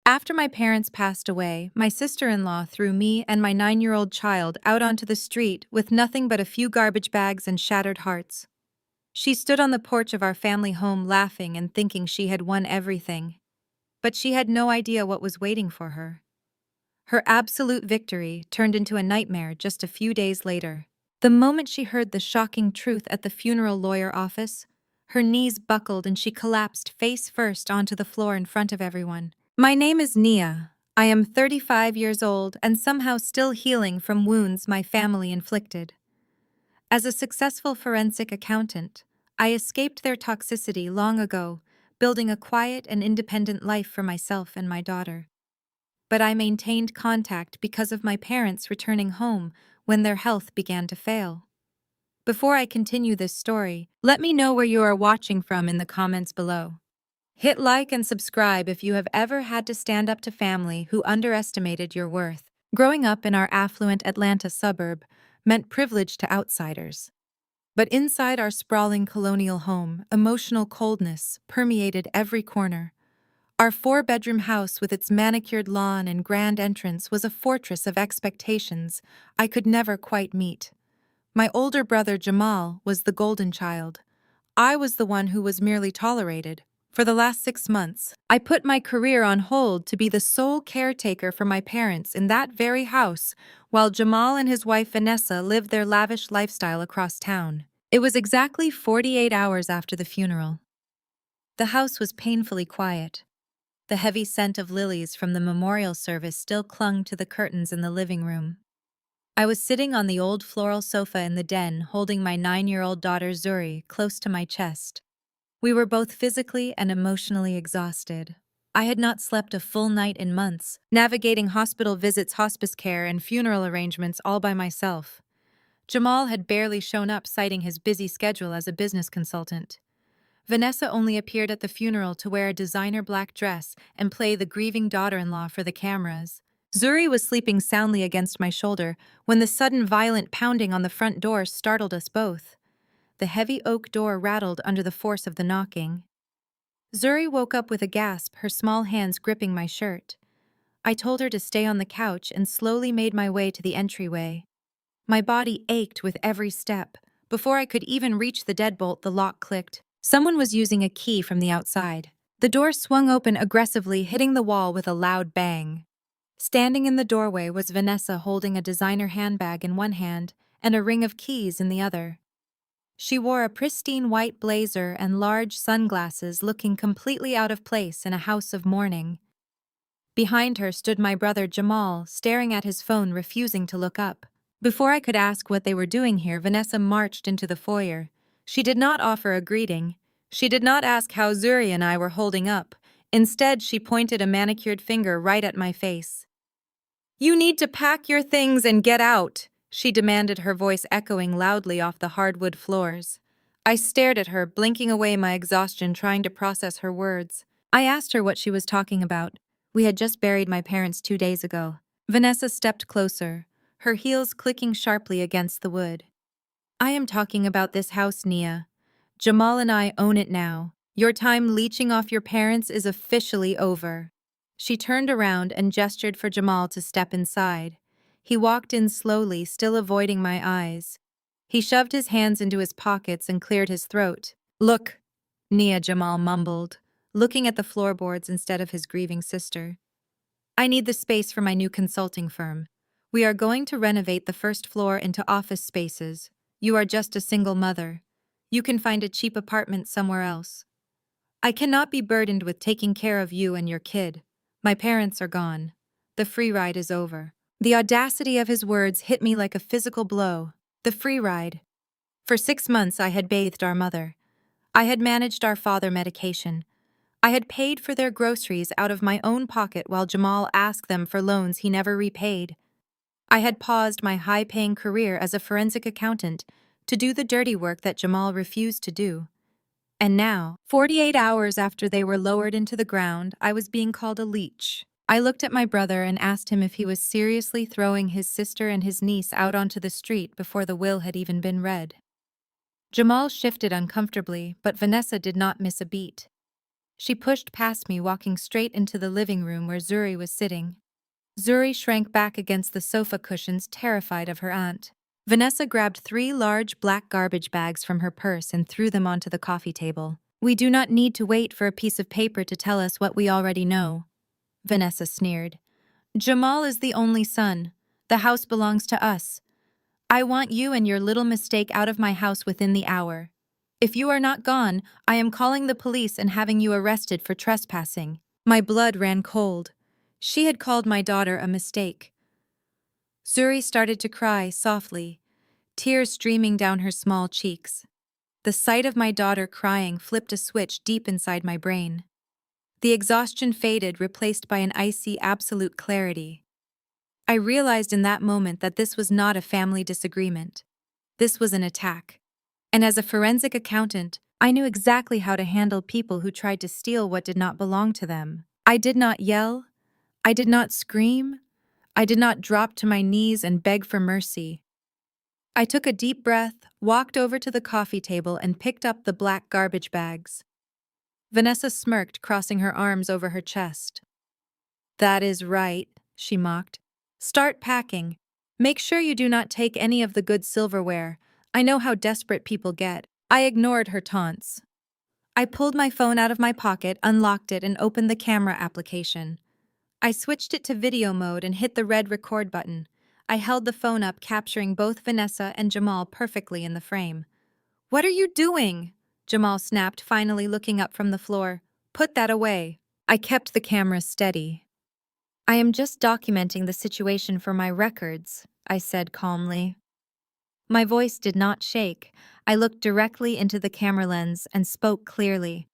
After my parents passed away, my sister-in-law threw me and my 9-year-old child out onto the street with nothing but a few garbage bags and shattered hearts. She stood on the porch of our family home laughing and thinking she had won everything. But she had no idea what was waiting for her. Her absolute victory turned into a nightmare just a few days later. The moment she heard the shocking truth at the funeral lawyer office, her knees buckled and she collapsed face first onto the floor in front of everyone. My name is Nia. I am 35 years old and somehow still healing from wounds my family inflicted. As a successful forensic accountant, I escaped their toxicity long ago, building a quiet and independent life for myself and my daughter. But I maintained contact because of my parents returning home when their health began to fail. Before I continue this story, let me know where you are watching from in the comments below. Hit like and subscribe if you have ever had to stand up to family who underestimated your worth. Growing up in our affluent Atlanta suburb meant privilege to outsiders. But inside our sprawling colonial home, emotional coldness permeated every corner. Our 4-bedroom house with its manicured lawn and grand entrance was a fortress of expectations I could never quite meet. My older brother Jamal was the golden child. I was the one who was merely tolerated. For the last 6 months, I put my career on hold to be the sole caretaker for my parents in that very house, while Jamal and his wife Vanessa lived their lavish lifestyle across town. It was exactly 48 hours after the funeral. The house was painfully quiet. The heavy scent of lilies from the memorial service still clung to the curtains in the living room. I was sitting on the old floral sofa in the den, holding my 9-year-old daughter Zuri close to my chest. We were both physically and emotionally exhausted. I had not slept a full night in months, navigating hospital visits, hospice care, and funeral arrangements all by myself. Jamal had barely shown up, citing his busy schedule as a business consultant. Vanessa only appeared at the funeral to wear a designer black dress and play the grieving daughter-in-law for the cameras. Zuri was sleeping soundly against my shoulder when the sudden violent pounding on the front door startled us both. The heavy oak door rattled under the force of the knocking. Zuri woke up with a gasp, her small hands gripping my shirt. I told her to stay on the couch and slowly made my way to the entryway. My body ached with every step. Before I could even reach the deadbolt, the lock clicked. Someone was using a key from the outside. The door swung open aggressively, hitting the wall with a loud bang. Standing in the doorway was Vanessa, holding a designer handbag in one hand and a ring of keys in the other. She wore a pristine white blazer and large sunglasses, looking completely out of place in a house of mourning. Behind her stood my brother Jamal, staring at his phone, refusing to look up. Before I could ask what they were doing here, Vanessa marched into the foyer. She did not offer a greeting. She did not ask how Zuri and I were holding up. Instead, she pointed a manicured finger right at my face. "You need to pack your things and get out," she demanded, her voice echoing loudly off the hardwood floors. I stared at her, blinking away my exhaustion, trying to process her words. I asked her what she was talking about. We had just buried my parents 2 days ago. Vanessa stepped closer, her heels clicking sharply against the wood. "I am talking about this house, Nia. Jamal and I own it now. Your time leeching off your parents is officially over." She turned around and gestured for Jamal to step inside. He walked in slowly, still avoiding my eyes. He shoved his hands into his pockets and cleared his throat. "Look," Nia, Jamal mumbled, looking at the floorboards instead of his grieving sister. "I need the space for my new consulting firm. We are going to renovate the first floor into office spaces. You are just a single mother. You can find a cheap apartment somewhere else. I cannot be burdened with taking care of you and your kid. My parents are gone. The free ride is over." The audacity of his words hit me like a physical blow. The free ride. For 6 months I had bathed our mother. I had managed our father medication. I had paid for their groceries out of my own pocket while Jamal asked them for loans he never repaid. I had paused my high-paying career as a forensic accountant to do the dirty work that Jamal refused to do. And now, 48 hours after they were lowered into the ground, I was being called a leech. I looked at my brother and asked him if he was seriously throwing his sister and his niece out onto the street before the will had even been read. Jamal shifted uncomfortably, but Vanessa did not miss a beat. She pushed past me, walking straight into the living room where Zuri was sitting. Zuri shrank back against the sofa cushions, terrified of her aunt. Vanessa grabbed 3 large black garbage bags from her purse and threw them onto the coffee table. "We do not need to wait for a piece of paper to tell us what we already know," Vanessa sneered. "Jamal is the only son. The house belongs to us. I want you and your little mistake out of my house within the hour. If you are not gone, I am calling the police and having you arrested for trespassing." My blood ran cold. She had called my daughter a mistake. Zuri started to cry softly, tears streaming down her small cheeks. The sight of my daughter crying flipped a switch deep inside my brain. The exhaustion faded, replaced by an icy, absolute clarity. I realized in that moment that this was not a family disagreement. This was an attack. And as a forensic accountant, I knew exactly how to handle people who tried to steal what did not belong to them. I did not yell. I did not scream. I did not drop to my knees and beg for mercy. I took a deep breath, walked over to the coffee table, and picked up the black garbage bags. Vanessa smirked, crossing her arms over her chest. "That is right," she mocked. "Start packing. Make sure you do not take any of the good silverware. I know how desperate people get." I ignored her taunts. I pulled my phone out of my pocket, unlocked it, and opened the camera application. I switched it to video mode and hit the red record button. I held the phone up, capturing both Vanessa and Jamal perfectly in the frame. "What are you doing?" Jamal snapped, finally looking up from the floor. "Put that away." I kept the camera steady. "I am just documenting the situation for my records," I said calmly. My voice did not shake. I looked directly into the camera lens and spoke clearly.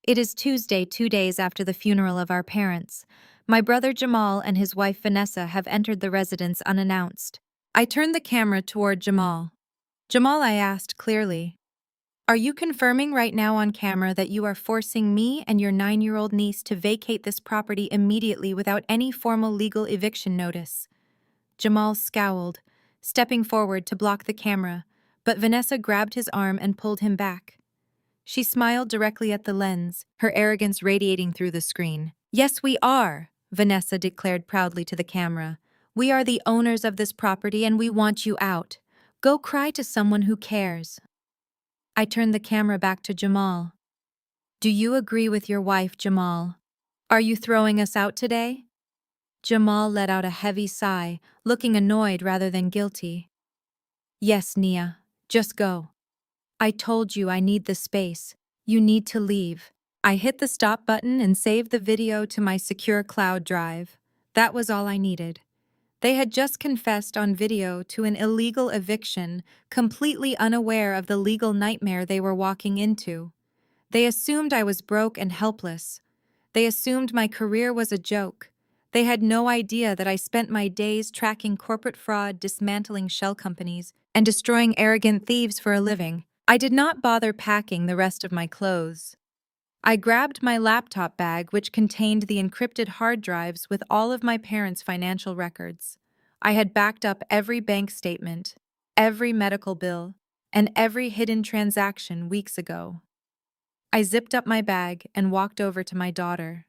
"It is Tuesday, 2 days after the funeral of our parents. My brother Jamal and his wife Vanessa have entered the residence unannounced." I turned the camera toward Jamal. "Jamal," I asked clearly, "are you confirming right now on camera that you are forcing me and your 9-year-old niece to vacate this property immediately without any formal legal eviction notice?" Jamal scowled, stepping forward to block the camera, but Vanessa grabbed his arm and pulled him back. She smiled directly at the lens, her arrogance radiating through the screen. "Yes, we are," Vanessa declared proudly to the camera. "We are the owners of this property and we want you out. Go cry to someone who cares." I turned the camera back to Jamal. "Do you agree with your wife, Jamal? Are you throwing us out today?" Jamal let out a heavy sigh, looking annoyed rather than guilty. "Yes, Nia. Just go. I told you I need the space. You need to leave." I hit the stop button and saved the video to my secure cloud drive. That was all I needed. They had just confessed on video to an illegal eviction, completely unaware of the legal nightmare they were walking into. They assumed I was broke and helpless. They assumed my career was a joke. They had no idea that I spent my days tracking corporate fraud, dismantling shell companies, and destroying arrogant thieves for a living. I did not bother packing the rest of my clothes. I grabbed my laptop bag, which contained the encrypted hard drives with all of my parents' financial records. I had backed up every bank statement, every medical bill, and every hidden transaction weeks ago. I zipped up my bag and walked over to my daughter.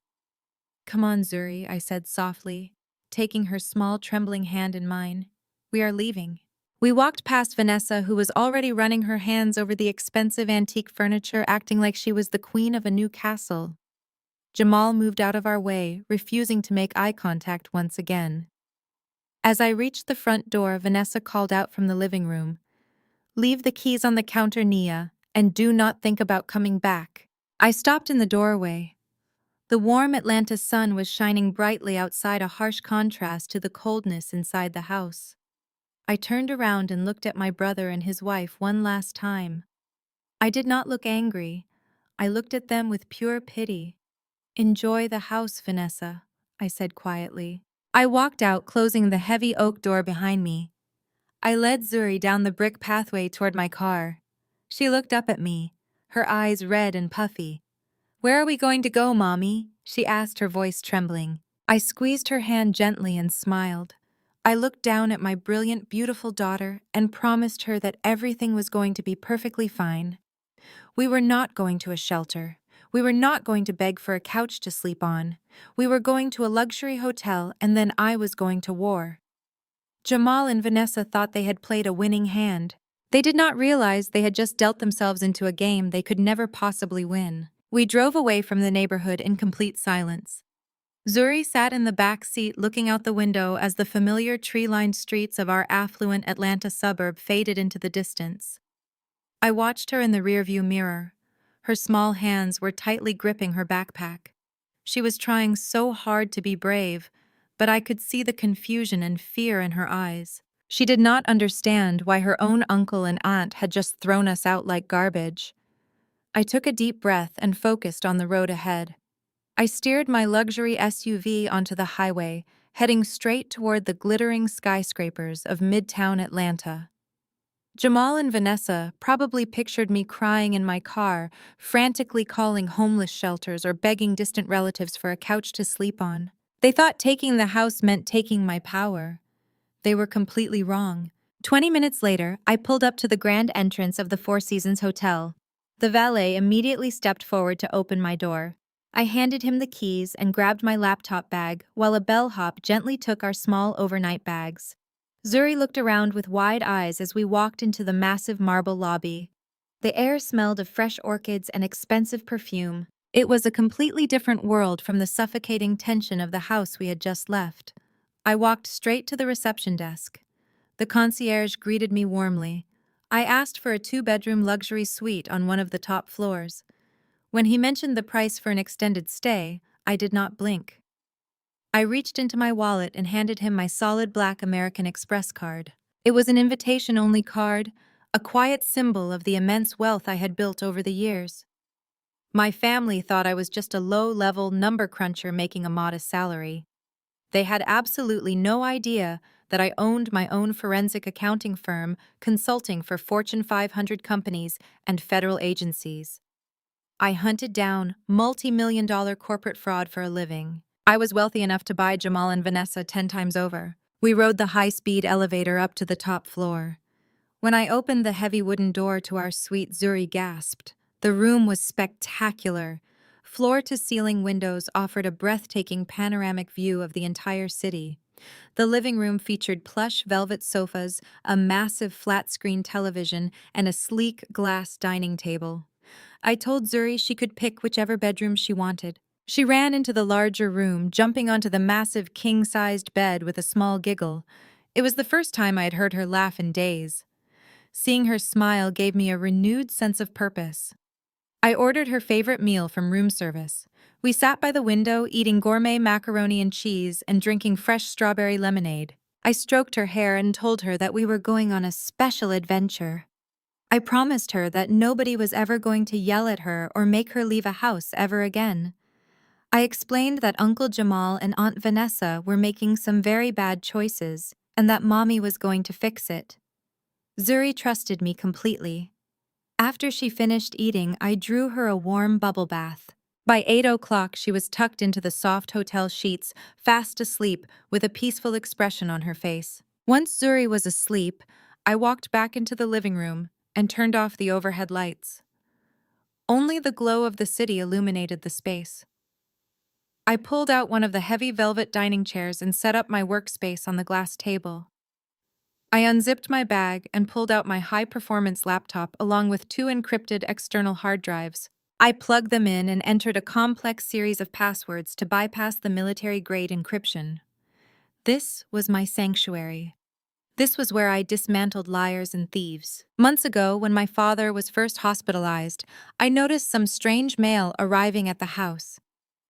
"Come on, Zuri," I said softly, taking her small, trembling hand in mine. "We are leaving." We walked past Vanessa, who was already running her hands over the expensive antique furniture, acting like she was the queen of a new castle. Jamal moved out of our way, refusing to make eye contact once again. As I reached the front door, Vanessa called out from the living room, "Leave the keys on the counter, Nia, and do not think about coming back." I stopped in the doorway. The warm Atlanta sun was shining brightly outside, a harsh contrast to the coldness inside the house. I turned around and looked at my brother and his wife one last time. I did not look angry. I looked at them with pure pity. "Enjoy the house, Vanessa," I said quietly. I walked out, closing the heavy oak door behind me. I led Zuri down the brick pathway toward my car. She looked up at me, her eyes red and puffy. "Where are we going to go, Mommy?" she asked, her voice trembling. I squeezed her hand gently and smiled. I looked down at my brilliant, beautiful daughter and promised her that everything was going to be perfectly fine. We were not going to a shelter. We were not going to beg for a couch to sleep on. We were going to a luxury hotel, and then I was going to war. Jamal and Vanessa thought they had played a winning hand. They did not realize they had just dealt themselves into a game they could never possibly win. We drove away from the neighborhood in complete silence. Zuri sat in the back seat looking out the window as the familiar tree-lined streets of our affluent Atlanta suburb faded into the distance. I watched her in the rearview mirror. Her small hands were tightly gripping her backpack. She was trying so hard to be brave, but I could see the confusion and fear in her eyes. She did not understand why her own uncle and aunt had just thrown us out like garbage. I took a deep breath and focused on the road ahead. I steered my luxury SUV onto the highway, heading straight toward the glittering skyscrapers of Midtown Atlanta. Jamal and Vanessa probably pictured me crying in my car, frantically calling homeless shelters or begging distant relatives for a couch to sleep on. They thought taking the house meant taking my power. They were completely wrong. 20 minutes later, I pulled up to the grand entrance of the Four Seasons Hotel. The valet immediately stepped forward to open my door. I handed him the keys and grabbed my laptop bag, while a bellhop gently took our small overnight bags. Zuri looked around with wide eyes as we walked into the massive marble lobby. The air smelled of fresh orchids and expensive perfume. It was a completely different world from the suffocating tension of the house we had just left. I walked straight to the reception desk. The concierge greeted me warmly. I asked for a two-bedroom luxury suite on one of the top floors. When he mentioned the price for an extended stay, I did not blink. I reached into my wallet and handed him my solid black American Express card. It was an invitation-only card, a quiet symbol of the immense wealth I had built over the years. My family thought I was just a low-level number cruncher making a modest salary. They had absolutely no idea that I owned my own forensic accounting firm consulting for Fortune 500 companies and federal agencies. I hunted down multi-million-dollar corporate fraud for a living. I was wealthy enough to buy Jamal and Vanessa 10 times over. We rode the high-speed elevator up to the top floor. When I opened the heavy wooden door to our suite, Zuri gasped. The room was spectacular. Floor-to-ceiling windows offered a breathtaking panoramic view of the entire city. The living room featured plush velvet sofas, a massive flat-screen television, and a sleek glass dining table. I told Zuri she could pick whichever bedroom she wanted. She ran into the larger room, jumping onto the massive king-sized bed with a small giggle. It was the first time I had heard her laugh in days. Seeing her smile gave me a renewed sense of purpose. I ordered her favorite meal from room service. We sat by the window, eating gourmet macaroni and cheese and drinking fresh strawberry lemonade. I stroked her hair and told her that we were going on a special adventure. I promised her that nobody was ever going to yell at her or make her leave a house ever again. I explained that Uncle Jamal and Aunt Vanessa were making some very bad choices and that Mommy was going to fix it. Zuri trusted me completely. After she finished eating, I drew her a warm bubble bath. By 8 o'clock, she was tucked into the soft hotel sheets, fast asleep, with a peaceful expression on her face. Once Zuri was asleep, I walked back into the living room and turned off the overhead lights. Only the glow of the city illuminated the space. I pulled out one of the heavy velvet dining chairs and set up my workspace on the glass table. I unzipped my bag and pulled out my high-performance laptop along with 2 encrypted external hard drives. I plugged them in and entered a complex series of passwords to bypass the military-grade encryption. This was my sanctuary. This was where I dismantled liars and thieves. Months ago, when my father was first hospitalized, I noticed some strange mail arriving at the house.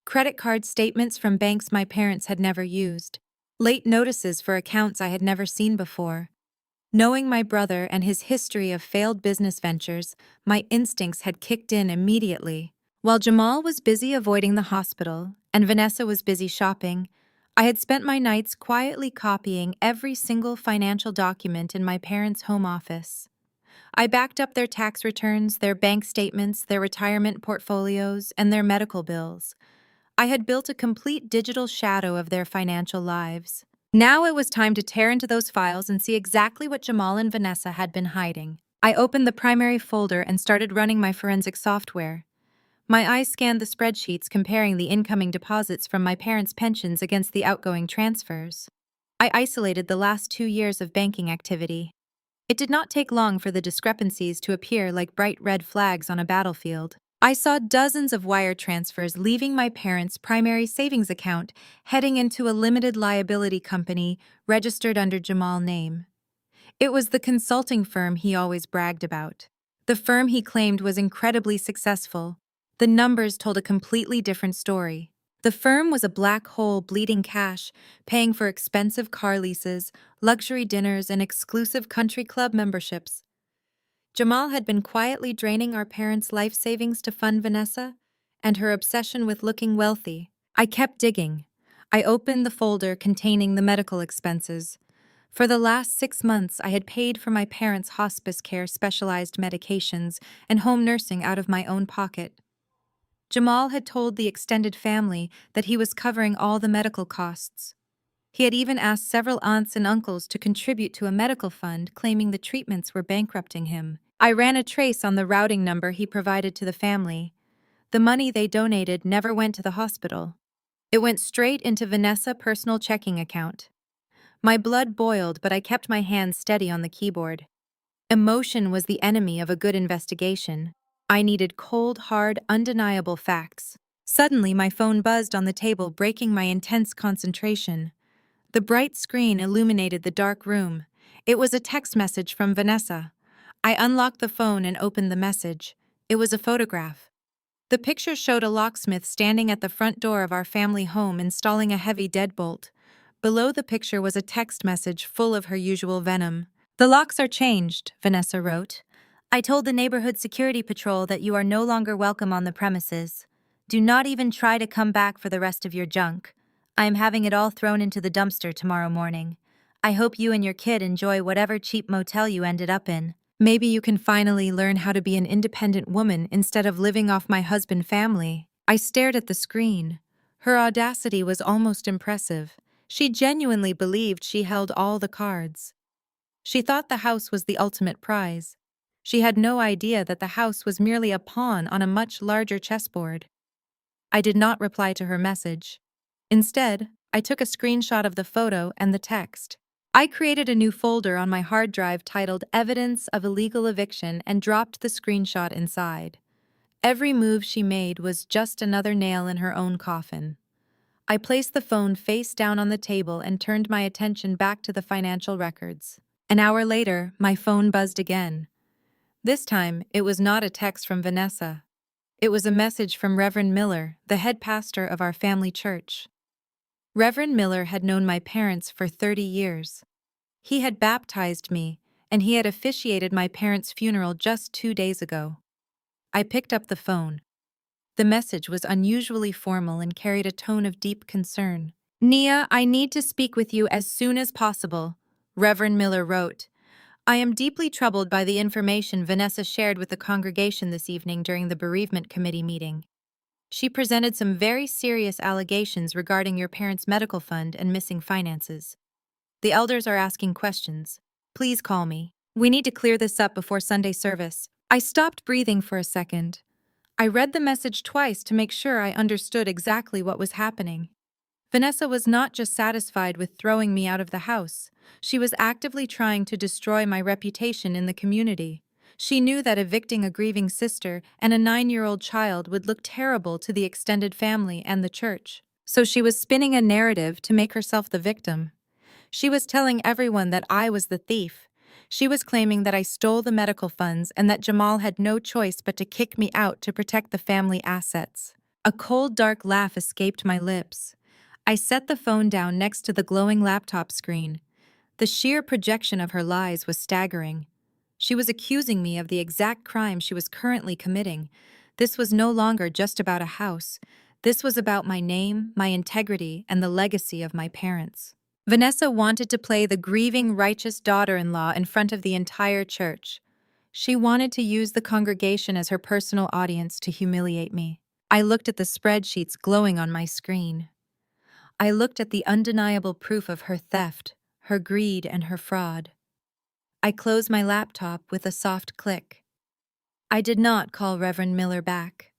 Credit card statements from banks my parents had never used. Late notices for accounts I had never seen before. Knowing my brother and his history of failed business ventures, my instincts had kicked in immediately. While Jamal was busy avoiding the hospital and Vanessa was busy shopping, I had spent my nights quietly copying every single financial document in my parents' home office. I backed up their tax returns, their bank statements, their retirement portfolios, and their medical bills. I had built a complete digital shadow of their financial lives. Now it was time to tear into those files and see exactly what Jamal and Vanessa had been hiding. I opened the primary folder and started running my forensic software. My eyes scanned the spreadsheets comparing the incoming deposits from my parents' pensions against the outgoing transfers. I isolated the last 2 years of banking activity. It did not take long for the discrepancies to appear like bright red flags on a battlefield. I saw dozens of wire transfers leaving my parents' primary savings account, heading into a limited liability company registered under Jamal's name. It was the consulting firm he always bragged about. The firm he claimed was incredibly successful. The numbers told a completely different story. The firm was a black hole bleeding cash, paying for expensive car leases, luxury dinners, and exclusive country club memberships. Jamal had been quietly draining our parents' life savings to fund Vanessa and her obsession with looking wealthy. I kept digging. I opened the folder containing the medical expenses. For the last 6 months, I had paid for my parents' hospice care, specialized medications, and home nursing out of my own pocket. Jamal had told the extended family that he was covering all the medical costs. He had even asked several aunts and uncles to contribute to a medical fund, claiming the treatments were bankrupting him. I ran a trace on the routing number he provided to the family. The money they donated never went to the hospital. It went straight into Vanessa's personal checking account. My blood boiled, but I kept my hands steady on the keyboard. Emotion was the enemy of a good investigation. I needed cold, hard, undeniable facts. Suddenly, my phone buzzed on the table, breaking my intense concentration. The bright screen illuminated the dark room. It was a text message from Vanessa. I unlocked the phone and opened the message. It was a photograph. The picture showed a locksmith standing at the front door of our family home installing a heavy deadbolt. Below the picture was a text message full of her usual venom. "The locks are changed," Vanessa wrote. "I told the neighborhood security patrol that you are no longer welcome on the premises. Do not even try to come back for the rest of your junk. I am having it all thrown into the dumpster tomorrow morning. I hope you and your kid enjoy whatever cheap motel you ended up in. Maybe you can finally learn how to be an independent woman instead of living off my husband's family." I stared at the screen. Her audacity was almost impressive. She genuinely believed she held all the cards. She thought the house was the ultimate prize. She had no idea that the house was merely a pawn on a much larger chessboard. I did not reply to her message. Instead, I took a screenshot of the photo and the text. I created a new folder on my hard drive titled Evidence of Illegal Eviction and dropped the screenshot inside. Every move she made was just another nail in her own coffin. I placed the phone face down on the table and turned my attention back to the financial records. An hour later, my phone buzzed again. This time, it was not a text from Vanessa. It was a message from Reverend Miller, the head pastor of our family church. Reverend Miller had known my parents for 30 years. He had baptized me, and he had officiated my parents' funeral just 2 days ago. I picked up the phone. The message was unusually formal and carried a tone of deep concern. "Nia, I need to speak with you as soon as possible," Reverend Miller wrote. "I am deeply troubled by the information Vanessa shared with the congregation this evening during the bereavement committee meeting. She presented some very serious allegations regarding your parents' medical fund and missing finances. The elders are asking questions. Please call me. We need to clear this up before Sunday service." I stopped breathing for a second. I read the message twice to make sure I understood exactly what was happening. Vanessa was not just satisfied with throwing me out of the house. She was actively trying to destroy my reputation in the community. She knew that evicting a grieving sister and a 9-year-old child would look terrible to the extended family and the church. So she was spinning a narrative to make herself the victim. She was telling everyone that I was the thief. She was claiming that I stole the medical funds and that Jamal had no choice but to kick me out to protect the family assets. A cold, dark laugh escaped my lips. I set the phone down next to the glowing laptop screen. The sheer projection of her lies was staggering. She was accusing me of the exact crime she was currently committing. This was no longer just about a house. This was about my name, my integrity, and the legacy of my parents. Vanessa wanted to play the grieving, righteous daughter-in-law in front of the entire church. She wanted to use the congregation as her personal audience to humiliate me. I looked at the spreadsheets glowing on my screen. I looked at the undeniable proof of her theft, her greed, and her fraud. I closed my laptop with a soft click. I did not call Reverend Miller back.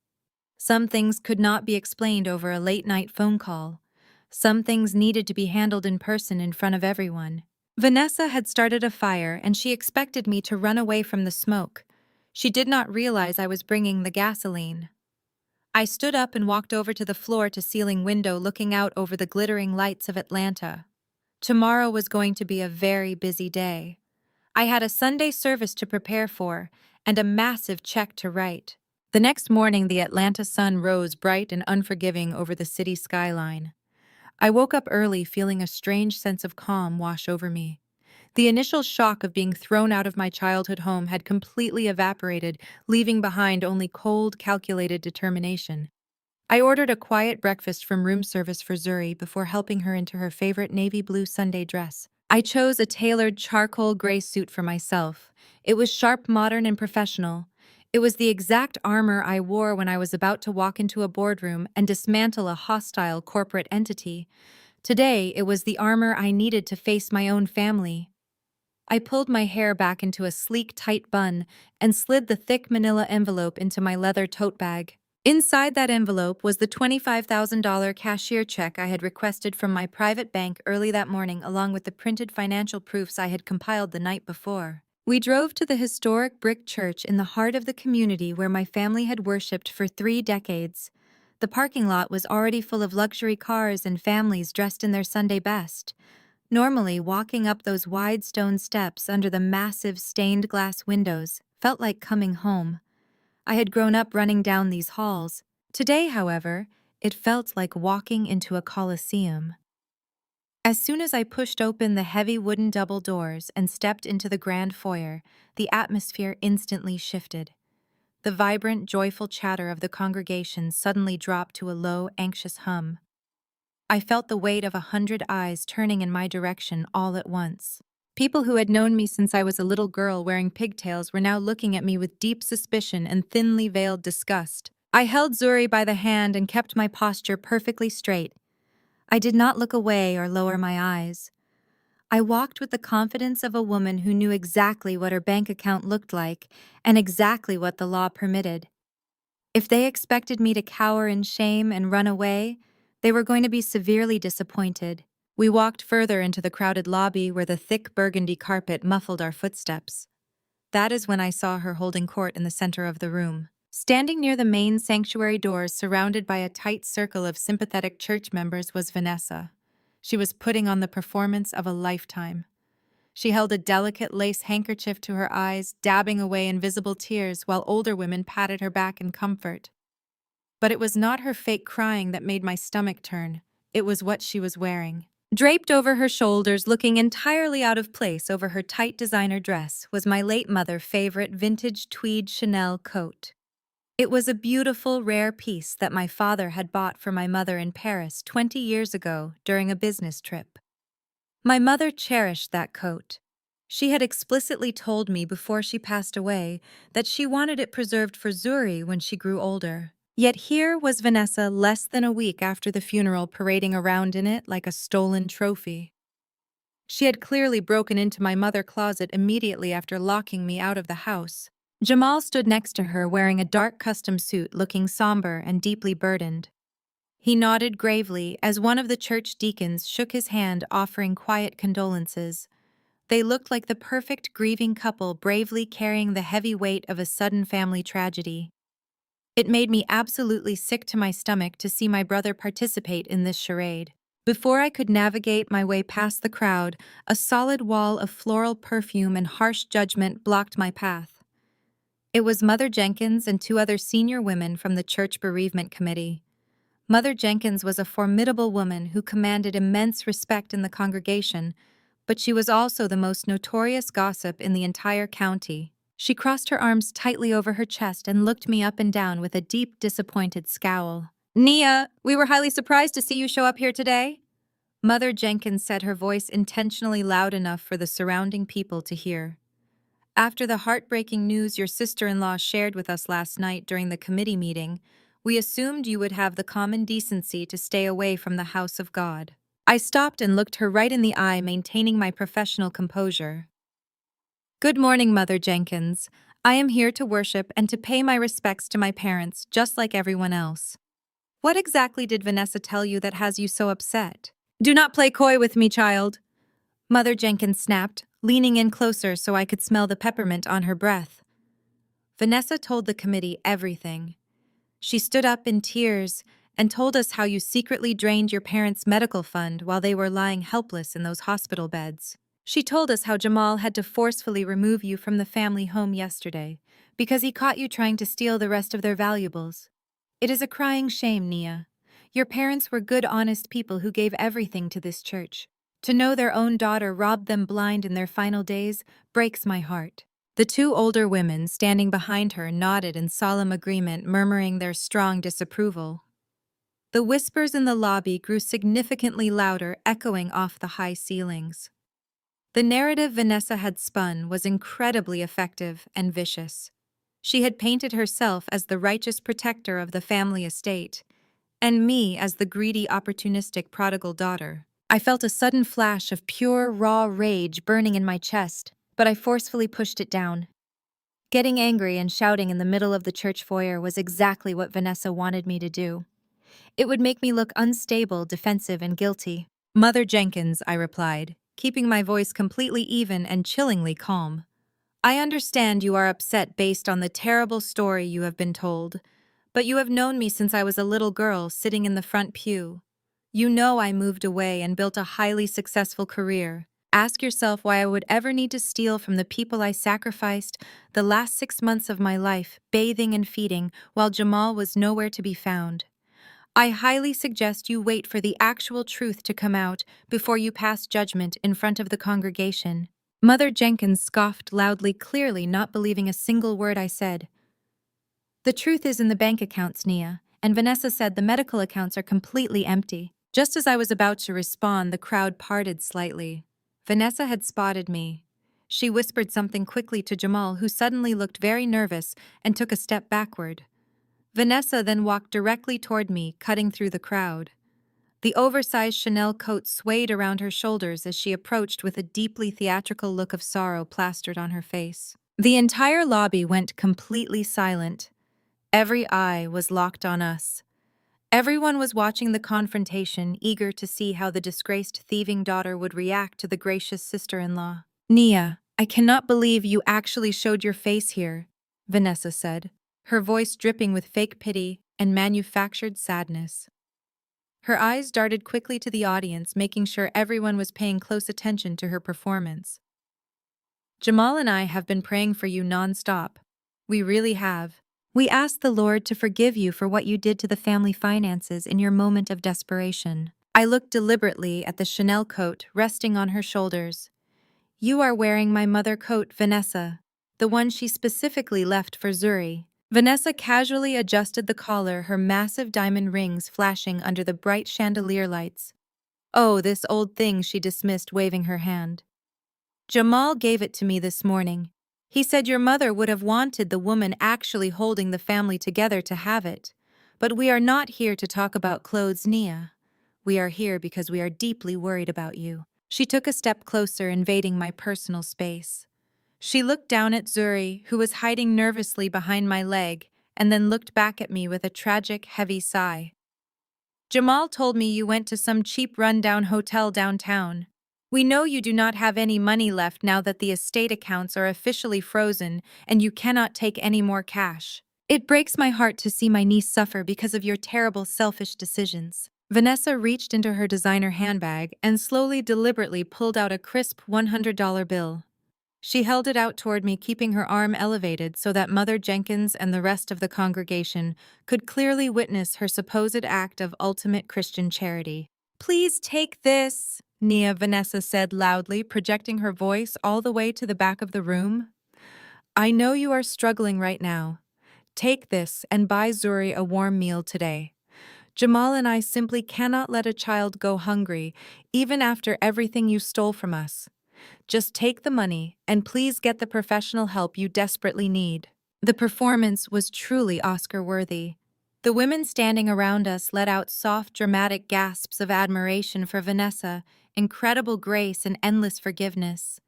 Some things could not be explained over a late-night phone call. Some things needed to be handled in person in front of everyone. Vanessa had started a fire and she expected me to run away from the smoke. She did not realize I was bringing the gasoline. I stood up and walked over to the floor-to-ceiling window looking out over the glittering lights of Atlanta. Tomorrow was going to be a very busy day. I had a Sunday service to prepare for and a massive check to write. The next morning, the Atlanta sun rose bright and unforgiving over the city skyline. I woke up early feeling a strange sense of calm wash over me. The initial shock of being thrown out of my childhood home had completely evaporated, leaving behind only cold, calculated determination. I ordered a quiet breakfast from room service for Zuri before helping her into her favorite navy blue Sunday dress. I chose a tailored charcoal gray suit for myself. It was sharp, modern, and professional. It was the exact armor I wore when I was about to walk into a boardroom and dismantle a hostile corporate entity. Today, it was the armor I needed to face my own family. I pulled my hair back into a sleek, tight bun and slid the thick manila envelope into my leather tote bag. Inside that envelope was the $25,000 cashier check I had requested from my private bank early that morning, along with the printed financial proofs I had compiled the night before. We drove to the historic brick church in the heart of the community where my family had worshipped for 3 decades. The parking lot was already full of luxury cars and families dressed in their Sunday best. Normally, walking up those wide stone steps under the massive stained glass windows felt like coming home. I had grown up running down these halls. Today, however, it felt like walking into a coliseum. As soon as I pushed open the heavy wooden double doors and stepped into the grand foyer, the atmosphere instantly shifted. The vibrant, joyful chatter of the congregation suddenly dropped to a low, anxious hum. I felt the weight of 100 eyes turning in my direction all at once. People who had known me since I was a little girl wearing pigtails were now looking at me with deep suspicion and thinly veiled disgust. I held Zuri by the hand and kept my posture perfectly straight. I did not look away or lower my eyes. I walked with the confidence of a woman who knew exactly what her bank account looked like and exactly what the law permitted. If they expected me to cower in shame and run away, they were going to be severely disappointed. We walked further into the crowded lobby where the thick burgundy carpet muffled our footsteps. That is when I saw her holding court in the center of the room. Standing near the main sanctuary doors, surrounded by a tight circle of sympathetic church members, was Vanessa. She was putting on the performance of a lifetime. She held a delicate lace handkerchief to her eyes, dabbing away invisible tears while older women patted her back in comfort. But it was not her fake crying that made my stomach turn. It was what she was wearing. Draped over her shoulders, looking entirely out of place over her tight designer dress, was my late mother's favorite vintage tweed Chanel coat. It was a beautiful, rare piece that my father had bought for my mother in Paris 20 years ago during a business trip. My mother cherished that coat. She had explicitly told me before she passed away that she wanted it preserved for Zuri when she grew older. Yet here was Vanessa less than a week after the funeral parading around in it like a stolen trophy. She had clearly broken into my mother's closet immediately after locking me out of the house. Jamal stood next to her wearing a dark custom suit, looking somber and deeply burdened. He nodded gravely as one of the church deacons shook his hand, offering quiet condolences. They looked like the perfect grieving couple bravely carrying the heavy weight of a sudden family tragedy. It made me absolutely sick to my stomach to see my brother participate in this charade. Before I could navigate my way past the crowd, a solid wall of floral perfume and harsh judgment blocked my path. It was Mother Jenkins and 2 other senior women from the church bereavement committee. Mother Jenkins was a formidable woman who commanded immense respect in the congregation, but she was also the most notorious gossip in the entire county. She crossed her arms tightly over her chest and looked me up and down with a deep, disappointed scowl. "Nia, we were highly surprised to see you show up here today." Mother Jenkins said, her voice intentionally loud enough for the surrounding people to hear. "After the heartbreaking news your sister-in-law shared with us last night during the committee meeting, we assumed you would have the common decency to stay away from the house of God." I stopped and looked her right in the eye, maintaining my professional composure. "Good morning, Mother Jenkins. I am here to worship and to pay my respects to my parents, just like everyone else. What exactly did Vanessa tell you that has you so upset? Do not play coy with me, child. Mother Jenkins snapped, leaning in closer so I could smell the peppermint on her breath. Vanessa told the committee everything. She stood up in tears and told us how you secretly drained your parents' medical fund while they were lying helpless in those hospital beds. She told us how Jamal had to forcefully remove you from the family home yesterday because he caught you trying to steal the rest of their valuables. It is a crying shame, Nia. Your parents were good, honest people who gave everything to this church. To know their own daughter robbed them blind in their final days breaks my heart. The two older women standing behind her nodded in solemn agreement, murmuring their strong disapproval. The whispers in the lobby grew significantly louder, echoing off the high ceilings. The narrative Vanessa had spun was incredibly effective and vicious. She had painted herself as the righteous protector of the family estate, and me as the greedy, opportunistic prodigal daughter. I felt a sudden flash of pure, raw rage burning in my chest, but I forcefully pushed it down. Getting angry and shouting in the middle of the church foyer was exactly what Vanessa wanted me to do. It would make me look unstable, defensive, and guilty. Mother Jenkins, I replied, keeping my voice completely even and chillingly calm. I understand you are upset based on the terrible story you have been told, but you have known me since I was a little girl sitting in the front pew. You know I moved away and built a highly successful career. Ask yourself why I would ever need to steal from the people I sacrificed the last 6 months of my life, bathing and feeding, while Jamal was nowhere to be found. I highly suggest you wait for the actual truth to come out before you pass judgment in front of the congregation. Mother Jenkins scoffed loudly, clearly not believing a single word I said. The truth is in the bank accounts, Nia, and Vanessa said the medical accounts are completely empty. Just as I was about to respond, the crowd parted slightly. Vanessa had spotted me. She whispered something quickly to Jamal, who suddenly looked very nervous and took a step backward. Vanessa then walked directly toward me, cutting through the crowd. The oversized Chanel coat swayed around her shoulders as she approached with a deeply theatrical look of sorrow plastered on her face. The entire lobby went completely silent. Every eye was locked on us. Everyone was watching the confrontation, eager to see how the disgraced thieving daughter would react to the gracious sister-in-law. Nia, I cannot believe you actually showed your face here, Vanessa said, her voice dripping with fake pity and manufactured sadness. Her eyes darted quickly to the audience, making sure everyone was paying close attention to her performance. Jamal and I have been praying for you nonstop. We really have. We ask the Lord to forgive you for what you did to the family finances in your moment of desperation. I looked deliberately at the Chanel coat resting on her shoulders. You are wearing my mother coat, Vanessa, the one she specifically left for Zuri. Vanessa casually adjusted the collar, her massive diamond rings flashing under the bright chandelier lights. Oh, this old thing, she dismissed, waving her hand. Jamal gave it to me this morning. He said your mother would have wanted the woman actually holding the family together to have it. But we are not here to talk about clothes, Nia. We are here because we are deeply worried about you. She took a step closer, invading my personal space. She looked down at Zuri, who was hiding nervously behind my leg, and then looked back at me with a tragic, heavy sigh. Jamal told me you went to some cheap rundown hotel downtown. We know you do not have any money left now that the estate accounts are officially frozen and you cannot take any more cash. It breaks my heart to see my niece suffer because of your terrible, selfish decisions. Vanessa reached into her designer handbag and slowly, deliberately pulled out a crisp $100 bill. She held it out toward me, keeping her arm elevated so that Mother Jenkins and the rest of the congregation could clearly witness her supposed act of ultimate Christian charity. Please take this, Vanessa said loudly, projecting her voice all the way to the back of the room. I know you are struggling right now. Take this and buy Zuri a warm meal today. Jamal and I simply cannot let a child go hungry, even after everything you stole from us. Just take the money and please get the professional help you desperately need. The performance was truly Oscar-worthy. The women standing around us let out soft, dramatic gasps of admiration for Vanessa, incredible grace and endless forgiveness.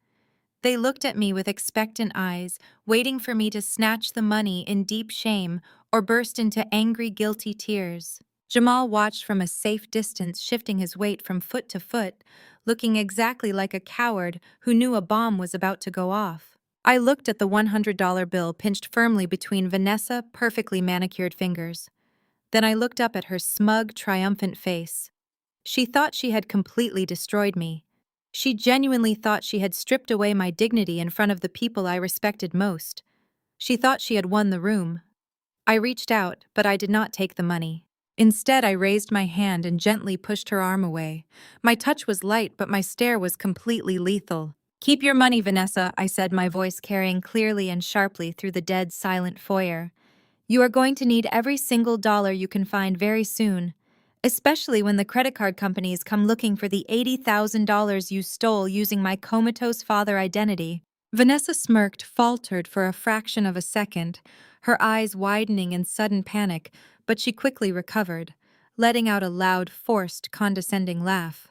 They looked at me with expectant eyes, waiting for me to snatch the money in deep shame or burst into angry, guilty tears. Jamal watched from a safe distance, shifting his weight from foot to foot, looking exactly like a coward who knew a bomb was about to go off. I looked at the $100 bill pinched firmly between Vanessa's perfectly manicured fingers. Then I looked up at her smug, triumphant face. She thought she had completely destroyed me. She genuinely thought she had stripped away my dignity in front of the people I respected most. She thought she had won the room. I reached out, but I did not take the money. Instead, I raised my hand and gently pushed her arm away. My touch was light, but my stare was completely lethal. "Keep your money, Vanessa," I said, my voice carrying clearly and sharply through the dead, silent foyer. "You are going to need every single dollar you can find very soon, especially when the credit card companies come looking for the $80,000 you stole using my comatose father identity." Vanessa smirked, faltered for a fraction of a second, her eyes widening in sudden panic, but she quickly recovered, letting out a loud, forced, condescending laugh.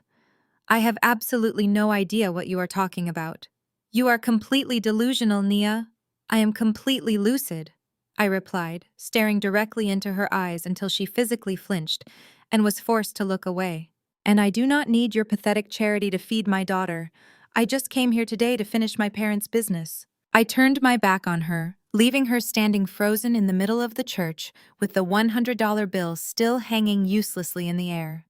"I have absolutely no idea what you are talking about. You are completely delusional, Nia." "I am completely lucid," I replied, staring directly into her eyes until she physically flinched and was forced to look away. "And I do not need your pathetic charity to feed my daughter. I just came here today to finish my parents' business." I turned my back on her, leaving her standing frozen in the middle of the church with the $100 bill still hanging uselessly in the air.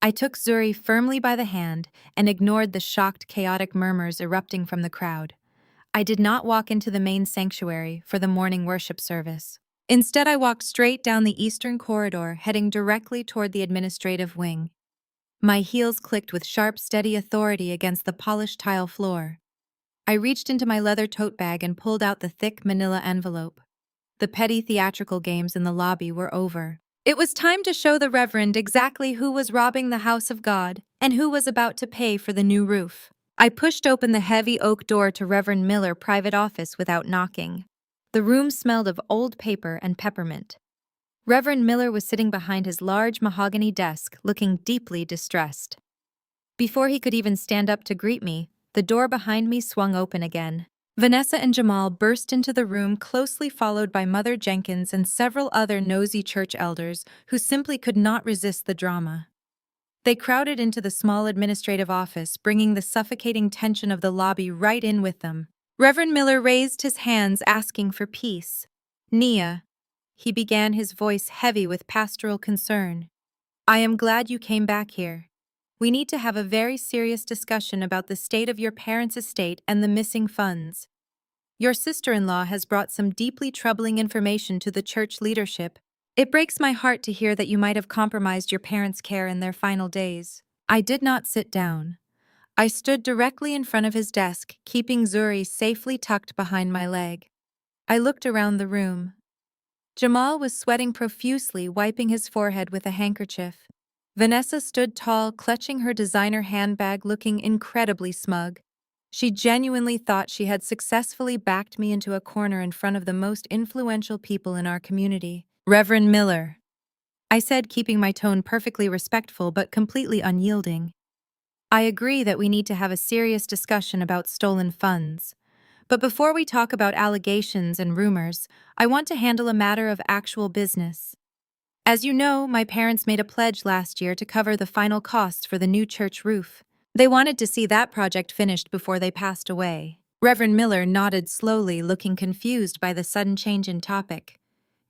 I took Zuri firmly by the hand and ignored the shocked, chaotic murmurs erupting from the crowd. I did not walk into the main sanctuary for the morning worship service. Instead, I walked straight down the eastern corridor, heading directly toward the administrative wing. My heels clicked with sharp, steady authority against the polished tile floor. I reached into my leather tote bag and pulled out the thick manila envelope. The petty theatrical games in the lobby were over. It was time to show the Reverend exactly who was robbing the house of God and who was about to pay for the new roof. I pushed open the heavy oak door to Reverend Miller's private office without knocking. The room smelled of old paper and peppermint. Reverend Miller was sitting behind his large mahogany desk, looking deeply distressed. Before he could even stand up to greet me, the door behind me swung open again. Vanessa and Jamal burst into the room, closely followed by Mother Jenkins and several other nosy church elders who simply could not resist the drama. They crowded into the small administrative office, bringing the suffocating tension of the lobby right in with them. Reverend Miller raised his hands, asking for peace. "Nia," he began, his voice heavy with pastoral concern, "I am glad you came back here. We need to have a very serious discussion about the state of your parents' estate and the missing funds. Your sister-in-law has brought some deeply troubling information to the church leadership. It breaks my heart to hear that you might have compromised your parents' care in their final days." I did not sit down. I stood directly in front of his desk, keeping Zuri safely tucked behind my leg. I looked around the room. Jamal was sweating profusely, wiping his forehead with a handkerchief. Vanessa stood tall, clutching her designer handbag, looking incredibly smug. She genuinely thought she had successfully backed me into a corner in front of the most influential people in our community. "Reverend Miller," I said, keeping my tone perfectly respectful but completely unyielding. "I agree that we need to have a serious discussion about stolen funds. But before we talk about allegations and rumors, I want to handle a matter of actual business. As you know, my parents made a pledge last year to cover the final costs for the new church roof. They wanted to see that project finished before they passed away." Reverend Miller nodded slowly, looking confused by the sudden change in topic.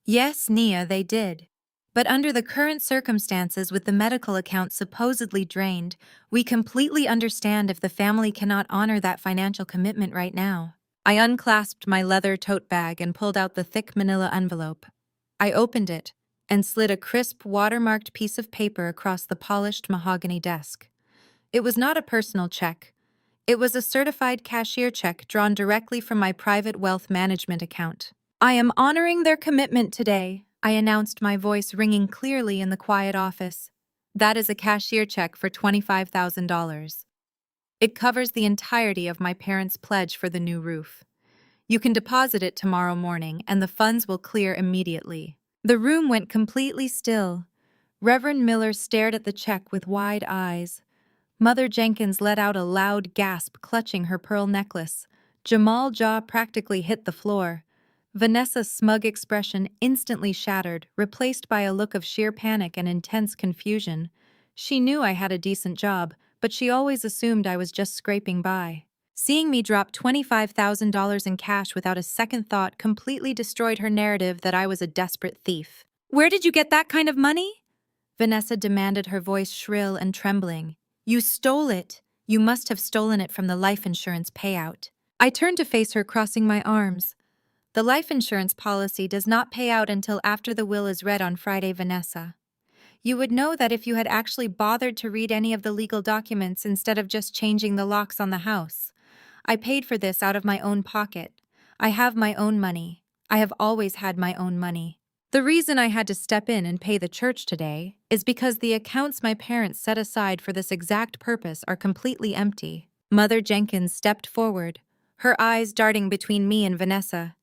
"Yes, Nia, they did. But under the current circumstances, with the medical account supposedly drained, we completely understand if the family cannot honor that financial commitment right now." I unclasped my leather tote bag and pulled out the thick manila envelope. I opened it and slid a crisp, watermarked piece of paper across the polished mahogany desk. It was not a personal check. It was a certified cashier check drawn directly from my private wealth management account. "I am honoring their commitment today," I announced, my voice ringing clearly in the quiet office. "That is a cashier check for $25,000. It covers the entirety of my parents' pledge for the new roof. You can deposit it tomorrow morning, and the funds will clear immediately." The room went completely still. Reverend Miller stared at the check with wide eyes. Mother Jenkins let out a loud gasp, clutching her pearl necklace. Jamal's jaw practically hit the floor. Vanessa's smug expression instantly shattered, replaced by a look of sheer panic and intense confusion. She knew I had a decent job, but she always assumed I was just scraping by. Seeing me drop $25,000 in cash without a second thought completely destroyed her narrative that I was a desperate thief. "Where did you get that kind of money?" Vanessa demanded, her voice shrill and trembling. "You stole it. You must have stolen it from the life insurance payout." I turned to face her, crossing my arms. "The life insurance policy does not pay out until after the will is read on Friday, Vanessa. You would know that if you had actually bothered to read any of the legal documents instead of just changing the locks on the house. I paid for this out of my own pocket. I have my own money. I have always had my own money. The reason I had to step in and pay the church today is because the accounts my parents set aside for this exact purpose are completely empty." Mother Jenkins stepped forward, her eyes darting between me and Vanessa.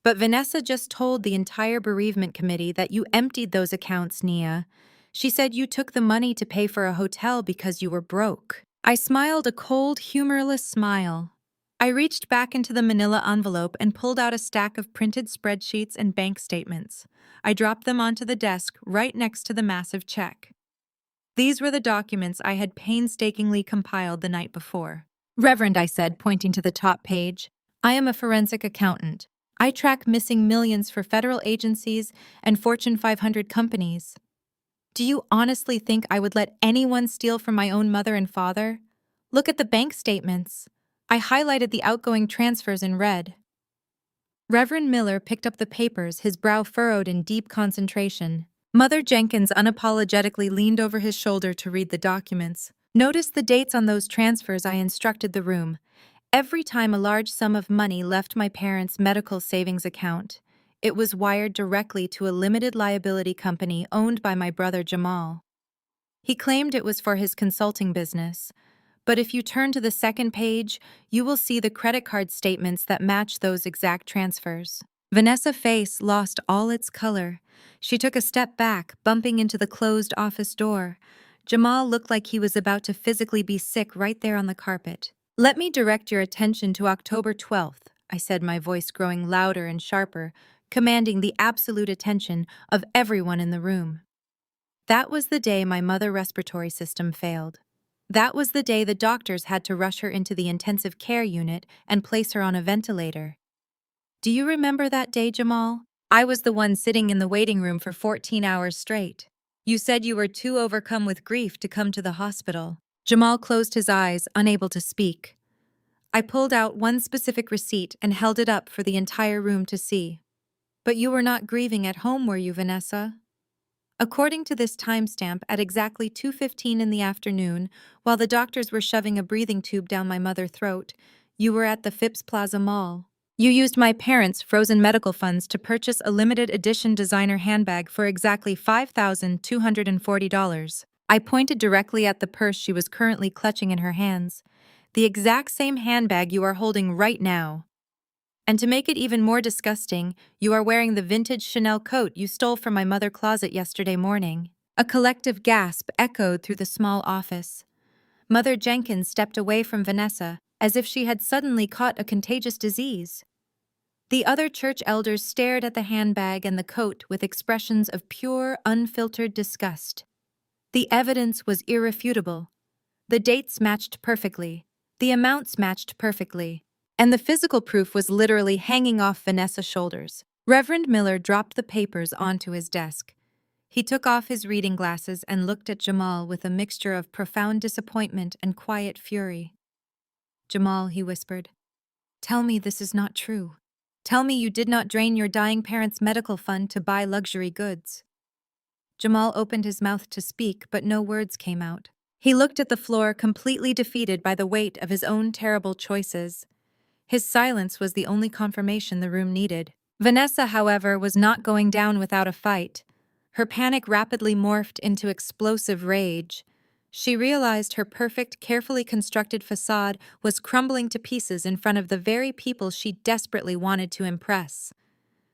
"But Vanessa just told the entire bereavement committee that you emptied those accounts, Nia. She said you took the money to pay for a hotel because you were broke." I smiled a cold, humorless smile. I reached back into the manila envelope and pulled out a stack of printed spreadsheets and bank statements. I dropped them onto the desk right next to the massive check. These were the documents I had painstakingly compiled the night before. "Reverend," I said, pointing to the top page, "I am a forensic accountant. I track missing millions for federal agencies and Fortune 500 companies. Do you honestly think I would let anyone steal from my own mother and father? Look at the bank statements." I highlighted the outgoing transfers in red. Reverend Miller picked up the papers, his brow furrowed in deep concentration. Mother Jenkins unapologetically leaned over his shoulder to read the documents. "Notice the dates on those transfers," I instructed the room. "Every time a large sum of money left my parents' medical savings account, it was wired directly to a limited liability company owned by my brother Jamal. He claimed it was for his consulting business. But if you turn to the second page, you will see the credit card statements that match those exact transfers." Vanessa's face lost all its color. She took a step back, bumping into the closed office door. Jamal looked like he was about to physically be sick right there on the carpet. "Let me direct your attention to October 12th, I said, my voice growing louder and sharper, commanding the absolute attention of everyone in the room. That was the day my mother's respiratory system failed. That was the day the doctors had to rush her into the intensive care unit and place her on a ventilator. Do you remember that day, Jamal? I was the one sitting in the waiting room for 14 hours straight. You said you were too overcome with grief to come to the hospital." Jamal closed his eyes, unable to speak. I pulled out one specific receipt and held it up for the entire room to see. "But you were not grieving at home, were you, Vanessa?" According to this timestamp, at exactly 2:15 in the afternoon, while the doctors were shoving a breathing tube down my mother's throat, you were at the Phipps Plaza Mall. You used my parents' frozen medical funds to purchase a limited edition designer handbag for exactly $5,240. I pointed directly at the purse she was currently clutching in her hands. "The exact same handbag you are holding right now. And to make it even more disgusting, you are wearing the vintage Chanel coat you stole from my mother's closet yesterday morning." A collective gasp echoed through the small office. Mother Jenkins stepped away from Vanessa, as if she had suddenly caught a contagious disease. The other church elders stared at the handbag and the coat with expressions of pure, unfiltered disgust. The evidence was irrefutable. The dates matched perfectly. The amounts matched perfectly. And the physical proof was literally hanging off Vanessa's shoulders. Reverend Miller dropped the papers onto his desk. He took off his reading glasses and looked at Jamal with a mixture of profound disappointment and quiet fury. "Jamal," he whispered, "tell me this is not true. Tell me you did not drain your dying parents' medical fund to buy luxury goods." Jamal opened his mouth to speak, but no words came out. He looked at the floor, completely defeated by the weight of his own terrible choices. His silence was the only confirmation the room needed. Vanessa, however, was not going down without a fight. Her panic rapidly morphed into explosive rage. She realized her perfect, carefully constructed facade was crumbling to pieces in front of the very people she desperately wanted to impress.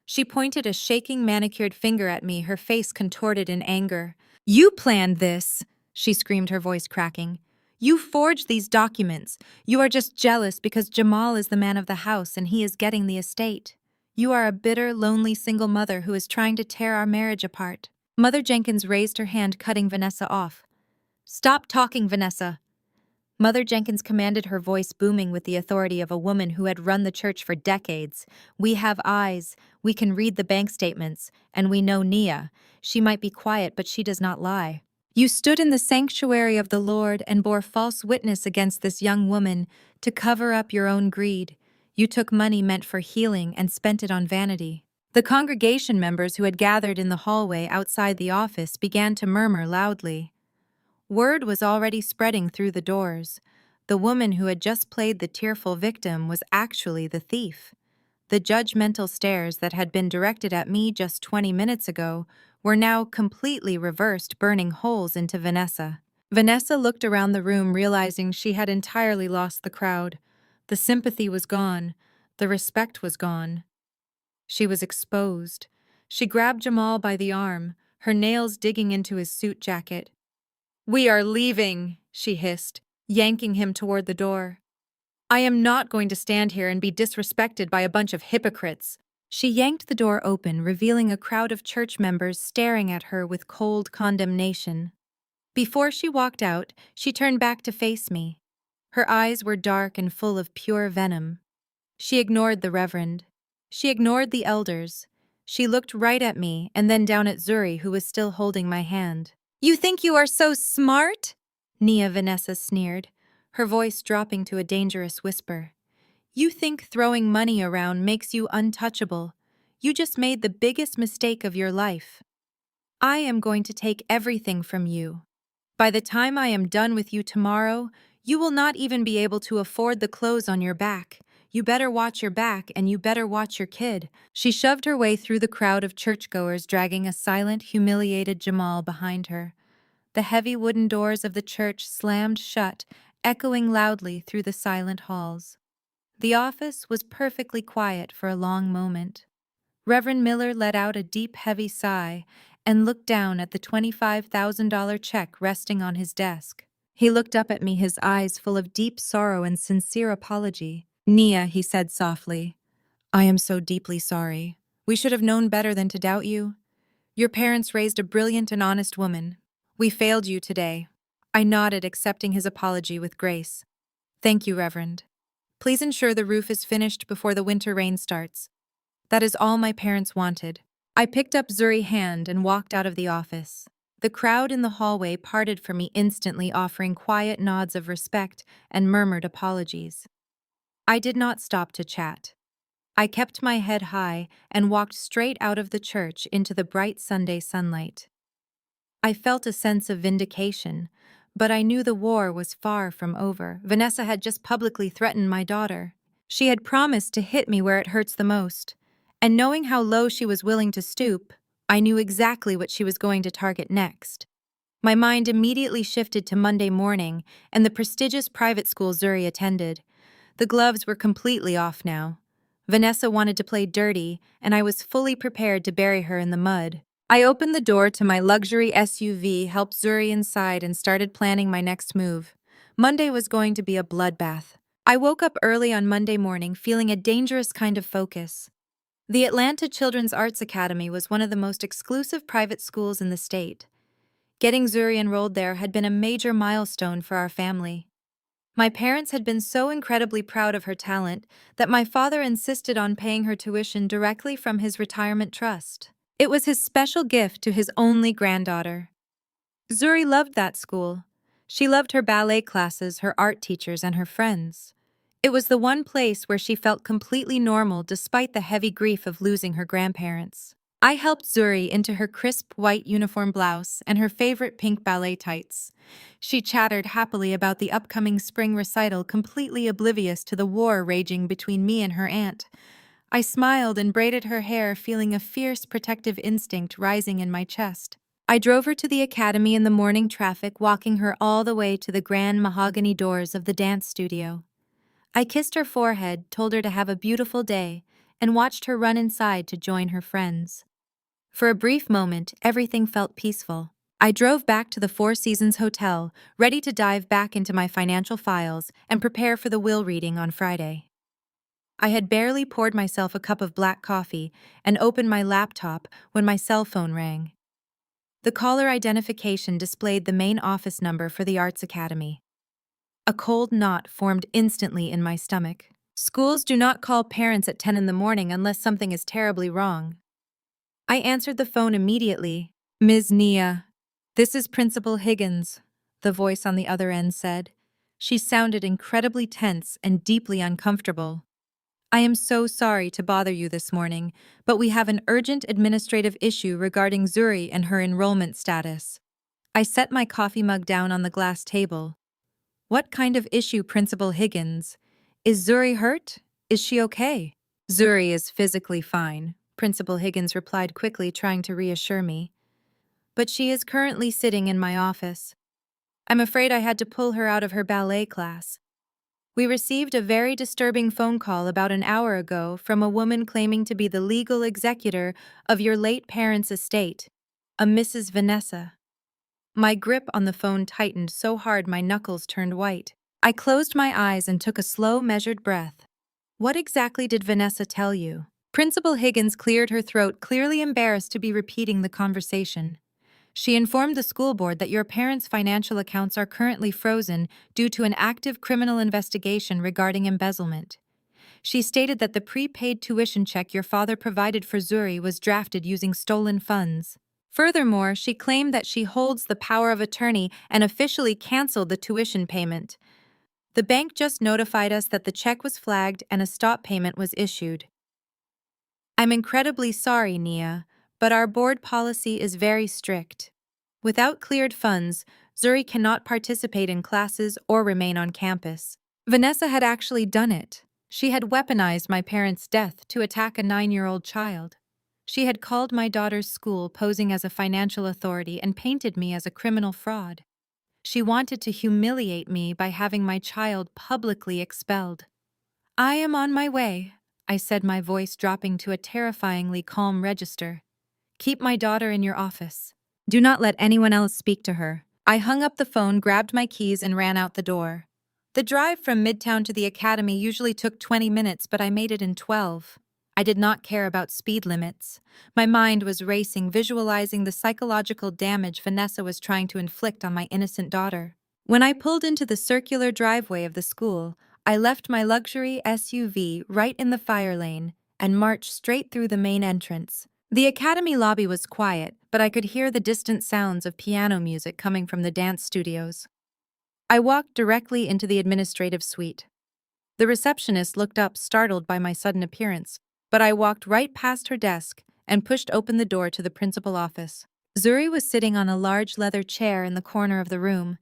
She pointed a shaking, manicured finger at me, her face contorted in anger. "You planned this!" she screamed, her voice cracking. You forged these documents. You are just jealous because Jamal is the man of the house and he is getting the estate. You are a bitter, lonely single mother who is trying to tear our marriage apart." Mother Jenkins raised her hand, cutting Vanessa off. "Stop talking, Vanessa." Mother Jenkins commanded, her voice booming with the authority of a woman who had run the church for decades. "We have eyes, we can read the bank statements, and we know Nia. She might be quiet, but she does not lie. You stood in the sanctuary of the Lord and bore false witness against this young woman to cover up your own greed. You took money meant for healing and spent it on vanity." The congregation members who had gathered in the hallway outside the office began to murmur loudly. Word was already spreading through the doors. The woman who had just played the tearful victim was actually the thief. The judgmental stares that had been directed at me just 20 minutes ago were now completely reversed, burning holes into Vanessa. Vanessa looked around the room, realizing she had entirely lost the crowd. The sympathy was gone. The respect was gone. She was exposed. She grabbed Jamal by the arm, her nails digging into his suit jacket. "We are leaving," she hissed, yanking him toward the door. "I am not going to stand here and be disrespected by a bunch of hypocrites." She yanked the door open, revealing a crowd of church members staring at her with cold condemnation. Before she walked out, she turned back to face me. Her eyes were dark and full of pure venom. She ignored the reverend. She ignored the elders. She looked right at me and then down at Zuri, who was still holding my hand. "You think you are so smart?" Vanessa sneered, her voice dropping to a dangerous whisper. "You think throwing money around makes you untouchable. You just made the biggest mistake of your life. I am going to take everything from you. By the time I am done with you tomorrow, you will not even be able to afford the clothes on your back. You better watch your back, and you better watch your kid." She shoved her way through the crowd of churchgoers, dragging a silent, humiliated Jamal behind her. The heavy wooden doors of the church slammed shut, echoing loudly through the silent halls. The office was perfectly quiet for a long moment. Reverend Miller let out a deep, heavy sigh and looked down at the $25,000 check resting on his desk. He looked up at me, his eyes full of deep sorrow and sincere apology. "Nia," he said softly, "I am so deeply sorry. We should have known better than to doubt you. Your parents raised a brilliant and honest woman. We failed you today." I nodded, accepting his apology with grace. "Thank you, Reverend. Please ensure the roof is finished before the winter rain starts. That is all my parents wanted." I picked up Zuri's hand and walked out of the office. The crowd in the hallway parted from me instantly, offering quiet nods of respect and murmured apologies. I did not stop to chat. I kept my head high and walked straight out of the church into the bright Sunday sunlight. I felt a sense of vindication, but I knew the war was far from over. Vanessa had just publicly threatened my daughter. She had promised to hit me where it hurts the most. And knowing how low she was willing to stoop, I knew exactly what she was going to target next. My mind immediately shifted to Monday morning and the prestigious private school Zuri attended. The gloves were completely off now. Vanessa wanted to play dirty, and I was fully prepared to bury her in the mud. I opened the door to my luxury SUV, helped Zuri inside, and started planning my next move. Monday was going to be a bloodbath. I woke up early on Monday morning feeling a dangerous kind of focus. The Atlanta Children's Arts Academy was one of the most exclusive private schools in the state. Getting Zuri enrolled there had been a major milestone for our family. My parents had been so incredibly proud of her talent that my father insisted on paying her tuition directly from his retirement trust. It was his special gift to his only granddaughter. Zuri loved that school. She loved her ballet classes, her art teachers, and her friends. It was the one place where she felt completely normal despite the heavy grief of losing her grandparents. I helped Zuri into her crisp white uniform blouse and her favorite pink ballet tights. She chattered happily about the upcoming spring recital, completely oblivious to the war raging between me and her aunt. I smiled and braided her hair, feeling a fierce protective instinct rising in my chest. I drove her to the academy in the morning traffic, walking her all the way to the grand mahogany doors of the dance studio. I kissed her forehead, told her to have a beautiful day, and watched her run inside to join her friends. For a brief moment, everything felt peaceful. I drove back to the Four Seasons Hotel, ready to dive back into my financial files and prepare for the will reading on Friday. I had barely poured myself a cup of black coffee and opened my laptop when my cell phone rang. The caller identification displayed the main office number for the Arts Academy. A cold knot formed instantly in my stomach. Schools do not call parents at 10 in the morning unless something is terribly wrong. I answered the phone immediately. Ms. Nia, this is Principal Higgins, the voice on the other end said. She sounded incredibly tense and deeply uncomfortable. I am so sorry to bother you this morning, but we have an urgent administrative issue regarding Zuri and her enrollment status. I set my coffee mug down on the glass table. What kind of issue, Principal Higgins? Is Zuri hurt? Is she okay? Zuri is physically fine, Principal Higgins replied quickly, trying to reassure me. But she is currently sitting in my office. I'm afraid I had to pull her out of her ballet class. We received a very disturbing phone call about an hour ago from a woman claiming to be the legal executor of your late parents' estate, a Mrs. Vanessa. My grip on the phone tightened so hard my knuckles turned white. I closed my eyes and took a slow, measured breath. What exactly did Vanessa tell you? Principal Higgins cleared her throat, clearly embarrassed to be repeating the conversation. She informed the school board that your parents' financial accounts are currently frozen due to an active criminal investigation regarding embezzlement. She stated that the prepaid tuition check your father provided for Zuri was drafted using stolen funds. Furthermore, she claimed that she holds the power of attorney and officially canceled the tuition payment. The bank just notified us that the check was flagged and a stop payment was issued. I'm incredibly sorry, Nia, but our board policy is very strict. Without cleared funds, Zuri cannot participate in classes or remain on campus. Vanessa had actually done it. She had weaponized my parents' death to attack a 9-year-old child. She had called my daughter's school posing as a financial authority and painted me as a criminal fraud. She wanted to humiliate me by having my child publicly expelled. I am on my way, I said, my voice dropping to a terrifyingly calm register. Keep my daughter in your office. Do not let anyone else speak to her. I hung up the phone, grabbed my keys, and ran out the door. The drive from Midtown to the academy usually took 20 minutes, but I made it in 12. I did not care about speed limits. My mind was racing, visualizing the psychological damage Vanessa was trying to inflict on my innocent daughter. When I pulled into the circular driveway of the school, I left my luxury SUV right in the fire lane and marched straight through the main entrance. The academy lobby was quiet, but I could hear the distant sounds of piano music coming from the dance studios. I walked directly into the administrative suite. The receptionist looked up, startled by my sudden appearance, but I walked right past her desk and pushed open the door to the principal office. Zuri was sitting on a large leather chair in the corner of the room.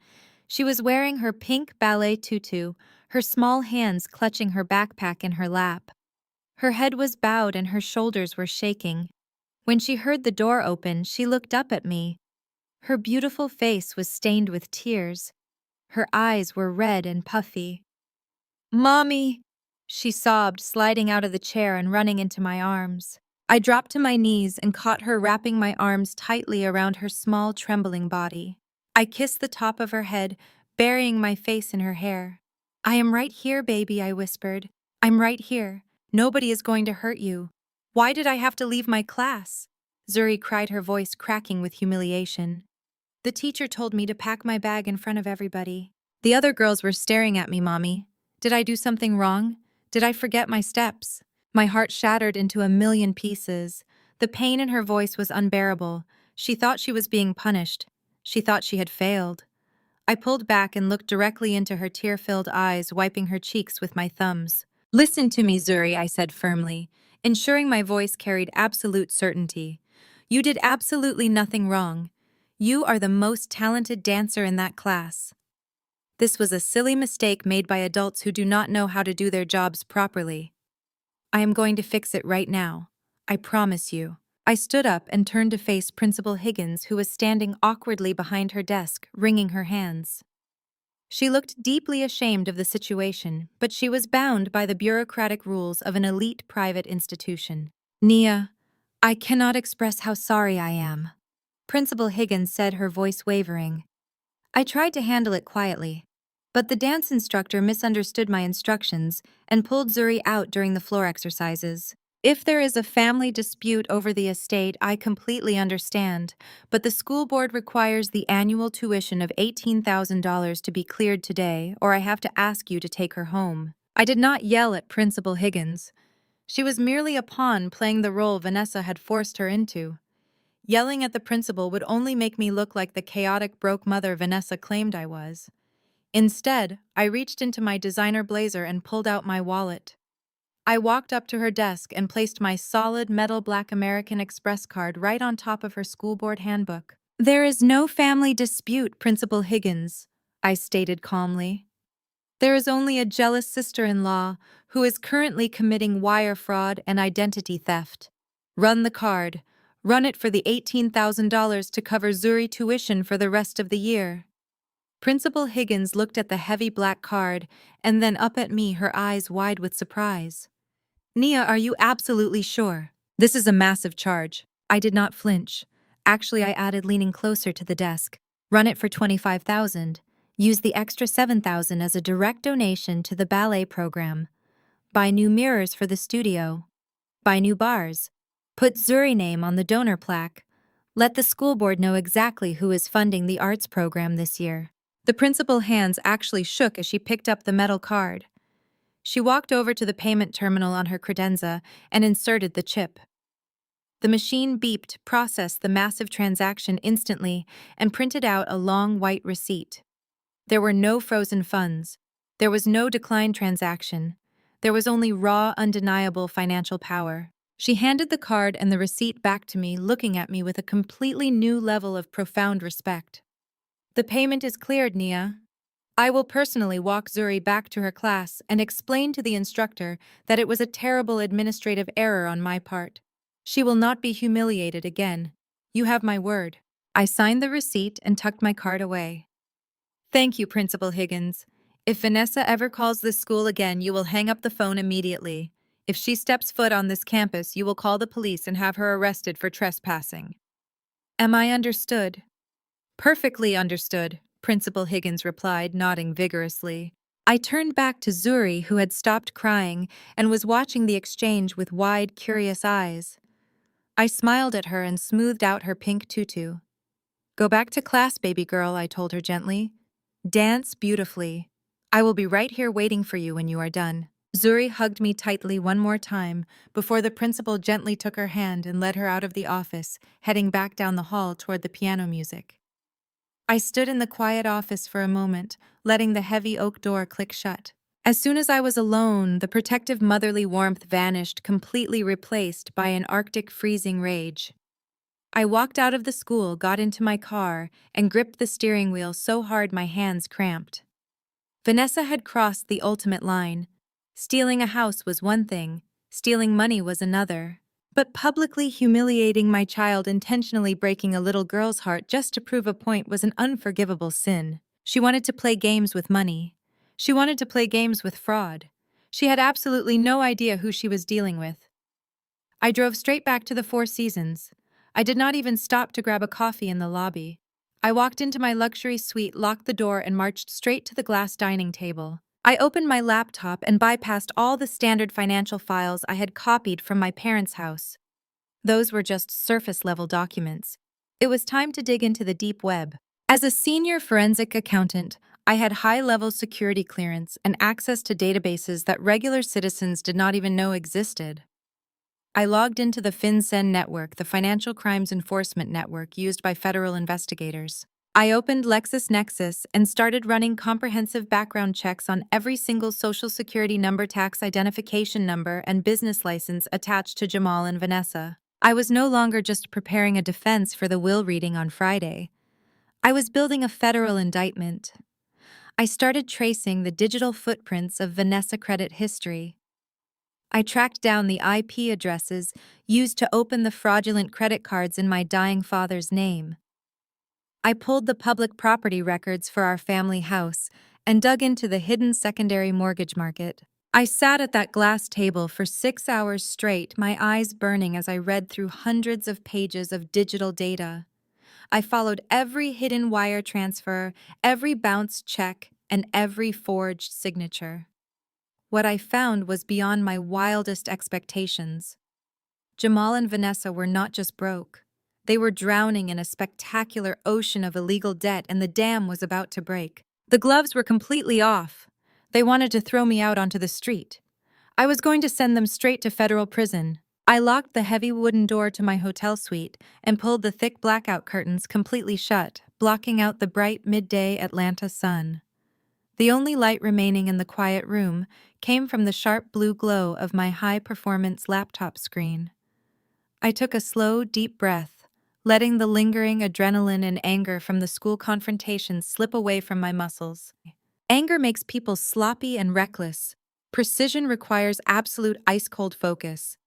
She was wearing her pink ballet tutu, her small hands clutching her backpack in her lap. Her head was bowed and her shoulders were shaking. When she heard the door open, she looked up at me. Her beautiful face was stained with tears. Her eyes were red and puffy. "Mommy!" she sobbed, sliding out of the chair and running into my arms. I dropped to my knees and caught her, wrapping my arms tightly around her small, trembling body. I kissed the top of her head, burying my face in her hair. "I am right here, baby," I whispered. "I'm right here. Nobody is going to hurt you. Why did I have to leave my class?" Zuri cried, her voice cracking with humiliation. "The teacher told me to pack my bag in front of everybody. The other girls were staring at me, Mommy. Did I do something wrong? Did I forget my steps?" My heart shattered into a million pieces. The pain in her voice was unbearable. She thought she was being punished. She thought she had failed. I pulled back and looked directly into her tear-filled eyes, wiping her cheeks with my thumbs. "Listen to me, Zuri," I said firmly, ensuring my voice carried absolute certainty. "You did absolutely nothing wrong. You are the most talented dancer in that class. This was a silly mistake made by adults who do not know how to do their jobs properly. I am going to fix it right now. I promise you." I stood up and turned to face Principal Higgins, who was standing awkwardly behind her desk, wringing her hands. She looked deeply ashamed of the situation, but she was bound by the bureaucratic rules of an elite private institution. "Nia, I cannot express how sorry I am. Principal Higgins said, her voice wavering. I tried to handle it quietly, but the dance instructor misunderstood my instructions and pulled Zuri out during the floor exercises. If there is a family dispute over the estate, I completely understand, but the school board requires the annual tuition of $18,000 to be cleared today, or I have to ask you to take her home. I did not yell at Principal Higgins. She was merely a pawn playing the role Vanessa had forced her into. Yelling at the principal would only make me look like the chaotic broke mother Vanessa claimed I was. Instead, I reached into my designer blazer and pulled out my wallet. I walked up to her desk and placed my solid metal black American Express card right on top of her school board handbook. There is no family dispute, Principal Higgins, I stated calmly. There is only a jealous sister-in-law who is currently committing wire fraud and identity theft. Run the card. Run it for the $18,000 to cover Zuri tuition for the rest of the year. Principal Higgins looked at the heavy black card and then up at me, her eyes wide with surprise. Nia, are you absolutely sure? This is a massive charge. I did not flinch. Actually, I added, leaning closer to the desk. Run it for $25,000. Use the extra $7,000 as a direct donation to the ballet program. Buy new mirrors for the studio. Buy new bars. Put Zuri name on the donor plaque. Let the school board know exactly who is funding the arts program this year. The principal's hands actually shook as she picked up the metal card. She walked over to the payment terminal on her credenza and inserted the chip. The machine beeped, processed the massive transaction instantly, and printed out a long white receipt. There were no frozen funds. There was no declined transaction. There was only raw, undeniable financial power. She handed the card and the receipt back to me, looking at me with a completely new level of profound respect. The payment is cleared, Nia. I will personally walk Zuri back to her class and explain to the instructor that it was a terrible administrative error on my part. She will not be humiliated again. You have my word. I signed the receipt and tucked my card away. Thank you, Principal Higgins. If Vanessa ever calls this school again, you will hang up the phone immediately. If she steps foot on this campus, you will call the police and have her arrested for trespassing. Am I understood? Perfectly understood, Principal Higgins replied, nodding vigorously. I turned back to Zuri, who had stopped crying and was watching the exchange with wide, curious eyes. I smiled at her and smoothed out her pink tutu. Go back to class, baby girl, I told her gently. Dance beautifully. I will be right here waiting for you when you are done. Zuri hugged me tightly one more time before the principal gently took her hand and led her out of the office, heading back down the hall toward the piano music. I stood in the quiet office for a moment, letting the heavy oak door click shut. As soon as I was alone, the protective motherly warmth vanished, completely replaced by an Arctic freezing rage. I walked out of the school, got into my car, and gripped the steering wheel so hard my hands cramped. Vanessa had crossed the ultimate line. Stealing a house was one thing, stealing money was another. But publicly humiliating my child, intentionally breaking a little girl's heart just to prove a point, was an unforgivable sin. She wanted to play games with money. She wanted to play games with fraud. She had absolutely no idea who she was dealing with. I drove straight back to the Four Seasons. I did not even stop to grab a coffee in the lobby. I walked into my luxury suite, locked the door, and marched straight to the glass dining table. I opened my laptop and bypassed all the standard financial files I had copied from my parents' house. Those were just surface-level documents. It was time to dig into the deep web. As a senior forensic accountant, I had high-level security clearance and access to databases that regular citizens did not even know existed. I logged into the FinCEN network, the financial crimes enforcement network used by federal investigators. I opened LexisNexis and started running comprehensive background checks on every single social security number, tax identification number, and business license attached to Jamal and Vanessa. I was no longer just preparing a defense for the will reading on Friday. I was building a federal indictment. I started tracing the digital footprints of Vanessa credit history. I tracked down the IP addresses used to open the fraudulent credit cards in my dying father's name. I pulled the public property records for our family house and dug into the hidden secondary mortgage market. I sat at that glass table for 6 hours straight, my eyes burning as I read through hundreds of pages of digital data. I followed every hidden wire transfer, every bounced check, and every forged signature. What I found was beyond my wildest expectations. Jamal and Vanessa were not just broke. They were drowning in a spectacular ocean of illegal debt, and the dam was about to break. The gloves were completely off. They wanted to throw me out onto the street. I was going to send them straight to federal prison. I locked the heavy wooden door to my hotel suite and pulled the thick blackout curtains completely shut, blocking out the bright midday Atlanta sun. The only light remaining in the quiet room came from the sharp blue glow of my high-performance laptop screen. I took a slow, deep breath, letting the lingering adrenaline and anger from the school confrontation slip away from my muscles. Anger makes people sloppy and reckless. Precision requires absolute ice-cold focus.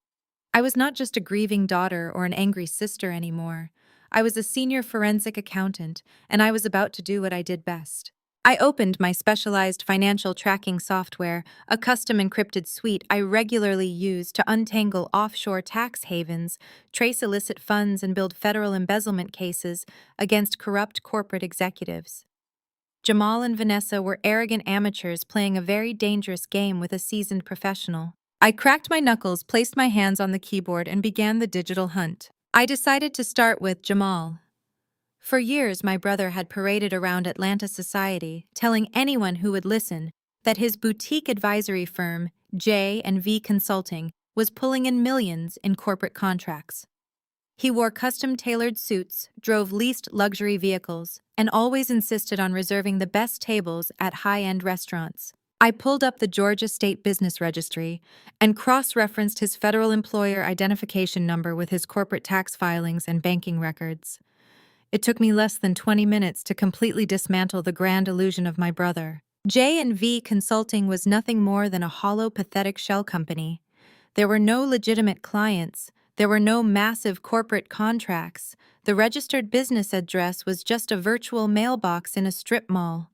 I was not just a grieving daughter or an angry sister anymore. I was a senior forensic accountant, and I was about to do what I did best. I opened my specialized financial tracking software, a custom encrypted suite I regularly use to untangle offshore tax havens, trace illicit funds, and build federal embezzlement cases against corrupt corporate executives. Jamal and Vanessa were arrogant amateurs playing a very dangerous game with a seasoned professional. I cracked my knuckles, placed my hands on the keyboard, and began the digital hunt. I decided to start with Jamal. For years, my brother had paraded around Atlanta society, telling anyone who would listen that his boutique advisory firm, J&V Consulting, was pulling in millions in corporate contracts. He wore custom-tailored suits, drove leased luxury vehicles, and always insisted on reserving the best tables at high-end restaurants. I pulled up the Georgia State Business Registry and cross-referenced his federal employer identification number with his corporate tax filings and banking records. It took me less than 20 minutes to completely dismantle the grand illusion of my brother. J&V Consulting was nothing more than a hollow, pathetic shell company. There were no legitimate clients. There were no massive corporate contracts. The registered business address was just a virtual mailbox in a strip mall.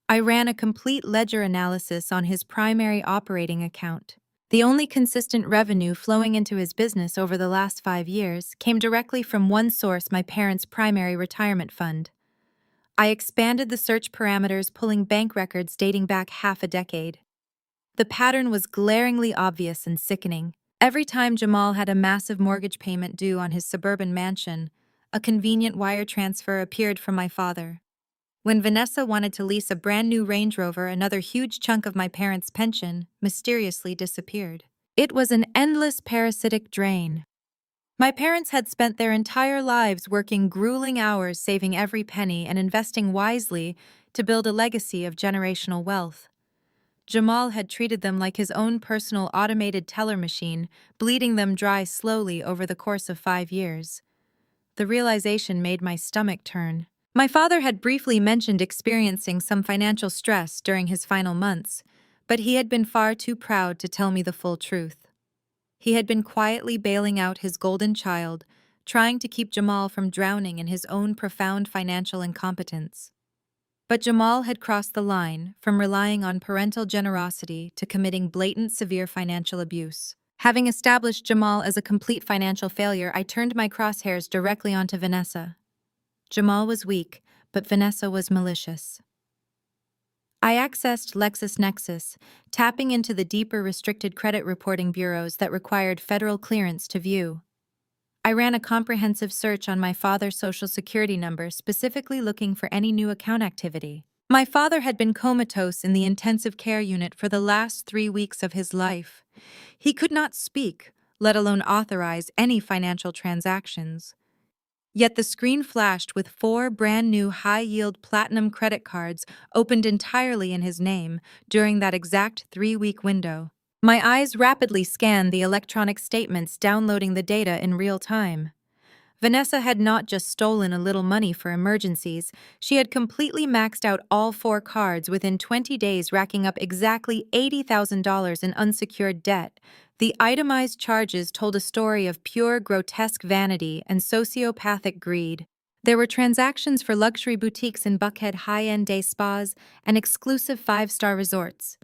I ran a complete ledger analysis on his primary operating account. The only consistent revenue flowing into his business over the last 5 years came directly from one source: my parents' primary retirement fund. I expanded the search parameters, pulling bank records dating back half a decade. The pattern was glaringly obvious and sickening. Every time Jamal had a massive mortgage payment due on his suburban mansion, a convenient wire transfer appeared from my father. When Vanessa wanted to lease a brand new Range Rover, another huge chunk of my parents' pension mysteriously disappeared. It was an endless parasitic drain. My parents had spent their entire lives working grueling hours, saving every penny and investing wisely to build a legacy of generational wealth. Jamal had treated them like his own personal automated teller machine, bleeding them dry slowly over the course of 5 years. The realization made my stomach turn. My father had briefly mentioned experiencing some financial stress during his final months, but he had been far too proud to tell me the full truth. He had been quietly bailing out his golden child, trying to keep Jamal from drowning in his own profound financial incompetence. But Jamal had crossed the line, from relying on parental generosity to committing blatant, severe financial abuse. Having established Jamal as a complete financial failure, I turned my crosshairs directly onto Vanessa. Jamal was weak, but Vanessa was malicious. I accessed LexisNexis, tapping into the deeper restricted credit reporting bureaus that required federal clearance to view. I ran a comprehensive search on my father's Social Security number, specifically looking for any new account activity. My father had been comatose in the intensive care unit for the last 3 weeks of his life. He could not speak, let alone authorize any financial transactions. Yet the screen flashed with 4 brand-new high-yield platinum credit cards opened entirely in his name during that exact 3-week window. My eyes rapidly scanned the electronic statements, downloading the data in real time. Vanessa had not just stolen a little money for emergencies, she had completely maxed out all 4 cards within 20 days, racking up exactly $80,000 in unsecured debt. The itemized charges told a story of pure, grotesque vanity and sociopathic greed. There were transactions for luxury boutiques in Buckhead, high-end day spas, and exclusive 5-star resorts.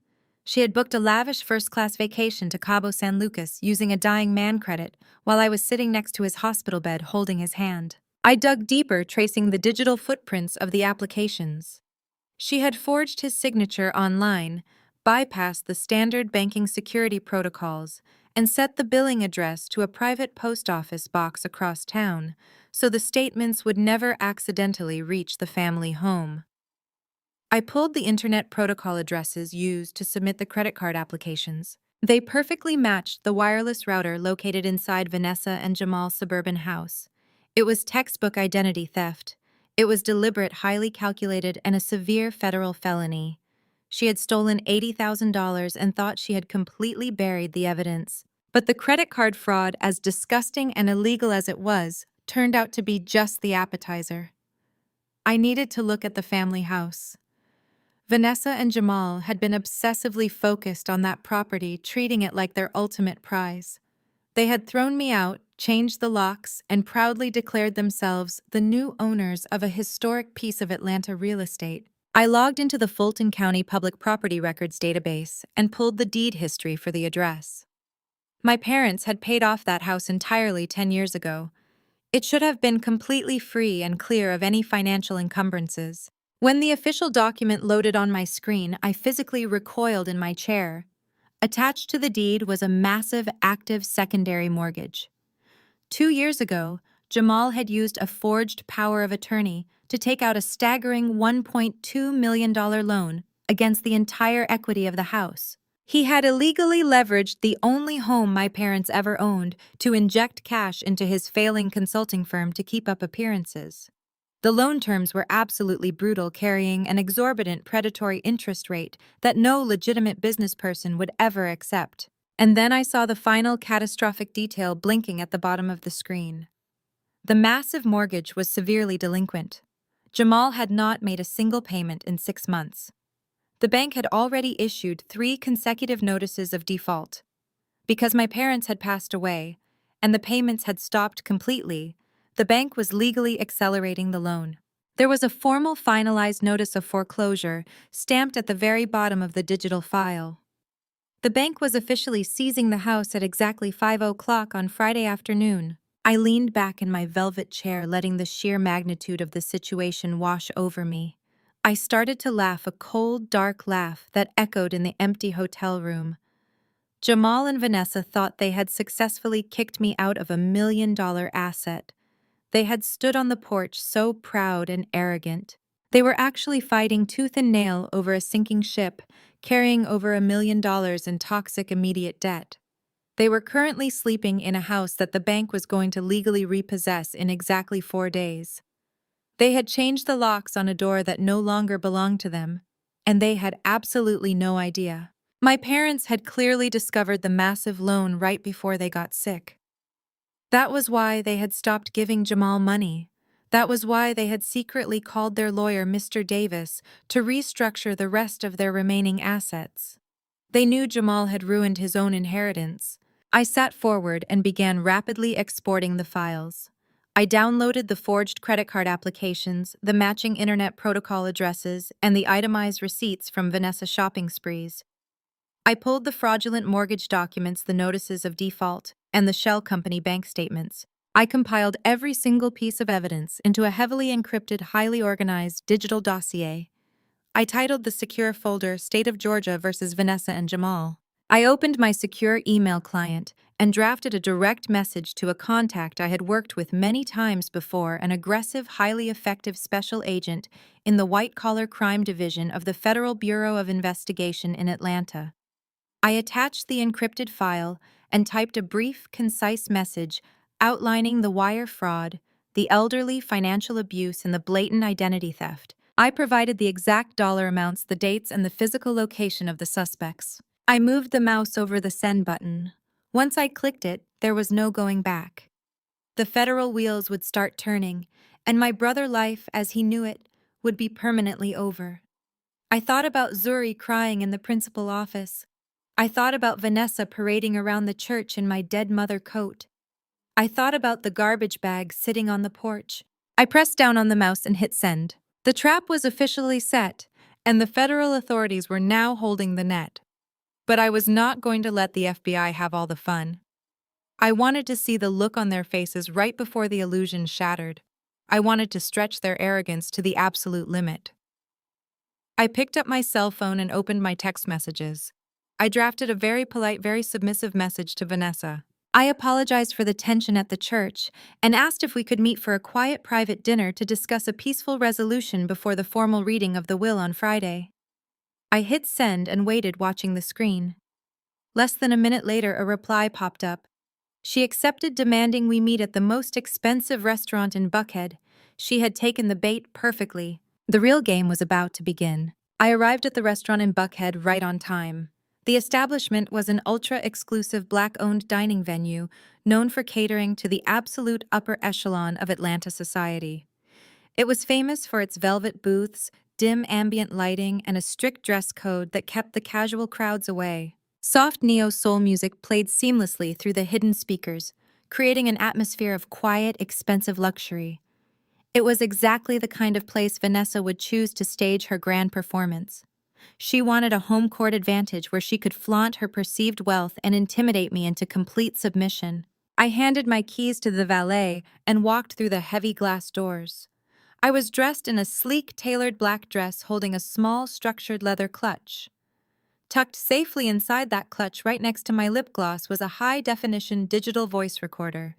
She had booked a lavish first-class vacation to Cabo San Lucas using a dying man credit while I was sitting next to his hospital bed holding his hand. I dug deeper, tracing the digital footprints of the applications. She had forged his signature online, bypassed the standard banking security protocols, and set the billing address to a private post office box across town, so the statements would never accidentally reach the family home. I pulled the internet protocol addresses used to submit the credit card applications. They perfectly matched the wireless router located inside Vanessa and Jamal's suburban house. It was textbook identity theft. It was deliberate, highly calculated, and a severe federal felony. She had stolen $80,000 and thought she had completely buried the evidence. But the credit card fraud, as disgusting and illegal as it was, turned out to be just the appetizer. I needed to look at the family house. Vanessa and Jamal had been obsessively focused on that property, treating it like their ultimate prize. They had thrown me out, changed the locks, and proudly declared themselves the new owners of a historic piece of Atlanta real estate. I logged into the Fulton County Public Property Records database and pulled the deed history for the address. My parents had paid off that house entirely 10 years ago. It should have been completely free and clear of any financial encumbrances. When the official document loaded on my screen, I physically recoiled in my chair. Attached to the deed was a massive, active secondary mortgage. 2 years ago, Jamal had used a forged power of attorney to take out a staggering $1.2 million loan against the entire equity of the house. He had illegally leveraged the only home my parents ever owned to inject cash into his failing consulting firm to keep up appearances. The loan terms were absolutely brutal, carrying an exorbitant predatory interest rate that no legitimate business person would ever accept. And then I saw the final catastrophic detail blinking at the bottom of the screen. The massive mortgage was severely delinquent. Jamal had not made a single payment in 6 months. The bank had already issued 3 consecutive notices of default. Because my parents had passed away, and the payments had stopped completely, the bank was legally accelerating the loan. There was a formal finalized notice of foreclosure stamped at the very bottom of the digital file. The bank was officially seizing the house at exactly 5 o'clock on Friday afternoon. I leaned back in my velvet chair, letting the sheer magnitude of the situation wash over me. I started to laugh, a cold, dark laugh that echoed in the empty hotel room. Jamal and Vanessa thought they had successfully kicked me out of $1 million asset. They had stood on the porch so proud and arrogant. They were actually fighting tooth and nail over a sinking ship, carrying over $1 million in toxic immediate debt. They were currently sleeping in a house that the bank was going to legally repossess in exactly 4 days. They had changed the locks on a door that no longer belonged to them, and they had absolutely no idea. My parents had clearly discovered the massive loan right before they got sick. That was why they had stopped giving Jamal money. That was why they had secretly called their lawyer, Mr. Davis, to restructure the rest of their remaining assets. They knew Jamal had ruined his own inheritance. I sat forward and began rapidly exporting the files. I downloaded the forged credit card applications, the matching internet protocol addresses, and the itemized receipts from Vanessa's shopping sprees. I pulled the fraudulent mortgage documents, the notices of default, and the shell company bank statements. I compiled every single piece of evidence into a heavily encrypted, highly organized digital dossier. I titled the secure folder State of Georgia versus Vanessa and Jamal. I opened my secure email client and drafted a direct message to a contact I had worked with many times before, an aggressive, highly effective special agent in the white-collar crime division of the Federal Bureau of Investigation in Atlanta. I attached the encrypted file and typed a brief, concise message outlining the wire fraud, the elderly financial abuse, and the blatant identity theft. I provided the exact dollar amounts, the dates, and the physical location of the suspects. I moved the mouse over the send button. Once I clicked it, there was no going back. The federal wheels would start turning, and my brother life, as he knew it, would be permanently over. I thought about Zuri crying in the principal office. I thought about Vanessa parading around the church in my dead mother coat. I thought about the garbage bag sitting on the porch. I pressed down on the mouse and hit send. The trap was officially set, and the federal authorities were now holding the net. But I was not going to let the FBI have all the fun. I wanted to see the look on their faces right before the illusion shattered. I wanted to stretch their arrogance to the absolute limit. I picked up my cell phone and opened my text messages. I drafted a very polite, very submissive message to Vanessa. I apologized for the tension at the church and asked if we could meet for a quiet private dinner to discuss a peaceful resolution before the formal reading of the will on Friday. I hit send and waited, watching the screen. Less than a minute later, a reply popped up. She accepted, demanding we meet at the most expensive restaurant in Buckhead. She had taken the bait perfectly. The real game was about to begin. I arrived at the restaurant in Buckhead right on time. The establishment was an ultra-exclusive Black-owned dining venue known for catering to the absolute upper echelon of Atlanta society. It was famous for its velvet booths, dim ambient lighting, and a strict dress code that kept the casual crowds away. Soft neo-soul music played seamlessly through the hidden speakers, creating an atmosphere of quiet, expensive luxury. It was exactly the kind of place Vanessa would choose to stage her grand performance. She wanted a home court advantage where she could flaunt her perceived wealth and intimidate me into complete submission. I handed my keys to the valet and walked through the heavy glass doors. I was dressed in a sleek, tailored black dress holding a small, structured leather clutch. Tucked safely inside that clutch, right next to my lip gloss, was a high-definition digital voice recorder.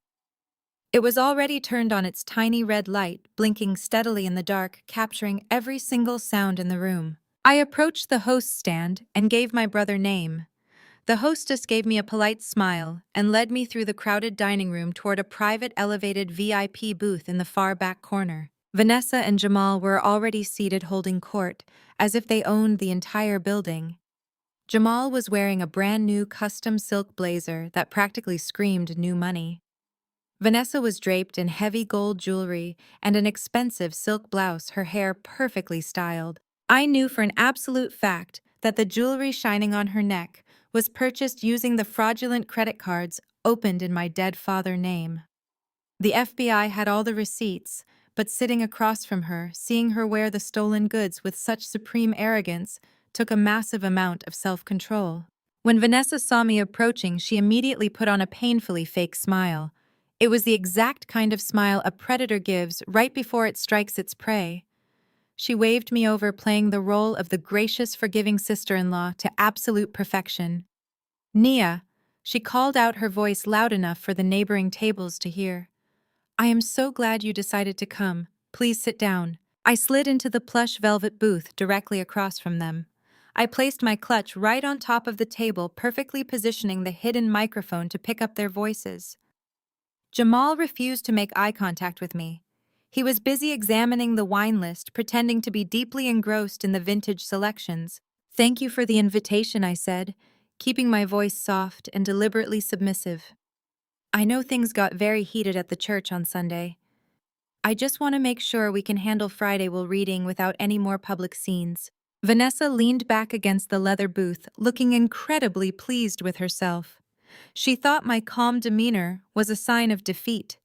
It was already turned on its tiny red light, blinking steadily in the dark, capturing every single sound in the room. I approached the host stand and gave my brother name. The hostess gave me a polite smile and led me through the crowded dining room toward a private elevated VIP booth in the far back corner. Vanessa and Jamal were already seated holding court, as if they owned the entire building. Jamal was wearing a brand new custom silk blazer that practically screamed new money. Vanessa was draped in heavy gold jewelry and an expensive silk blouse, her hair perfectly styled. I knew for an absolute fact that the jewelry shining on her neck was purchased using the fraudulent credit cards opened in my dead father's name. The FBI had all the receipts, but sitting across from her, seeing her wear the stolen goods with such supreme arrogance, took a massive amount of self-control. When Vanessa saw me approaching, she immediately put on a painfully fake smile. It was the exact kind of smile a predator gives right before it strikes its prey. She waved me over, playing the role of the gracious, forgiving sister-in-law to absolute perfection. "Nia," she called out, her voice loud enough for the neighboring tables to hear. "I am so glad you decided to come. Please sit down." I slid into the plush velvet booth directly across from them. I placed my clutch right on top of the table, perfectly positioning the hidden microphone to pick up their voices. Jamal refused to make eye contact with me. He was busy examining the wine list, pretending to be deeply engrossed in the vintage selections. "Thank you for the invitation," I said, keeping my voice soft and deliberately submissive. "I know things got very heated at the church on Sunday. I just want to make sure we can handle Friday while reading without any more public scenes." Vanessa leaned back against the leather booth, looking incredibly pleased with herself. She thought my calm demeanor was a sign of defeat.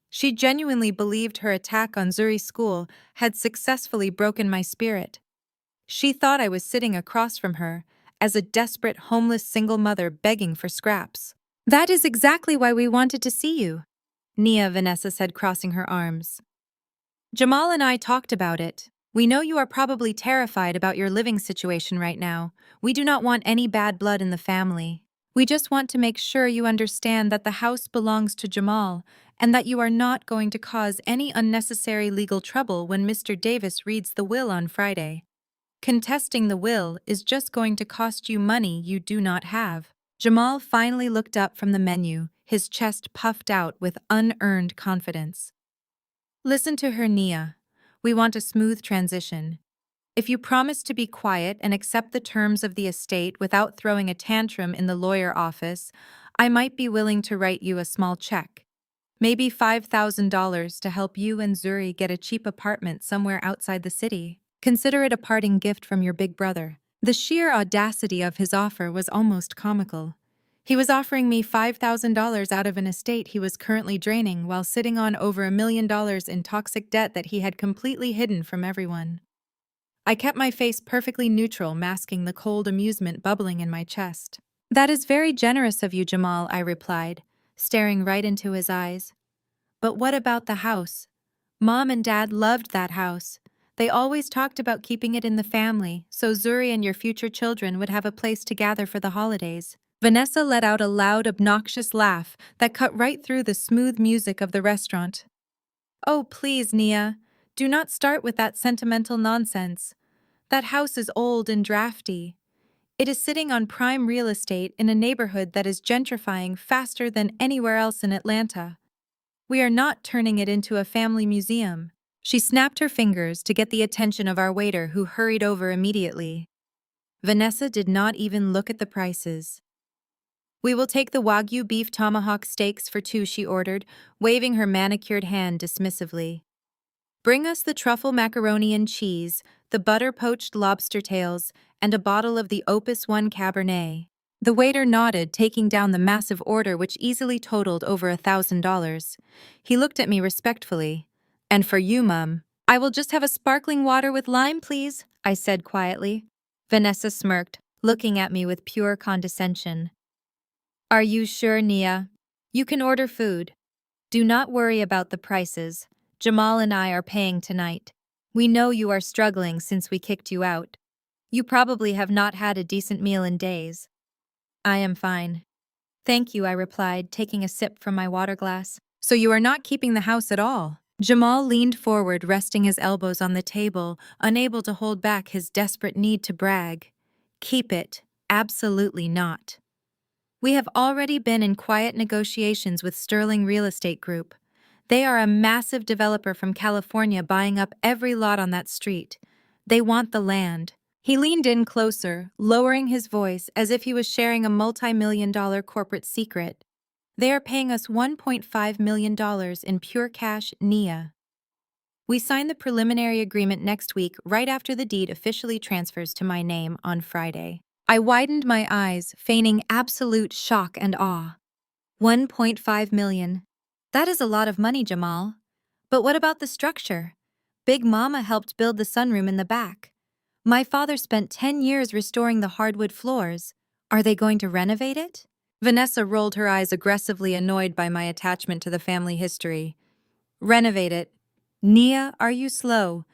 She genuinely believed her attack on Zuri's school had successfully broken my spirit. She thought I was sitting across from her as a desperate homeless single mother begging for scraps. "That is exactly why we wanted to see you," Nia, Vanessa said, crossing her arms. "Jamal and I talked about it. We know you are probably terrified about your living situation right now. We do not want any bad blood in the family. We just want to make sure you understand that the house belongs to Jamal and that you are not going to cause any unnecessary legal trouble when Mr. Davis reads the will on Friday. Contesting the will is just going to cost you money you do not have." Jamal finally looked up from the menu, his chest puffed out with unearned confidence. "Listen to her, Nia. We want a smooth transition. If you promise to be quiet and accept the terms of the estate without throwing a tantrum in the lawyer office, I might be willing to write you a small check. Maybe $5,000 to help you and Zuri get a cheap apartment somewhere outside the city. Consider it a parting gift from your big brother." The sheer audacity of his offer was almost comical. He was offering me $5,000 out of an estate he was currently draining while sitting on over $1 million in toxic debt that he had completely hidden from everyone. I kept my face perfectly neutral, masking the cold amusement bubbling in my chest. "That is very generous of you, Jamal," I replied, staring right into his eyes. "But what about the house? Mom and Dad loved that house. They always talked about keeping it in the family, so Zuri and your future children would have a place to gather for the holidays. Vanessa let out a loud, obnoxious laugh that cut right through the smooth music of the restaurant. Oh, please, Nia. Do not start with that sentimental nonsense. That house is old and drafty. It is sitting on prime real estate in a neighborhood that is gentrifying faster than anywhere else in Atlanta. We are not turning it into a family museum. She snapped her fingers to get the attention of our waiter, who hurried over immediately. Vanessa did not even look at the prices. We will take the Wagyu beef tomahawk steaks for two, she ordered, waving her manicured hand dismissively. Bring us the truffle macaroni and cheese, the butter-poached lobster tails, and a bottle of the Opus 1 Cabernet. The waiter nodded, taking down the massive order which easily totaled over $1,000. He looked at me respectfully. And for you, Mum, I will just have a sparkling water with lime, please, I said quietly. Vanessa smirked, looking at me with pure condescension. Are you sure, Nia? You can order food. Do not worry about the prices. Jamal and I are paying tonight. We know you are struggling since we kicked you out. You probably have not had a decent meal in days. I am fine. Thank you, I replied, taking a sip from my water glass. So you are not keeping the house at all? Jamal leaned forward, resting his elbows on the table, unable to hold back his desperate need to brag. Keep it. Absolutely not. We have already been in quiet negotiations with Sterling Real Estate Group. They are a massive developer from California buying up every lot on that street. They want the land. He leaned in closer, lowering his voice as if he was sharing a multi-million-dollar corporate secret. They are paying us $1.5 million in pure cash, Nia. We sign the preliminary agreement next week, right after the deed officially transfers to my name on Friday. I widened my eyes, feigning absolute shock and awe. 1.5 million. That is a lot of money, Jamal. But what about the structure? Big Mama helped build the sunroom in the back. My father spent 10 years restoring the hardwood floors. Are they going to renovate it? Vanessa rolled her eyes, aggressively annoyed by my attachment to the family history. Renovate it. Nia, are you slow?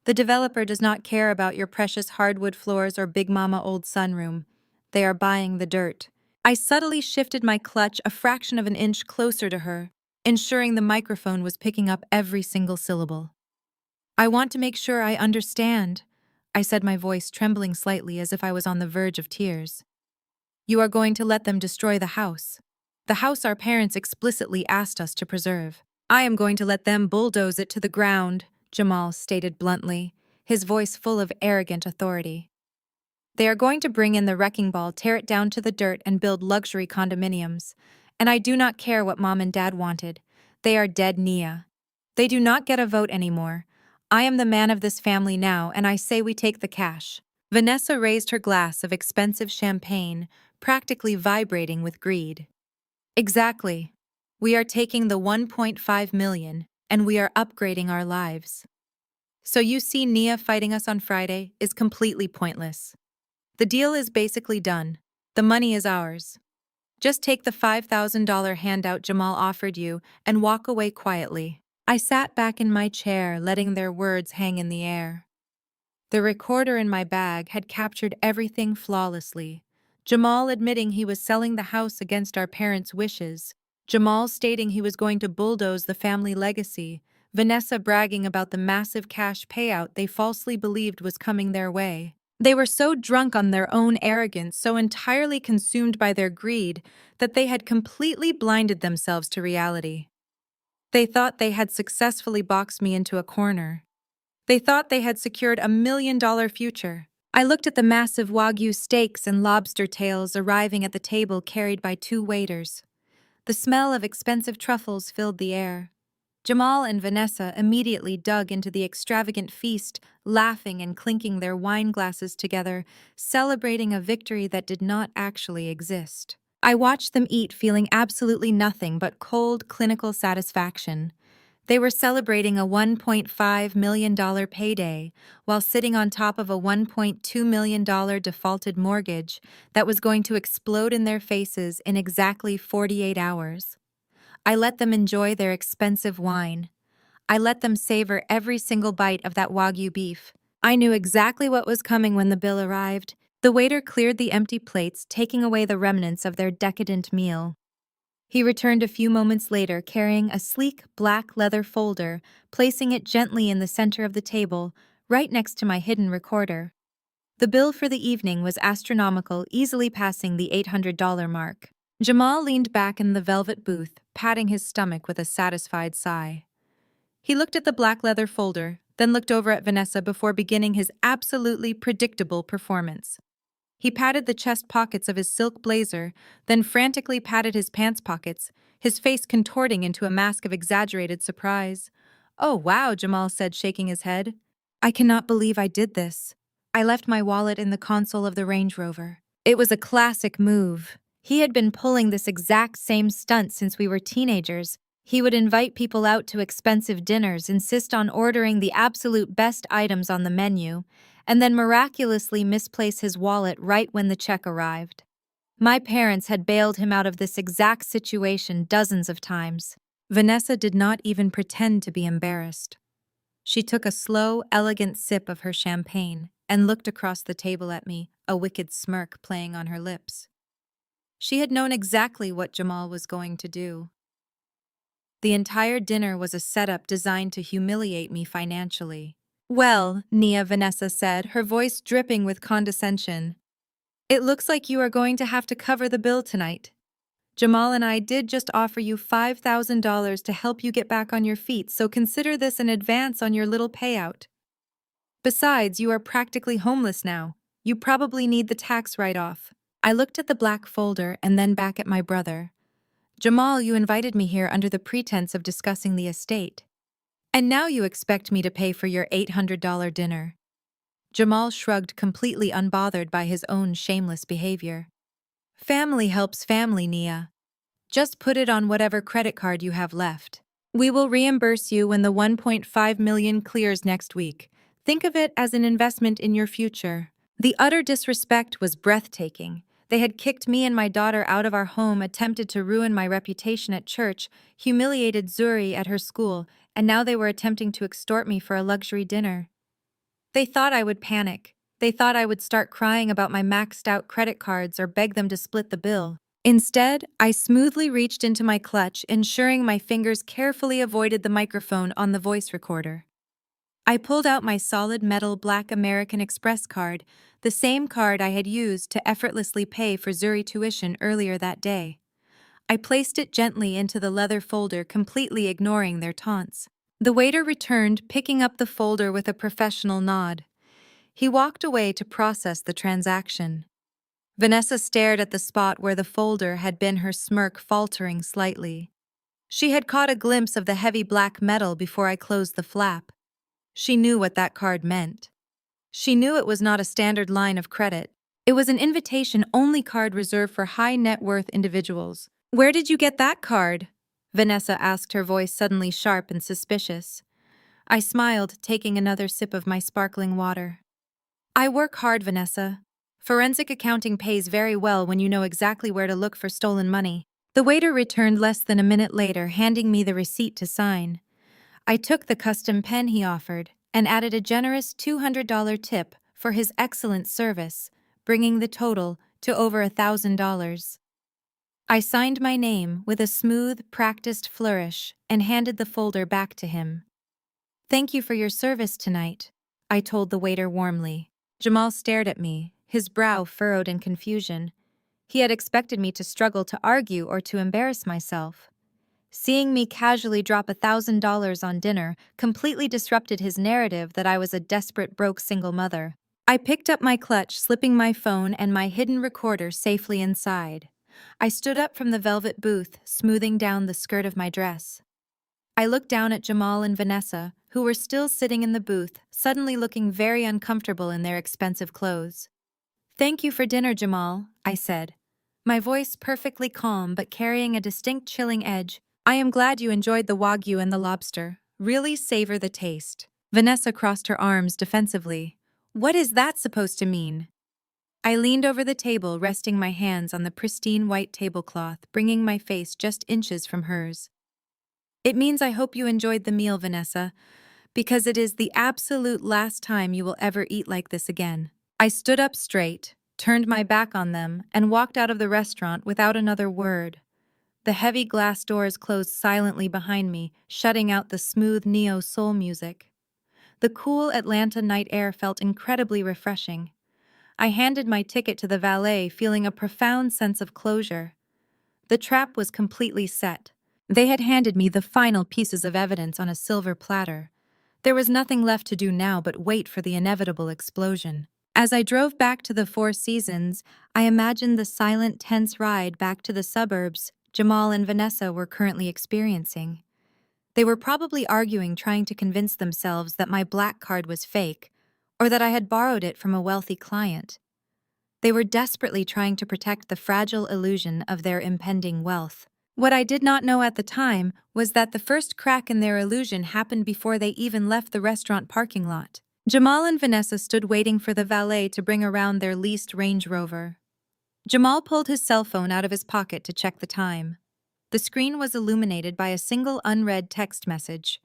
The developer does not care about your precious hardwood floors or Big Mama old sunroom. They are buying the dirt. I subtly shifted my clutch a fraction of an inch closer to her, ensuring the microphone was picking up every single syllable. I want to make sure I understand, I said, my voice trembling slightly as if I was on the verge of tears. You are going to let them destroy the house. The house our parents explicitly asked us to preserve. I am going to let them bulldoze it to the ground, Jamal stated bluntly, his voice full of arrogant authority. They are going to bring in the wrecking ball, tear it down to the dirt, and build luxury condominiums. And I do not care what Mom and Dad wanted. They are dead, Nia. They do not get a vote anymore. I am the man of this family now, and I say we take the cash. Vanessa raised her glass of expensive champagne, practically vibrating with greed. Exactly. We are taking the 1.5 million, and we are upgrading our lives. So you see, Nia, fighting us on Friday is completely pointless. The deal is basically done. The money is ours. Just take the $5,000 handout Jamal offered you and walk away quietly. I sat back in my chair, letting their words hang in the air. The recorder in my bag had captured everything flawlessly. Jamal admitting he was selling the house against our parents' wishes. Jamal stating he was going to bulldoze the family legacy. Vanessa bragging about the massive cash payout they falsely believed was coming their way. They were so drunk on their own arrogance, so entirely consumed by their greed, that they had completely blinded themselves to reality. They thought they had successfully boxed me into a corner. They thought they had secured $1 million future. I looked at the massive Wagyu steaks and lobster tails arriving at the table, carried by two waiters. The smell of expensive truffles filled the air. Jamal and Vanessa immediately dug into the extravagant feast, laughing and clinking their wine glasses together, celebrating a victory that did not actually exist. I watched them eat, feeling absolutely nothing but cold, clinical satisfaction. They were celebrating a $1.5 million payday while sitting on top of a $1.2 million defaulted mortgage that was going to explode in their faces in exactly 48 hours. I let them enjoy their expensive wine. I let them savor every single bite of that Wagyu beef. I knew exactly what was coming when the bill arrived. The waiter cleared the empty plates, taking away the remnants of their decadent meal. He returned a few moments later carrying a sleek black leather folder, placing it gently in the center of the table, right next to my hidden recorder. The bill for the evening was astronomical, easily passing the $800 mark. Jamal leaned back in the velvet booth, patting his stomach with a satisfied sigh. He looked at the black leather folder, then looked over at Vanessa before beginning his absolutely predictable performance. He patted the chest pockets of his silk blazer, then frantically patted his pants pockets, his face contorting into a mask of exaggerated surprise. "Oh, wow," Jamal said, shaking his head. "I cannot believe I did this. I left my wallet in the console of the Range Rover." It was a classic move. He had been pulling this exact same stunt since we were teenagers. He would invite people out to expensive dinners, insist on ordering the absolute best items on the menu, and then miraculously misplace his wallet right when the check arrived. My parents had bailed him out of this exact situation dozens of times. Vanessa did not even pretend to be embarrassed. She took a slow, elegant sip of her champagne and looked across the table at me, a wicked smirk playing on her lips. She had known exactly what Jamal was going to do. The entire dinner was a setup designed to humiliate me financially. "Well," Vanessa said, her voice dripping with condescension, "it looks like you are going to have to cover the bill tonight. Jamal and I did just offer you $5,000 to help you get back on your feet, so consider this an advance on your little payout. Besides, you are practically homeless now. You probably need the tax write-off." I looked at the black folder and then back at my brother. "Jamal, you invited me here under the pretense of discussing the estate. And now you expect me to pay for your $800 dinner." Jamal shrugged, completely unbothered by his own shameless behavior. "Family helps family, Nia. Just put it on whatever credit card you have left. We will reimburse you when the 1.5 million clears next week. Think of it as an investment in your future." The utter disrespect was breathtaking. They had kicked me and my daughter out of our home, attempted to ruin my reputation at church, humiliated Zuri at her school, and now they were attempting to extort me for a luxury dinner. They thought I would panic. They thought I would start crying about my maxed-out credit cards or beg them to split the bill. Instead, I smoothly reached into my clutch, ensuring my fingers carefully avoided the microphone on the voice recorder. I pulled out my solid metal black American Express card, the same card I had used to effortlessly pay for Zuri tuition earlier that day. I placed it gently into the leather folder, completely ignoring their taunts. The waiter returned, picking up the folder with a professional nod. He walked away to process the transaction. Vanessa stared at the spot where the folder had been, her smirk faltering slightly. She had caught a glimpse of the heavy black metal before I closed the flap. She knew what that card meant. She knew it was not a standard line of credit. It was an invitation-only card reserved for high-net-worth individuals. "Where did you get that card?" Vanessa asked, her voice suddenly sharp and suspicious. I smiled, taking another sip of my sparkling water. "I work hard, Vanessa. Forensic accounting pays very well when you know exactly where to look for stolen money." The waiter returned less than a minute later, handing me the receipt to sign. I took the custom pen he offered and added a generous $200 tip for his excellent service, bringing the total to over $1,000. I signed my name with a smooth, practiced flourish and handed the folder back to him. "Thank you for your service tonight," I told the waiter warmly. Jamal stared at me, his brow furrowed in confusion. He had expected me to struggle to argue or to embarrass myself. Seeing me casually drop $1,000 on dinner completely disrupted his narrative that I was a desperate, broke single mother. I picked up my clutch, slipping my phone and my hidden recorder safely inside. I stood up from the velvet booth, smoothing down the skirt of my dress. I looked down at Jamal and Vanessa, who were still sitting in the booth, suddenly looking very uncomfortable in their expensive clothes. "Thank you for dinner, Jamal," I said, my voice perfectly calm but carrying a distinct chilling edge. "I am glad you enjoyed the Wagyu and the lobster. Really savor the taste." Vanessa crossed her arms defensively. "What is that supposed to mean?" I leaned over the table, resting my hands on the pristine white tablecloth, bringing my face just inches from hers. It means I hope you enjoyed the meal, Vanessa, because it is the absolute last time you will ever eat like this again. I stood up straight, turned my back on them, and walked out of the restaurant without another word. The heavy glass doors closed silently behind me, shutting out the smooth neo-soul music. The cool Atlanta night air felt incredibly refreshing. I handed my ticket to the valet, feeling a profound sense of closure. The trap was completely set. They had handed me the final pieces of evidence on a silver platter. There was nothing left to do now but wait for the inevitable explosion. As I drove back to the Four Seasons, I imagined the silent, tense ride back to the suburbs Jamal and Vanessa were currently experiencing. They were probably arguing, trying to convince themselves that my black card was fake, or that I had borrowed it from a wealthy client. They were desperately trying to protect the fragile illusion of their impending wealth. What I did not know at the time was that the first crack in their illusion happened before they even left the restaurant parking lot. Jamal and Vanessa stood waiting for the valet to bring around their leased Range Rover. Jamal pulled his cell phone out of his pocket to check the time. The screen was illuminated by a single unread text message.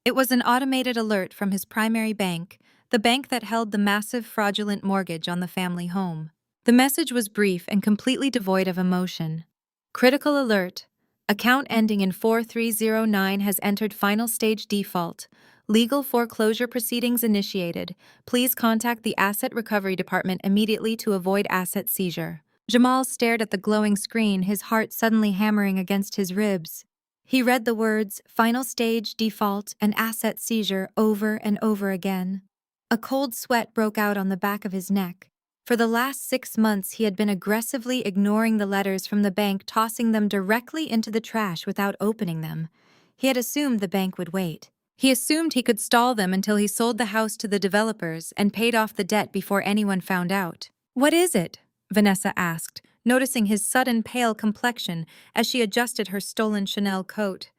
It was an automated alert from his primary bank, the bank that held the massive fraudulent mortgage on the family home. The message was brief and completely devoid of emotion. Critical alert. Account ending in 4309 has entered final stage default. Legal foreclosure proceedings initiated. Please contact the Asset Recovery Department immediately to avoid asset seizure. Jamal stared at the glowing screen, his heart suddenly hammering against his ribs. He read the words, final stage, default, and asset seizure over and over again. A cold sweat broke out on the back of his neck. For the last 6 months, he had been aggressively ignoring the letters from the bank, tossing them directly into the trash without opening them. He had assumed the bank would wait. He assumed he could stall them until he sold the house to the developers and paid off the debt before anyone found out. "What is it?" Vanessa asked, noticing his sudden pale complexion as she adjusted her stolen Chanel coat.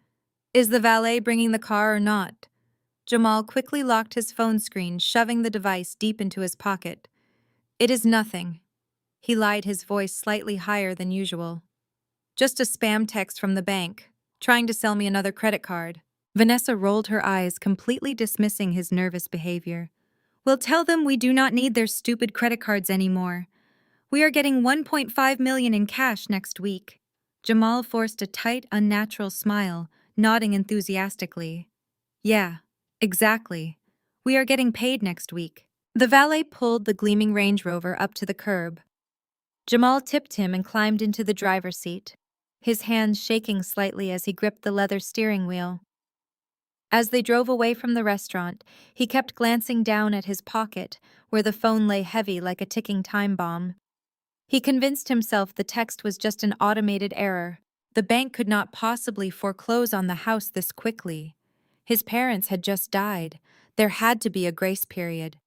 "Is the valet bringing the car or not?" Jamal quickly locked his phone screen, shoving the device deep into his pocket. "It is nothing." He lied, his voice slightly higher than usual. "Just a spam text from the bank, trying to sell me another credit card." Vanessa rolled her eyes, completely dismissing his nervous behavior. "We'll tell them we do not need their stupid credit cards anymore. We are getting 1.5 million in cash next week." Jamal forced a tight, unnatural smile, nodding enthusiastically. "Yeah, exactly. We are getting paid next week." The valet pulled the gleaming Range Rover up to the curb. Jamal tipped him and climbed into the driver's seat, his hands shaking slightly as he gripped the leather steering wheel. As they drove away from the restaurant, he kept glancing down at his pocket, where the phone lay heavy like a ticking time bomb. He convinced himself the text was just an automated error. The bank could not possibly foreclose on the house this quickly. His parents had just died. There had to be a grace period.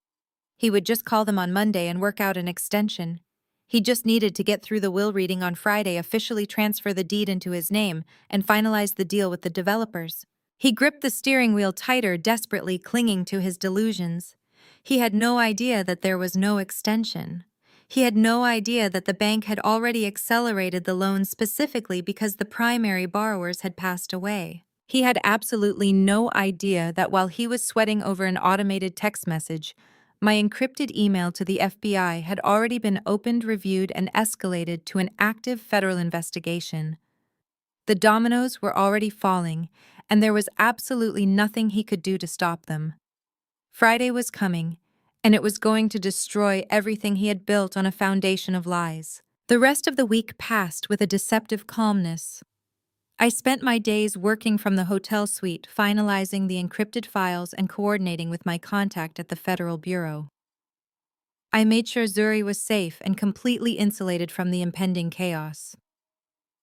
He would just call them on Monday and work out an extension. He just needed to get through the will reading on Friday, officially transfer the deed into his name, and finalize the deal with the developers. He gripped the steering wheel tighter, desperately clinging to his delusions. He had no idea that there was no extension. He had no idea that the bank had already accelerated the loan specifically because the primary borrowers had passed away. He had absolutely no idea that while he was sweating over an automated text message, my encrypted email to the FBI had already been opened, reviewed, and escalated to an active federal investigation. The dominoes were already falling, and there was absolutely nothing he could do to stop them. Friday was coming, and it was going to destroy everything he had built on a foundation of lies. The rest of the week passed with a deceptive calmness. I spent my days working from the hotel suite, finalizing the encrypted files and coordinating with my contact at the Federal Bureau. I made sure Zuri was safe and completely insulated from the impending chaos.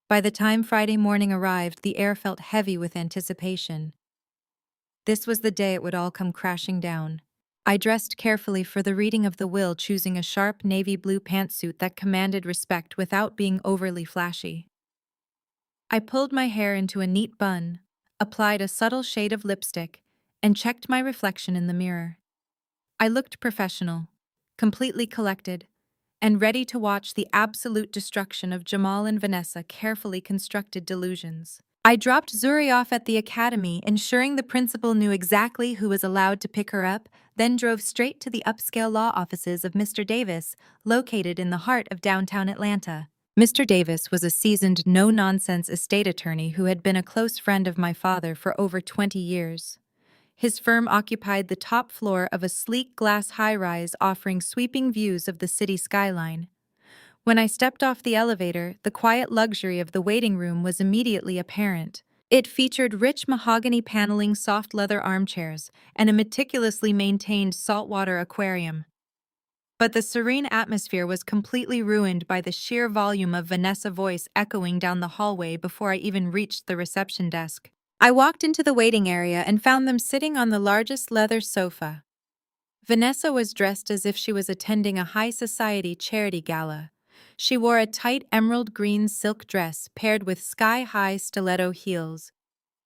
By the time Friday morning arrived, the air felt heavy with anticipation. This was the day it would all come crashing down. I dressed carefully for the reading of the will, choosing a sharp navy blue pantsuit that commanded respect without being overly flashy. I pulled my hair into a neat bun, applied a subtle shade of lipstick, and checked my reflection in the mirror. I looked professional, completely collected, and ready to watch the absolute destruction of Jamal and Vanessa's carefully constructed delusions. I dropped Zuri off at the academy, ensuring the principal knew exactly who was allowed to pick her up, then drove straight to the upscale law offices of Mr. Davis, located in the heart of downtown Atlanta. Mr. Davis was a seasoned, no-nonsense estate attorney who had been a close friend of my father for over 20 years. His firm occupied the top floor of a sleek glass high-rise offering sweeping views of the city skyline. When I stepped off the elevator, the quiet luxury of the waiting room was immediately apparent. It featured rich mahogany paneling, soft leather armchairs, and a meticulously maintained saltwater aquarium. But the serene atmosphere was completely ruined by the sheer volume of Vanessa's voice echoing down the hallway before I even reached the reception desk. I walked into the waiting area and found them sitting on the largest leather sofa. Vanessa was dressed as if she was attending a high society charity gala. She wore a tight emerald green silk dress paired with sky-high stiletto heels.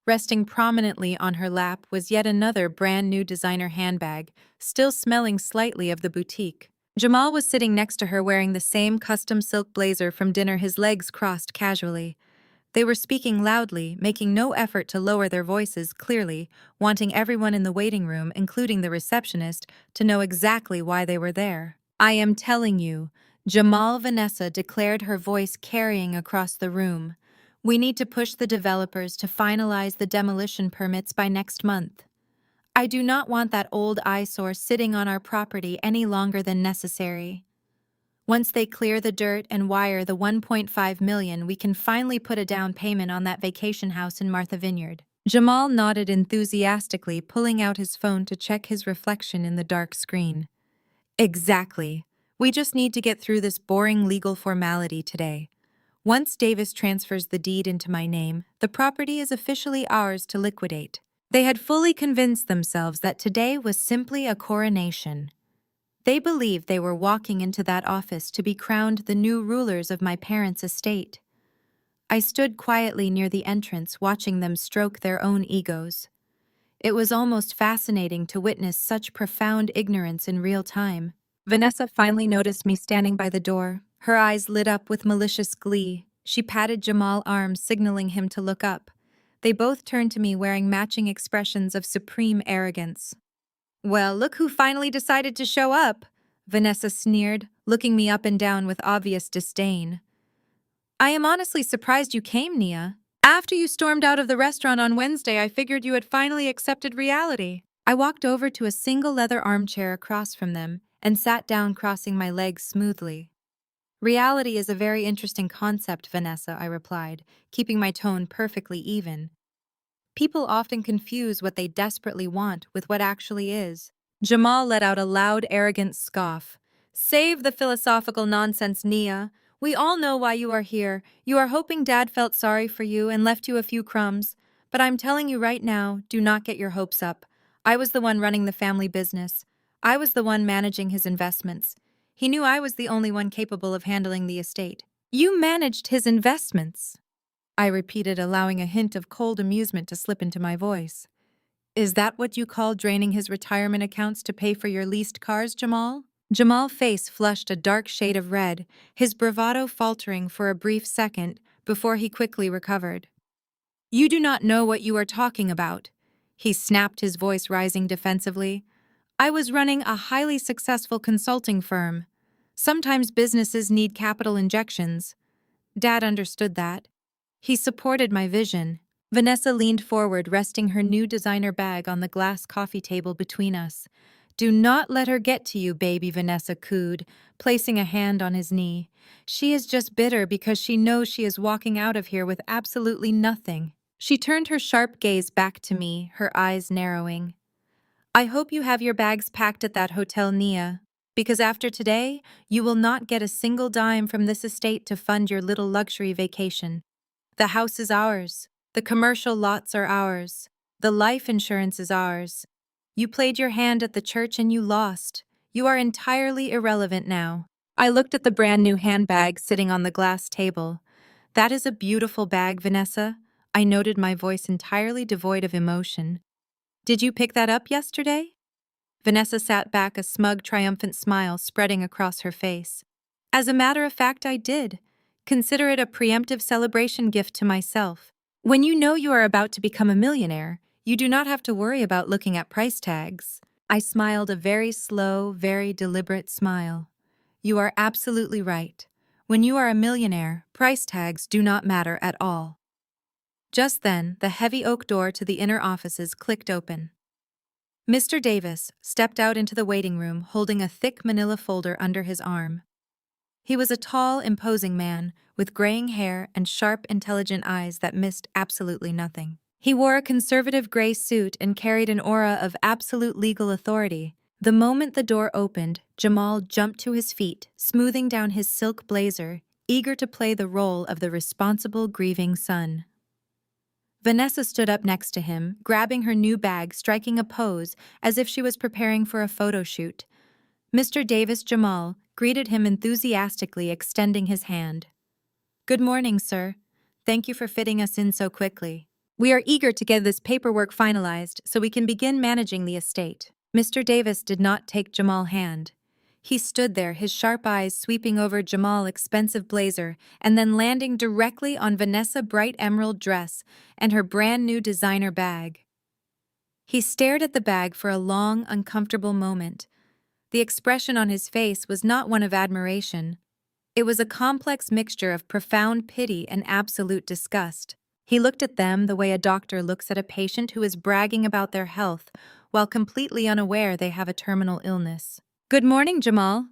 Resting prominently on her lap was yet another brand-new designer handbag, still smelling slightly of the boutique. Jamal was sitting next to her wearing the same custom silk blazer from dinner, his legs crossed casually. They were speaking loudly, making no effort to lower their voices clearly, wanting everyone in the waiting room, including the receptionist, to know exactly why they were there. "I am telling you," Vanessa declared, her voice carrying across the room. "We need to push the developers to finalize the demolition permits by next month. I do not want that old eyesore sitting on our property any longer than necessary. Once they clear the dirt and wire the $1.5 million, we can finally put a down payment on that vacation house in Martha Vineyard." Jamal nodded enthusiastically, pulling out his phone to check his reflection in the dark screen. "Exactly. We just need to get through this boring legal formality today. Once Davis transfers the deed into my name, the property is officially ours to liquidate." They had fully convinced themselves that today was simply a coronation. They believed they were walking into that office to be crowned the new rulers of my parents' estate. I stood quietly near the entrance, watching them stroke their own egos. It was almost fascinating to witness such profound ignorance in real time. Vanessa finally noticed me standing by the door. Her eyes lit up with malicious glee. She patted Jamal's arm, signaling him to look up. They both turned to me wearing matching expressions of supreme arrogance. "Well, look who finally decided to show up," Vanessa sneered, looking me up and down with obvious disdain. "I am honestly surprised you came, Nia. After you stormed out of the restaurant on Wednesday, I figured you had finally accepted reality." I walked over to a single leather armchair across from them and sat down, crossing my legs smoothly. "Reality is a very interesting concept, Vanessa," I replied, keeping my tone perfectly even. "People often confuse what they desperately want with what actually is." Jamal let out a loud, arrogant scoff. "Save the philosophical nonsense, Nia. We all know why you are here. You are hoping Dad felt sorry for you and left you a few crumbs. But I'm telling you right now, do not get your hopes up. I was the one running the family business. I was the one managing his investments. He knew I was the only one capable of handling the estate." "You managed his investments?" I repeated, allowing a hint of cold amusement to slip into my voice. "Is that what you call draining his retirement accounts to pay for your leased cars, Jamal?" Jamal's face flushed a dark shade of red, his bravado faltering for a brief second before he quickly recovered. "You do not know what you are talking about," he snapped, his voice rising defensively. "I was running a highly successful consulting firm. Sometimes businesses need capital injections. Dad understood that. He supported my vision." Vanessa leaned forward, resting her new designer bag on the glass coffee table between us. "Do not let her get to you, baby," Vanessa cooed, placing a hand on his knee. "She is just bitter because she knows she is walking out of here with absolutely nothing." She turned her sharp gaze back to me, her eyes narrowing. "I hope you have your bags packed at that hotel, Nia, because after today, you will not get a single dime from this estate to fund your little luxury vacation. The house is ours. The commercial lots are ours. The life insurance is ours. You played your hand at the church and you lost. You are entirely irrelevant now." I looked at the brand new handbag sitting on the glass table. "That is a beautiful bag, Vanessa," I noted, my voice entirely devoid of emotion. "Did you pick that up yesterday?" Vanessa sat back, a smug, triumphant smile spreading across her face. "As a matter of fact, I did. Consider it a preemptive celebration gift to myself." When you know you are about to become a millionaire, you do not have to worry about looking at price tags. I smiled a very slow, very deliberate smile. You are absolutely right. When you are a millionaire, price tags do not matter at all. Just then, the heavy oak door to the inner offices clicked open. Mr. Davis stepped out into the waiting room holding a thick manila folder under his arm. He was a tall, imposing man, with graying hair and sharp, intelligent eyes that missed absolutely nothing. He wore a conservative gray suit and carried an aura of absolute legal authority. The moment the door opened, Jamal jumped to his feet, smoothing down his silk blazer, eager to play the role of the responsible, grieving son. Vanessa stood up next to him, grabbing her new bag, striking a pose as if she was preparing for a photo shoot. Mr. Davis Jamal greeted him enthusiastically, extending his hand. "Good morning, sir. Thank you for fitting us in so quickly. We are eager to get this paperwork finalized so we can begin managing the estate." Mr. Davis did not take Jamal's hand. He stood there, his sharp eyes sweeping over Jamal's expensive blazer and then landing directly on Vanessa's bright emerald dress and her brand new designer bag. He stared at the bag for a long, uncomfortable moment. The expression on his face was not one of admiration. It was a complex mixture of profound pity and absolute disgust. He looked at them the way a doctor looks at a patient who is bragging about their health while completely unaware they have a terminal illness. "Good morning, Jamal,"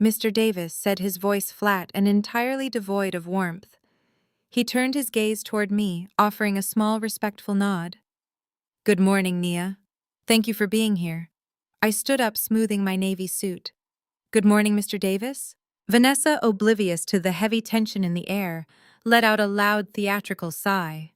Mr. Davis said, his voice flat and entirely devoid of warmth. He turned his gaze toward me, offering a small, respectful nod. "Good morning, Nia. Thank you for being here." I stood up, smoothing my navy suit. "Good morning, Mr. Davis." Vanessa, oblivious to the heavy tension in the air, let out a loud theatrical sigh.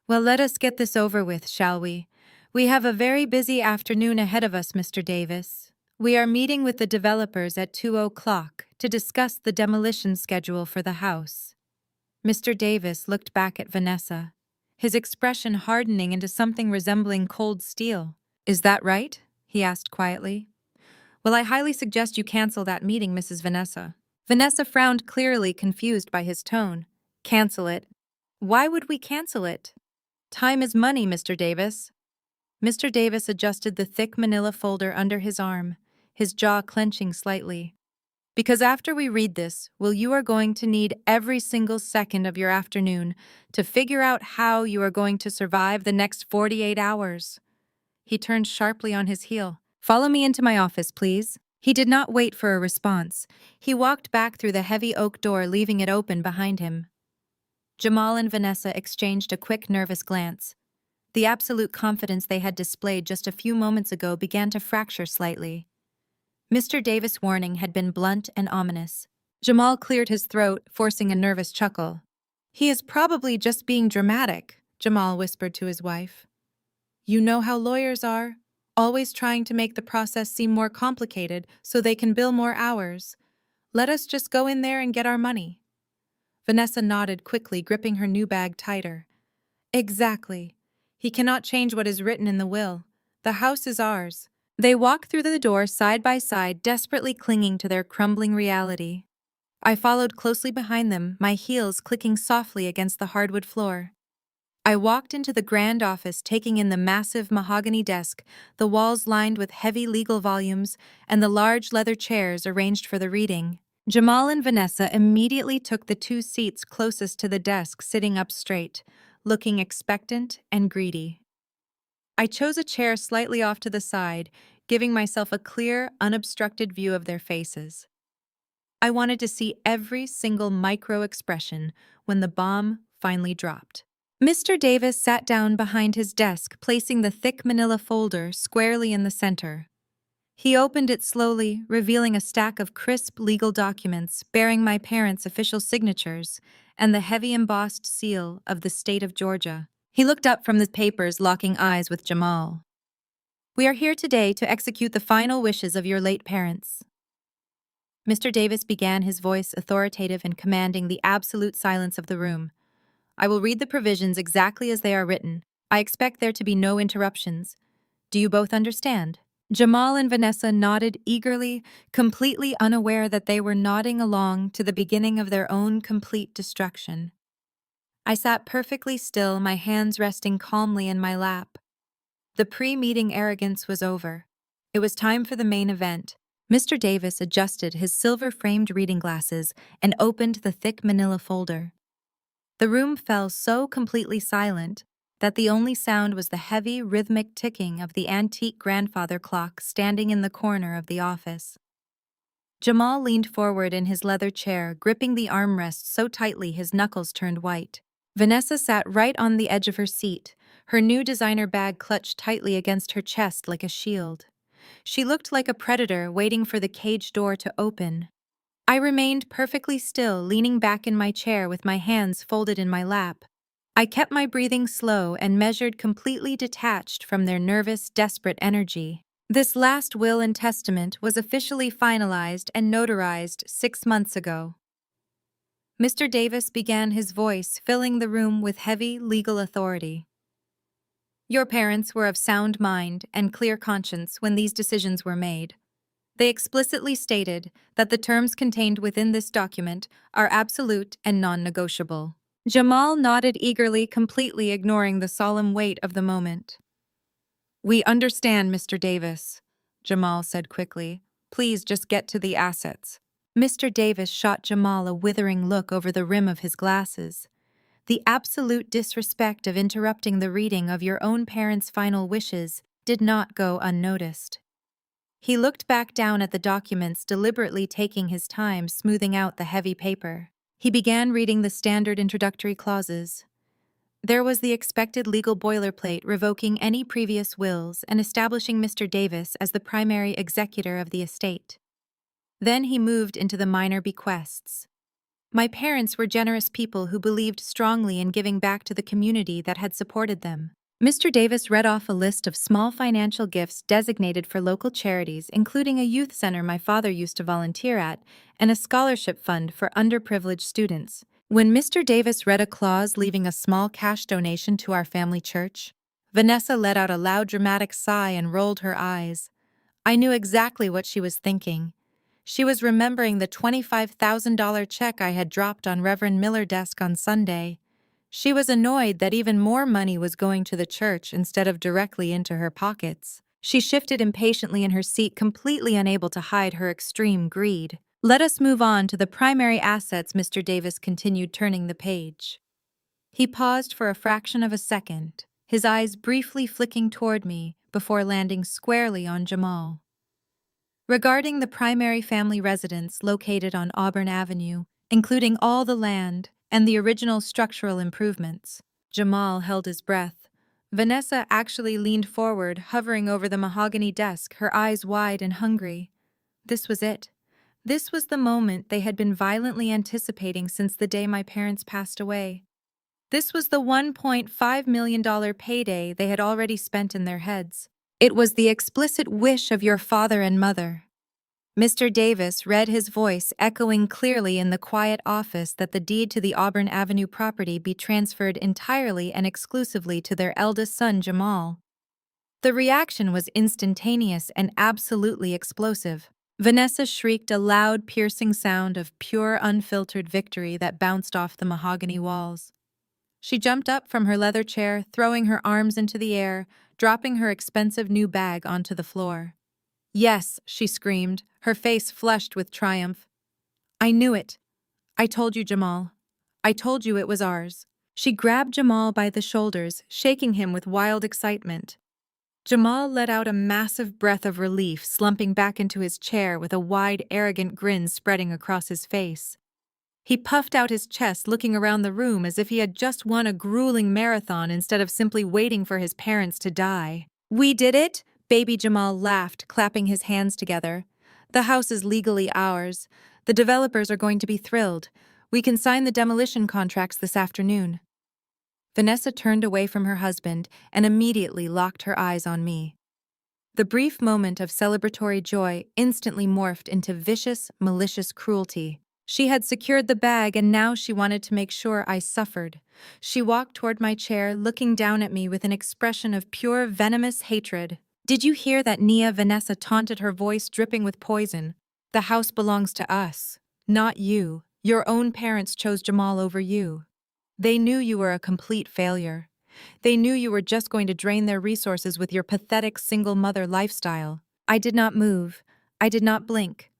"Well, let us get this over with, shall we? We have a very busy afternoon ahead of us, Mr. Davis. We are meeting with the developers at 2:00 to discuss the demolition schedule for the house." Mr. Davis looked back at Vanessa, his expression hardening into something resembling cold steel. "Is that right?" he asked quietly. "Well, I highly suggest you cancel that meeting, Mrs. Vanessa." Vanessa frowned, clearly confused by his tone. "Cancel it? Why would we cancel it? Time is money, Mr. Davis." Mr. Davis adjusted the thick manila folder under his arm, his jaw clenching slightly. "Because after we read this, you are going to need every single second of your afternoon to figure out how you are going to survive the next 48 hours. He turned sharply on his heel. "Follow me into my office, please." He did not wait for a response. He walked back through the heavy oak door, leaving it open behind him. Jamal and Vanessa exchanged a quick, nervous glance. The absolute confidence they had displayed just a few moments ago began to fracture slightly. Mr. Davis' warning had been blunt and ominous. Jamal cleared his throat, forcing a nervous chuckle. "He is probably just being dramatic," Jamal whispered to his wife. "You know how lawyers are, always trying to make the process seem more complicated so they can bill more hours. Let us just go in there and get our money." Vanessa nodded quickly, gripping her new bag tighter. "Exactly. He cannot change what is written in the will. The house is ours." They walked through the door side by side, desperately clinging to their crumbling reality. I followed closely behind them, my heels clicking softly against the hardwood floor. I walked into the grand office, taking in the massive mahogany desk, the walls lined with heavy legal volumes, and the large leather chairs arranged for the reading. Jamal and Vanessa immediately took the two seats closest to the desk, sitting up straight, looking expectant and greedy. I chose a chair slightly off to the side, giving myself a clear, unobstructed view of their faces. I wanted to see every single micro-expression when the bomb finally dropped. Mr. Davis sat down behind his desk, placing the thick manila folder squarely in the center. He opened it slowly, revealing a stack of crisp legal documents bearing my parents' official signatures and the heavy embossed seal of the state of Georgia. He looked up from the papers, locking eyes with Jamal. "We are here today to execute the final wishes of your late parents." Mr. Davis began, his voice authoritative and commanding the absolute silence of the room. "I will read the provisions exactly as they are written. I expect there to be no interruptions. Do you both understand?" Jamal and Vanessa nodded eagerly, completely unaware that they were nodding along to the beginning of their own complete destruction. I sat perfectly still, my hands resting calmly in my lap. The pre-meeting arrogance was over. It was time for the main event. Mr. Davis adjusted his silver-framed reading glasses and opened the thick manila folder. The room fell so completely silent that the only sound was the heavy, rhythmic ticking of the antique grandfather clock standing in the corner of the office. Jamal leaned forward in his leather chair, gripping the armrest so tightly his knuckles turned white. Vanessa sat right on the edge of her seat, her new designer bag clutched tightly against her chest like a shield. She looked like a predator waiting for the cage door to open. I remained perfectly still, leaning back in my chair with my hands folded in my lap. I kept my breathing slow and measured, completely detached from their nervous, desperate energy. This last will and testament was officially finalized and notarized 6 months ago. Mr. Davis began, his voice filling the room with heavy legal authority. Your parents were of sound mind and clear conscience when these decisions were made. They explicitly stated that the terms contained within this document are absolute and non-negotiable. Jamal nodded eagerly, completely ignoring the solemn weight of the moment. We understand, Mr. Davis, Jamal said quickly. Please just get to the assets. Mr. Davis shot Jamal a withering look over the rim of his glasses. The absolute disrespect of interrupting the reading of your own parents' final wishes did not go unnoticed. He looked back down at the documents, deliberately taking his time smoothing out the heavy paper. He began reading the standard introductory clauses. There was the expected legal boilerplate revoking any previous wills and establishing Mr. Davis as the primary executor of the estate. Then he moved into the minor bequests. My parents were generous people who believed strongly in giving back to the community that had supported them. Mr. Davis read off a list of small financial gifts designated for local charities, including a youth center my father used to volunteer at and a scholarship fund for underprivileged students. When Mr. Davis read a clause leaving a small cash donation to our family church, Vanessa let out a loud, dramatic sigh and rolled her eyes. I knew exactly what she was thinking. She was remembering the $25,000 check I had dropped on Reverend Miller's desk on Sunday. She was annoyed that even more money was going to the church instead of directly into her pockets. She shifted impatiently in her seat, completely unable to hide her extreme greed. Let us move on to the primary assets, Mr. Davis continued, turning the page. He paused for a fraction of a second, his eyes briefly flicking toward me before landing squarely on Jamal. Regarding the primary family residence located on Auburn Avenue, including all the land and the original structural improvements, Jamal held his breath. Vanessa actually leaned forward, hovering over the mahogany desk, her eyes wide and hungry. This was it. This was the moment they had been violently anticipating since the day my parents passed away. This was the $1.5 million payday they had already spent in their heads. It was the explicit wish of your father and mother. Mr. Davis read, his voice echoing clearly in the quiet office, that the deed to the Auburn Avenue property be transferred entirely and exclusively to their eldest son, Jamal. The reaction was instantaneous and absolutely explosive. Vanessa shrieked a loud, piercing sound of pure, unfiltered victory that bounced off the mahogany walls. She jumped up from her leather chair, throwing her arms into the air, dropping her expensive new bag onto the floor. Yes, she screamed, her face flushed with triumph. I knew it. I told you, Jamal. I told you it was ours. She grabbed Jamal by the shoulders, shaking him with wild excitement. Jamal let out a massive breath of relief, slumping back into his chair with a wide, arrogant grin spreading across his face. He puffed out his chest, looking around the room as if he had just won a grueling marathon instead of simply waiting for his parents to die. We did it? Baby Jamal laughed, clapping his hands together. The house is legally ours. The developers are going to be thrilled. We can sign the demolition contracts this afternoon. Vanessa turned away from her husband and immediately locked her eyes on me. The brief moment of celebratory joy instantly morphed into vicious, malicious cruelty. She had secured the bag, and now she wanted to make sure I suffered. She walked toward my chair, looking down at me with an expression of pure, venomous hatred. Did you hear that, Nia? Vanessa taunted, her voice dripping with poison. The house belongs to us, not you. Your own parents chose Jamal over you. They knew you were a complete failure. They knew you were just going to drain their resources with your pathetic single mother lifestyle. I did not move. I did not blink.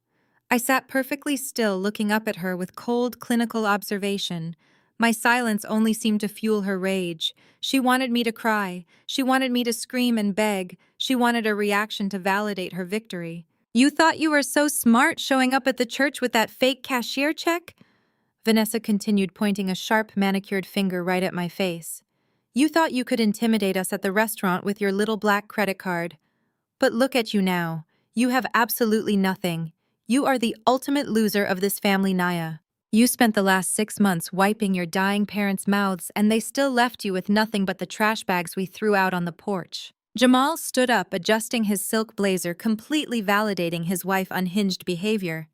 I sat perfectly still, looking up at her with cold, clinical observation. My silence only seemed to fuel her rage. She wanted me to cry. She wanted me to scream and beg. She wanted a reaction to validate her victory. You thought you were so smart showing up at the church with that fake cashier check? Vanessa continued, pointing a sharp, manicured finger right at my face. You thought you could intimidate us at the restaurant with your little black credit card. But look at you now. You have absolutely nothing. You are the ultimate loser of this family, Naya. You spent the last 6 months wiping your dying parents' mouths, and they still left you with nothing but the trash bags we threw out on the porch. Jamal stood up, adjusting his silk blazer, completely validating his wife's unhinged behavior.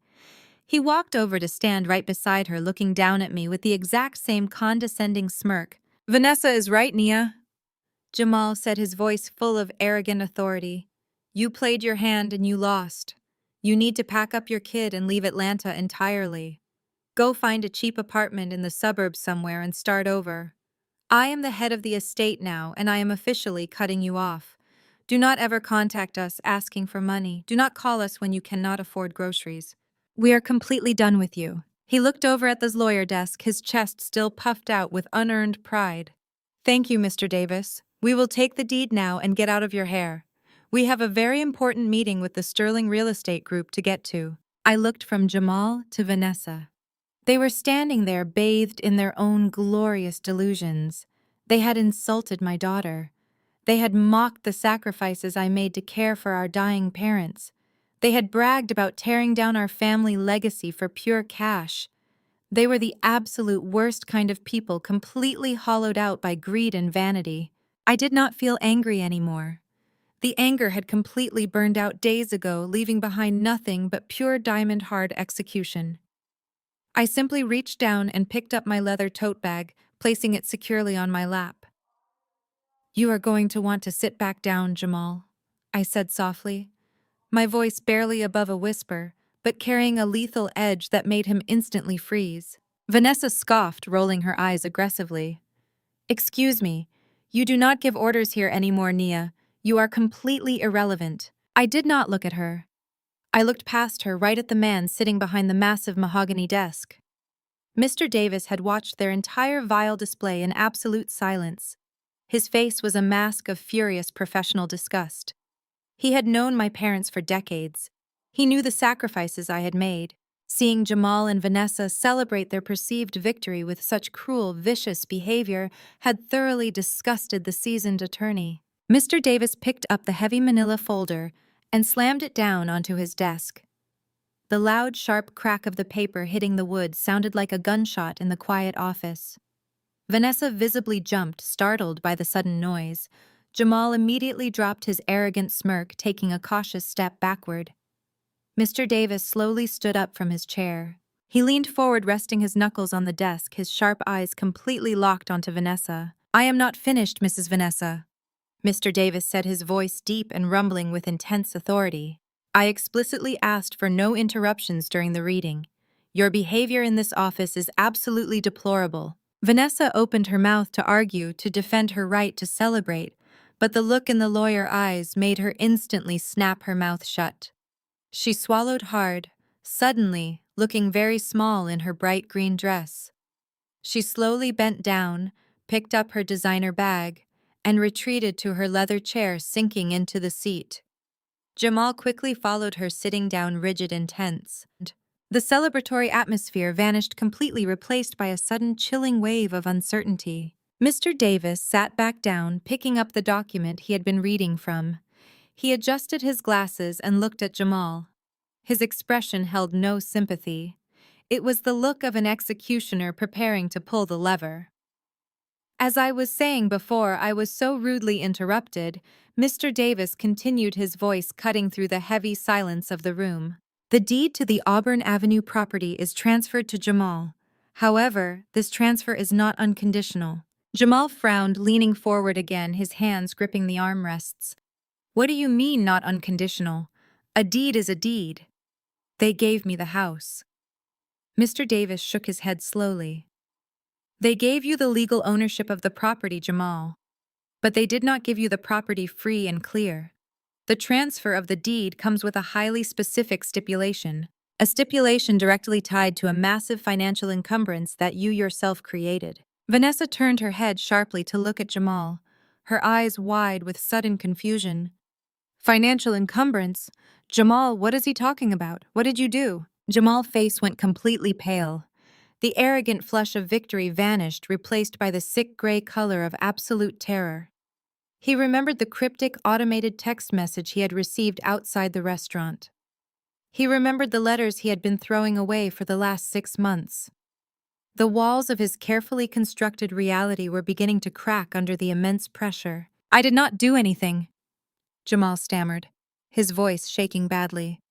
He walked over to stand right beside her, looking down at me with the exact same condescending smirk. Vanessa is right, Nia, Jamal said, his voice full of arrogant authority. You played your hand and you lost. You need to pack up your kid and leave Atlanta entirely. Go find a cheap apartment in the suburbs somewhere and start over. I am the head of the estate now, and I am officially cutting you off. Do not ever contact us asking for money. Do not call us when you cannot afford groceries. We are completely done with you. He looked over at the lawyer desk, his chest still puffed out with unearned pride. Thank you, Mr. Davis. We will take the deed now and get out of your hair. We have a very important meeting with the Sterling Real Estate Group to get to. I looked from Jamal to Vanessa. They were standing there bathed in their own glorious delusions. They had insulted my daughter. They had mocked the sacrifices I made to care for our dying parents. They had bragged about tearing down our family legacy for pure cash. They were the absolute worst kind of people, completely hollowed out by greed and vanity. I did not feel angry anymore. The anger had completely burned out days ago, leaving behind nothing but pure diamond-hard execution. I simply reached down and picked up my leather tote bag, placing it securely on my lap. You are going to want to sit back down, Jamal, I said softly, my voice barely above a whisper, but carrying a lethal edge that made him instantly freeze. Vanessa scoffed, rolling her eyes aggressively. Excuse me, you do not give orders here anymore, Nia. You are completely irrelevant. I did not look at her. I looked past her, right at the man sitting behind the massive mahogany desk. Mr. Davis had watched their entire vile display in absolute silence. His face was a mask of furious professional disgust. He had known my parents for decades. He knew the sacrifices I had made. Seeing Jamal and Vanessa celebrate their perceived victory with such cruel, vicious behavior had thoroughly disgusted the seasoned attorney. Mr. Davis picked up the heavy manila folder and slammed it down onto his desk. The loud, sharp crack of the paper hitting the wood sounded like a gunshot in the quiet office. Vanessa visibly jumped, startled by the sudden noise. Jamal immediately dropped his arrogant smirk, taking a cautious step backward. Mr. Davis slowly stood up from his chair. He leaned forward, resting his knuckles on the desk, his sharp eyes completely locked onto Vanessa. I am not finished, Mrs. Vanessa, Mr. Davis said, his voice deep and rumbling with intense authority. I explicitly asked for no interruptions during the reading. Your behavior in this office is absolutely deplorable. Vanessa opened her mouth to argue, to defend her right to celebrate, but the look in the lawyer's eyes made her instantly snap her mouth shut. She swallowed hard, suddenly looking very small in her bright green dress. She slowly bent down, picked up her designer bag, and retreated to her leather chair, sinking into the seat. Jamal quickly followed her, sitting down rigid and tense. The celebratory atmosphere vanished completely, replaced by a sudden chilling wave of uncertainty. Mr. Davis sat back down, picking up the document he had been reading from. He adjusted his glasses and looked at Jamal. His expression held no sympathy. It was the look of an executioner preparing to pull the lever. As I was saying before, I was so rudely interrupted. Mr. Davis continued, his voice cutting through the heavy silence of the room. The deed to the Auburn Avenue property is transferred to Jamal. However, this transfer is not unconditional. Jamal frowned, leaning forward again, his hands gripping the armrests. What do you mean, not unconditional? A deed is a deed. They gave me the house. Mr. Davis shook his head slowly. They gave you the legal ownership of the property, Jamal, but they did not give you the property free and clear. The transfer of the deed comes with a highly specific stipulation, a stipulation directly tied to a massive financial encumbrance that you yourself created. Vanessa turned her head sharply to look at Jamal, her eyes wide with sudden confusion. Financial encumbrance? Jamal, what is he talking about? What did you do? Jamal's face went completely pale. The arrogant flush of victory vanished, replaced by the sick gray color of absolute terror. He remembered the cryptic automated text message he had received outside the restaurant. He remembered the letters he had been throwing away for the last 6 months. The walls of his carefully constructed reality were beginning to crack under the immense pressure. I did not do anything, Jamal stammered, his voice shaking badly.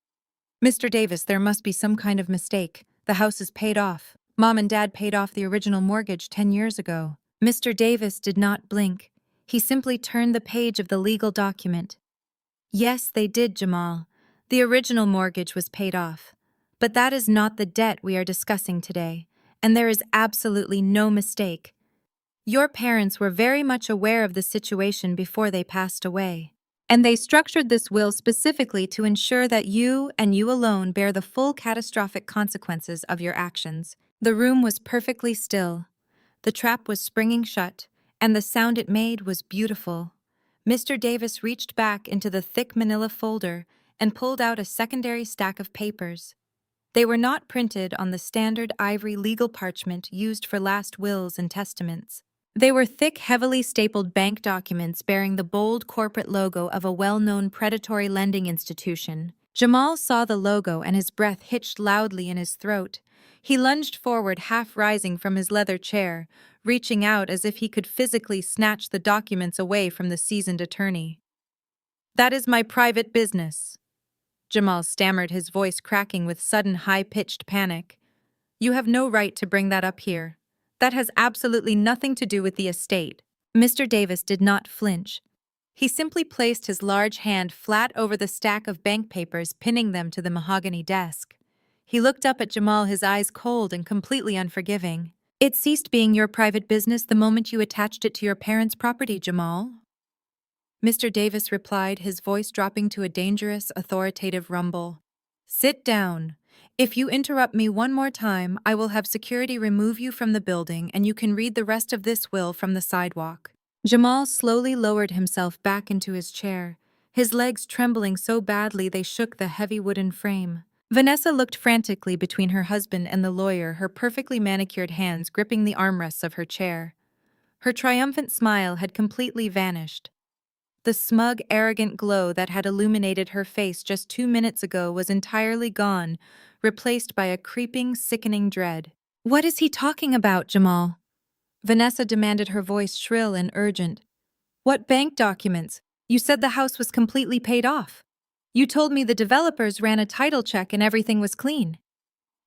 Mr. Davis, there must be some kind of mistake. The house is paid off. Mom and Dad paid off the original mortgage 10 years ago. Mr. Davis did not blink. He simply turned the page of the legal document. Yes, they did, Jamal. The original mortgage was paid off. But that is not the debt we are discussing today, and there is absolutely no mistake. Your parents were very much aware of the situation before they passed away. And they structured this will specifically to ensure that you and you alone bear the full catastrophic consequences of your actions. The room was perfectly still. The trap was springing shut, and the sound it made was beautiful. Mr. Davis reached back into the thick manila folder and pulled out a secondary stack of papers. They were not printed on the standard ivory legal parchment used for last wills and testaments. They were thick, heavily stapled bank documents bearing the bold corporate logo of a well-known predatory lending institution. Jamal saw the logo and his breath hitched loudly in his throat. He lunged forward, half rising from his leather chair, reaching out as if he could physically snatch the documents away from the seasoned attorney. That is my private business, Jamal stammered, his voice cracking with sudden high-pitched panic. You have no right to bring that up here. That has absolutely nothing to do with the estate. Mr. Davis did not flinch. He simply placed his large hand flat over the stack of bank papers, pinning them to the mahogany desk. He looked up at Jamal, his eyes cold and completely unforgiving. It ceased being your private business the moment you attached it to your parents' property, Jamal. Mr. Davis replied, his voice dropping to a dangerous, authoritative rumble. Sit down. If you interrupt me one more time, I will have security remove you from the building and you can read the rest of this will from the sidewalk. Jamal slowly lowered himself back into his chair, his legs trembling so badly they shook the heavy wooden frame. Vanessa looked frantically between her husband and the lawyer, her perfectly manicured hands gripping the armrests of her chair. Her triumphant smile had completely vanished. The smug, arrogant glow that had illuminated her face just 2 minutes ago was entirely gone, replaced by a creeping, sickening dread. What is he talking about, Jamal? Vanessa demanded, her voice shrill and urgent. What bank documents? You said the house was completely paid off. You told me the developers ran a title check and everything was clean.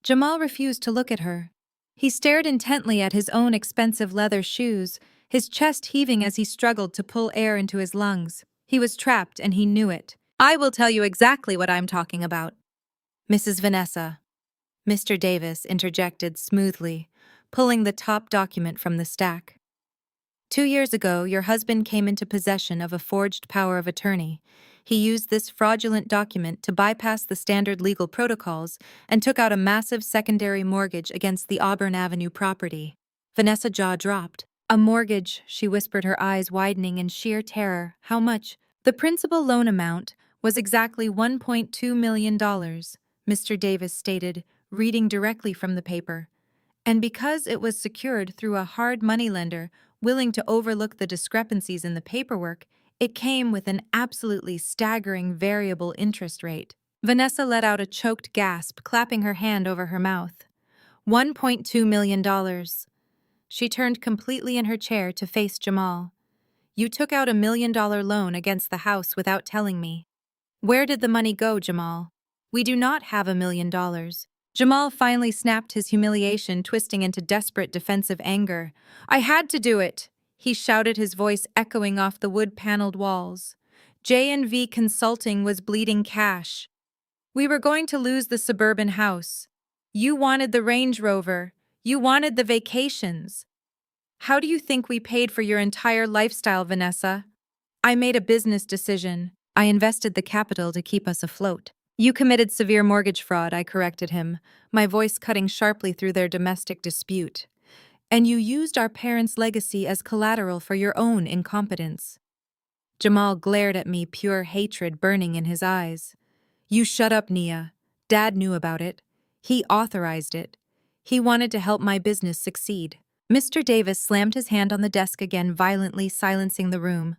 Jamal refused to look at her. He stared intently at his own expensive leather shoes, his chest heaving as he struggled to pull air into his lungs. He was trapped and he knew it. I will tell you exactly what I'm talking about. Mrs. Vanessa. Mr. Davis interjected smoothly, pulling the top document from the stack. 2 years ago, your husband came into possession of a forged power of attorney. He used this fraudulent document to bypass the standard legal protocols and took out a massive secondary mortgage against the Auburn Avenue property. Vanessa's jaw dropped. A mortgage, she whispered, her eyes widening in sheer terror. How much? The principal loan amount was exactly $1.2 million, Mr. Davis stated, reading directly from the paper. And because it was secured through a hard moneylender willing to overlook the discrepancies in the paperwork, it came with an absolutely staggering variable interest rate. Vanessa let out a choked gasp, clapping her hand over her mouth. $1.2 million. She turned completely in her chair to face Jamal. You took out $1 million loan against the house without telling me. Where did the money go, Jamal? We do not have $1 million. Jamal finally snapped, his humiliation twisting into desperate defensive anger. I had to do it, he shouted, his voice echoing off the wood-paneled walls. J&V Consulting was bleeding cash. We were going to lose the suburban house. You wanted the Range Rover. You wanted the vacations. How do you think we paid for your entire lifestyle, Vanessa? I made a business decision. I invested the capital to keep us afloat. You committed severe mortgage fraud, I corrected him, my voice cutting sharply through their domestic dispute. And you used our parents' legacy as collateral for your own incompetence. Jamal glared at me, pure hatred burning in his eyes. You shut up, Nia. Dad knew about it. He authorized it. He wanted to help my business succeed. Mr. Davis slammed his hand on the desk again, violently silencing the room.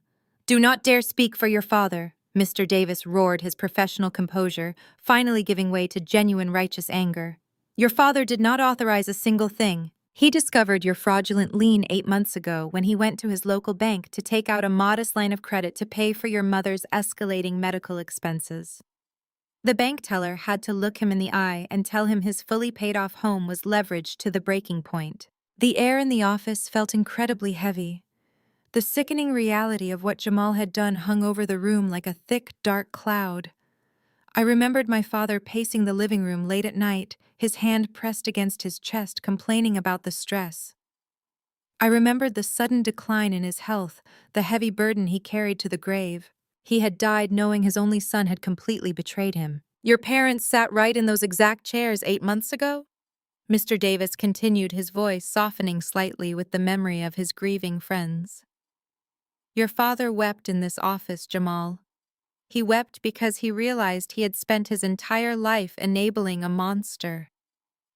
Do not dare speak for your father, Mr. Davis roared, his professional composure finally giving way to genuine righteous anger. Your father did not authorize a single thing. He discovered your fraudulent lien 8 months ago when he went to his local bank to take out a modest line of credit to pay for your mother's escalating medical expenses. The bank teller had to look him in the eye and tell him his fully paid-off home was leveraged to the breaking point. The air in the office felt incredibly heavy. The sickening reality of what Jamal had done hung over the room like a thick, dark cloud. I remembered my father pacing the living room late at night, his hand pressed against his chest, complaining about the stress. I remembered the sudden decline in his health, the heavy burden he carried to the grave. He had died knowing his only son had completely betrayed him. Your parents sat right in those exact chairs 8 months ago? Mr. Davis continued, his voice softening slightly with the memory of his grieving friends. Your father wept in this office, Jamal. He wept because he realized he had spent his entire life enabling a monster.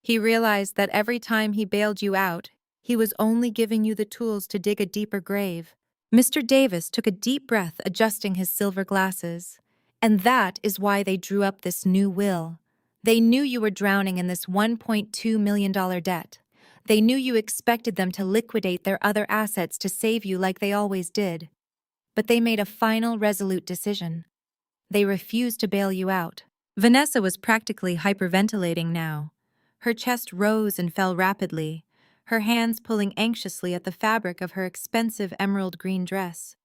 He realized that every time he bailed you out, he was only giving you the tools to dig a deeper grave. Mr. Davis took a deep breath, adjusting his silver glasses. And that is why they drew up this new will. They knew you were drowning in this $1.2 million debt. They knew you expected them to liquidate their other assets to save you like they always did. But they made a final, resolute decision. They refused to bail you out. Vanessa was practically hyperventilating now. Her chest rose and fell rapidly, her hands pulling anxiously at the fabric of her expensive emerald green dress.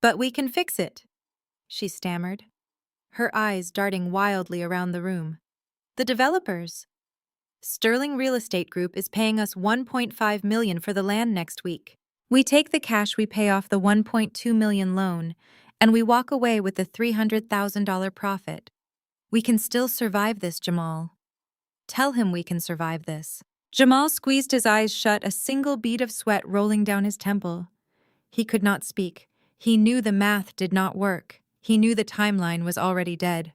But we can fix it, she stammered, her eyes darting wildly around the room. The developers. Sterling Real Estate Group is paying us $1.5 million for the land next week. We take the cash, we pay off the $1.2 million loan, and we walk away with the $300,000 profit. We can still survive this, Jamal. Tell him we can survive this. Jamal squeezed his eyes shut, a single bead of sweat rolling down his temple. He could not speak. He knew the math did not work. He knew the timeline was already dead.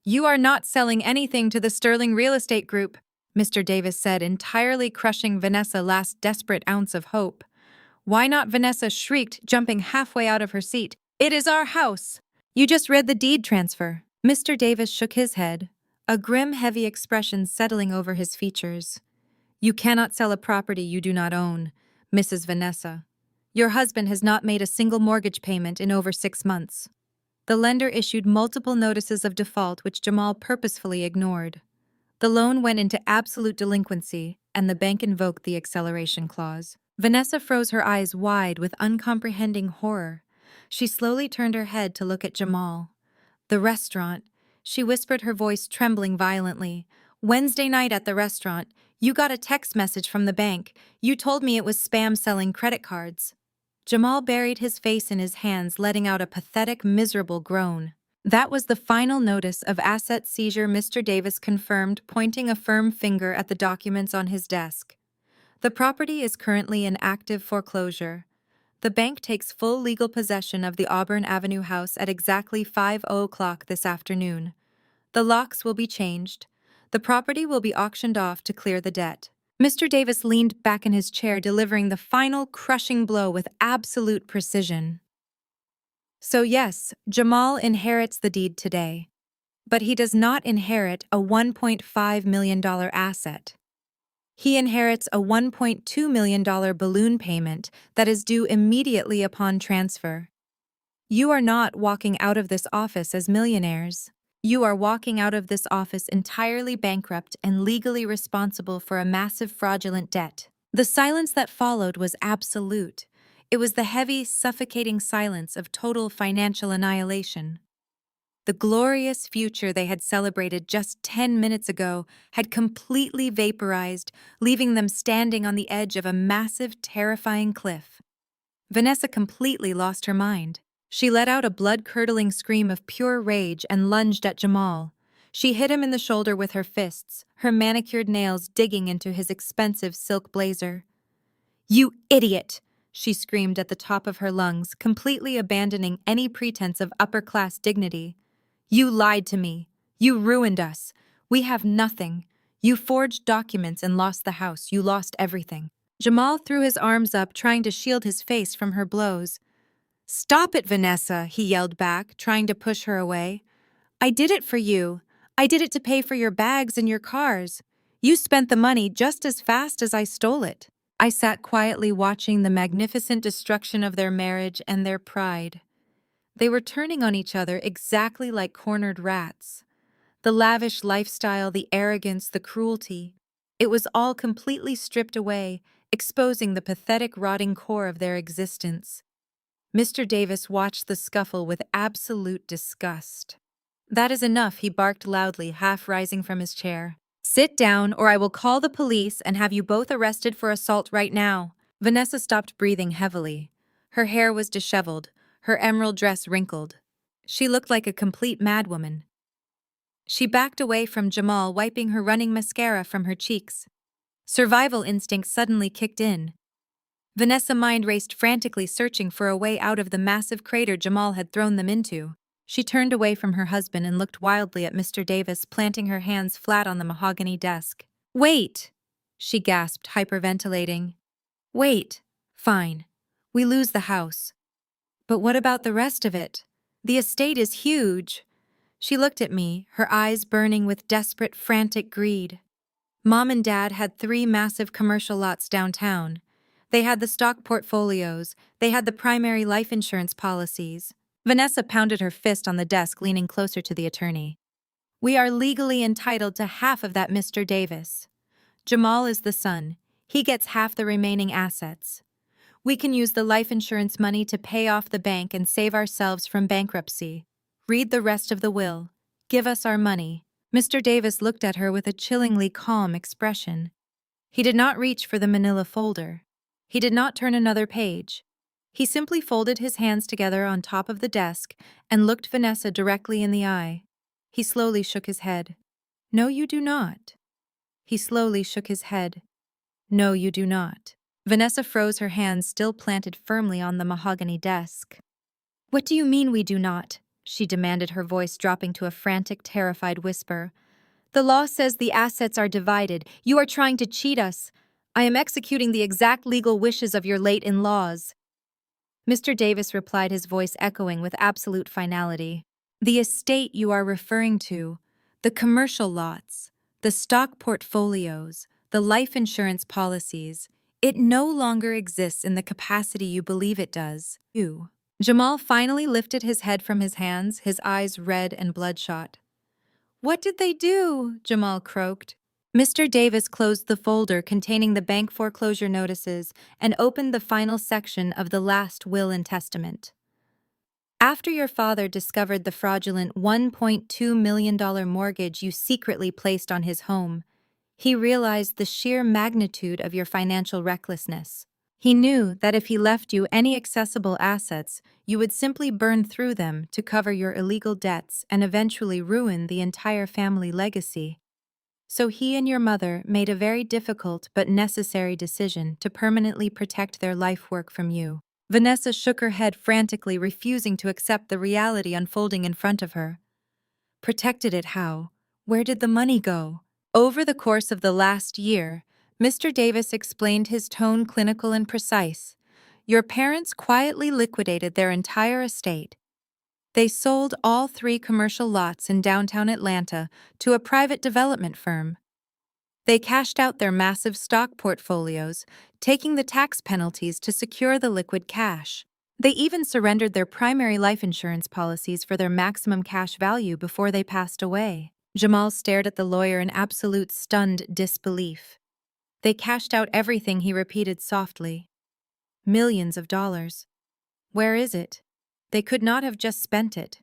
You are not selling anything to the Sterling Real Estate Group, Mr. Davis said, entirely crushing Vanessa's last desperate ounce of hope. Why not? Vanessa shrieked, jumping halfway out of her seat. It is our house. You just read the deed transfer. Mr. Davis shook his head, a grim, heavy expression settling over his features. You cannot sell a property you do not own, Mrs. Vanessa. Your husband has not made a single mortgage payment in over 6 months. The lender issued multiple notices of default which Jamal purposefully ignored. The loan went into absolute delinquency, and the bank invoked the acceleration clause. Vanessa froze, her eyes wide with uncomprehending horror. She slowly turned her head to look at Jamal. The restaurant, she whispered, her voice trembling violently. Wednesday night at the restaurant, you got a text message from the bank. You told me it was spam selling credit cards. Jamal buried his face in his hands, letting out a pathetic, miserable groan. That was the final notice of asset seizure, Mr. Davis confirmed, pointing a firm finger at the documents on his desk. The property is currently in active foreclosure. The bank takes full legal possession of the Auburn Avenue house at exactly 5:00 this afternoon. The locks will be changed. The property will be auctioned off to clear the debt. Mr. Davis leaned back in his chair, delivering the final crushing blow with absolute precision. So yes, Jamal inherits the deed today. But he does not inherit a $1.5 million asset. He inherits a $1.2 million balloon payment that is due immediately upon transfer. You are not walking out of this office as millionaires. You are walking out of this office entirely bankrupt and legally responsible for a massive fraudulent debt. The silence that followed was absolute. It was the heavy, suffocating silence of total financial annihilation. The glorious future they had celebrated just 10 minutes ago had completely vaporized, leaving them standing on the edge of a massive, terrifying cliff. Vanessa completely lost her mind. She let out a blood-curdling scream of pure rage and lunged at Jamal. She hit him in the shoulder with her fists, her manicured nails digging into his expensive silk blazer. "You idiot!" she screamed at the top of her lungs, completely abandoning any pretense of upper-class dignity. "You lied to me. You ruined us. We have nothing. You forged documents and lost the house. You lost everything." Jamal threw his arms up, trying to shield his face from her blows. "Stop it, Vanessa," he yelled back, trying to push her away. "I did it for you. I did it to pay for your bags and your cars. You spent the money just as fast as I stole it." I sat quietly watching the magnificent destruction of their marriage and their pride. They were turning on each other exactly like cornered rats. The lavish lifestyle, the arrogance, the cruelty. It was all completely stripped away, exposing the pathetic, rotting core of their existence. Mr. Davis watched the scuffle with absolute disgust. "That is enough," he barked loudly, half rising from his chair. "Sit down, or I will call the police and have you both arrested for assault right now." Vanessa stopped breathing heavily. Her hair was disheveled, her emerald dress wrinkled. She looked like a complete madwoman. She backed away from Jamal, wiping her running mascara from her cheeks. Survival instinct suddenly kicked in. Vanessa's mind raced frantically, searching for a way out of the massive crater Jamal had thrown them into. She turned away from her husband and looked wildly at Mr. Davis, planting her hands flat on the mahogany desk. "Wait!" she gasped, hyperventilating. "Wait. Fine. We lose the house. But what about the rest of it? The estate is huge." She looked at me, her eyes burning with desperate, frantic greed. Mom and Dad had 3 massive commercial lots downtown. They had the stock portfolios, they had the primary life insurance policies. Vanessa pounded her fist on the desk, leaning closer to the attorney. "We are legally entitled to half of that, Mr. Davis. Jamal is the son. He gets half the remaining assets. We can use the life insurance money to pay off the bank and save ourselves from bankruptcy. Read the rest of the will. Give us our money." Mr. Davis looked at her with a chillingly calm expression. He did not reach for the manila folder. He did not turn another page. He simply folded his hands together on top of the desk and looked Vanessa directly in the eye. He slowly shook his head. "No, you do not." He slowly shook his head. "No, you do not." Vanessa froze, her hands still planted firmly on the mahogany desk. "What do you mean we do not?" she demanded, her voice dropping to a frantic, terrified whisper. "The law says the assets are divided. You are trying to cheat us. I am executing the exact legal wishes of your late in-laws." Mr. Davis replied, his voice echoing with absolute finality. "The estate you are referring to, the commercial lots, the stock portfolios, the life insurance policies, it no longer exists in the capacity you believe it does. You." Jamal finally lifted his head from his hands, his eyes red and bloodshot. "What did they do?" Jamal croaked. Mr. Davis closed the folder containing the bank foreclosure notices and opened the final section of the last will and testament. "After your father discovered the fraudulent $1.2 million mortgage you secretly placed on his home, he realized the sheer magnitude of your financial recklessness. He knew that if he left you any accessible assets, you would simply burn through them to cover your illegal debts and eventually ruin the entire family legacy. So he and your mother made a very difficult but necessary decision to permanently protect their life work from you." Vanessa shook her head frantically, refusing to accept the reality unfolding in front of her. "Protected it how? Where did the money go?" Over the course of the last year, Mr. Davis explained, his tone clinical and precise. "Your parents quietly liquidated their entire estate. They sold all 3 commercial lots in downtown Atlanta to a private development firm. They cashed out their massive stock portfolios, taking the tax penalties to secure the liquid cash. They even surrendered their primary life insurance policies for their maximum cash value before they passed away." Jamal stared at the lawyer in absolute stunned disbelief. "They cashed out everything," he repeated softly. "Millions of dollars. Where is it? They could not have just spent it."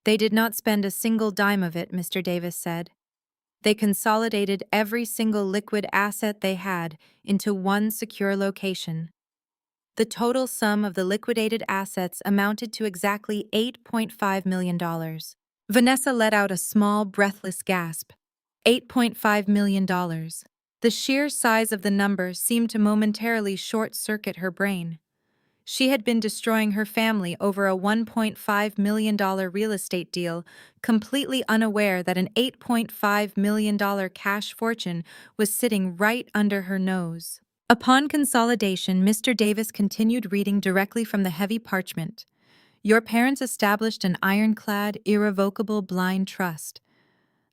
They did not spend a single dime of it, Mr. Davis said. They consolidated every single liquid asset they had into one secure location. The total sum of the liquidated assets amounted to exactly $8.5 million. Vanessa let out a small, breathless gasp. $8.5 million. The sheer size of the number seemed to momentarily short-circuit her brain. She had been destroying her family over a $1.5 million real estate deal, completely unaware that an $8.5 million cash fortune was sitting right under her nose. Upon consolidation, Mr. Davis continued reading directly from the heavy parchment. Your parents established an ironclad, irrevocable blind trust.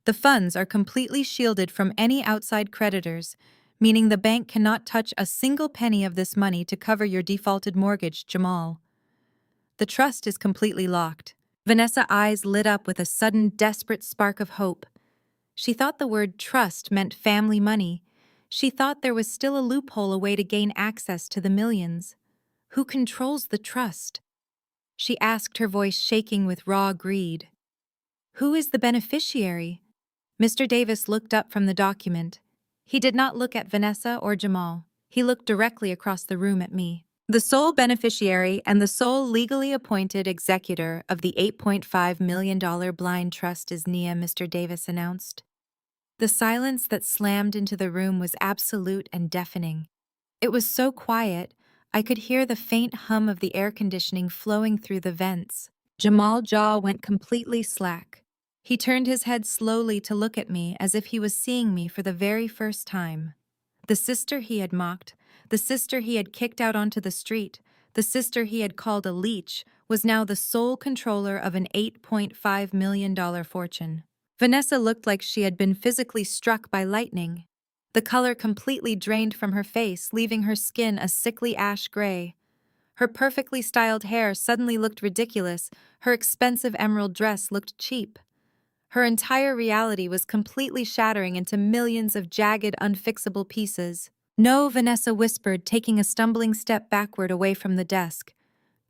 The funds are completely shielded from any outside creditors, meaning the bank cannot touch a single penny of this money to cover your defaulted mortgage, Jamal. The trust is completely locked. Vanessa's eyes lit up with a sudden, desperate spark of hope. She thought the word trust meant family money. She thought there was still a loophole, a way to gain access to the millions. Who controls the trust? She asked, her voice shaking with raw greed. Who is the beneficiary? Mr. Davis looked up from the document. He did not look at Vanessa or Jamal. He looked directly across the room at me. The sole beneficiary and the sole legally appointed executor of the $8.5 million blind trust is Nia, Mr. Davis announced. The silence that slammed into the room was absolute and deafening. It was so quiet, I could hear the faint hum of the air conditioning flowing through the vents. Jamal's jaw went completely slack. He turned his head slowly to look at me as if he was seeing me for the very first time. The sister he had mocked, the sister he had kicked out onto the street, the sister he had called a leech, was now the sole controller of an $8.5 million fortune. Vanessa looked like she had been physically struck by lightning. The color completely drained from her face, leaving her skin a sickly ash gray. Her perfectly styled hair suddenly looked ridiculous, her expensive emerald dress looked cheap. Her entire reality was completely shattering into millions of jagged, unfixable pieces. No, Vanessa whispered, taking a stumbling step backward away from the desk.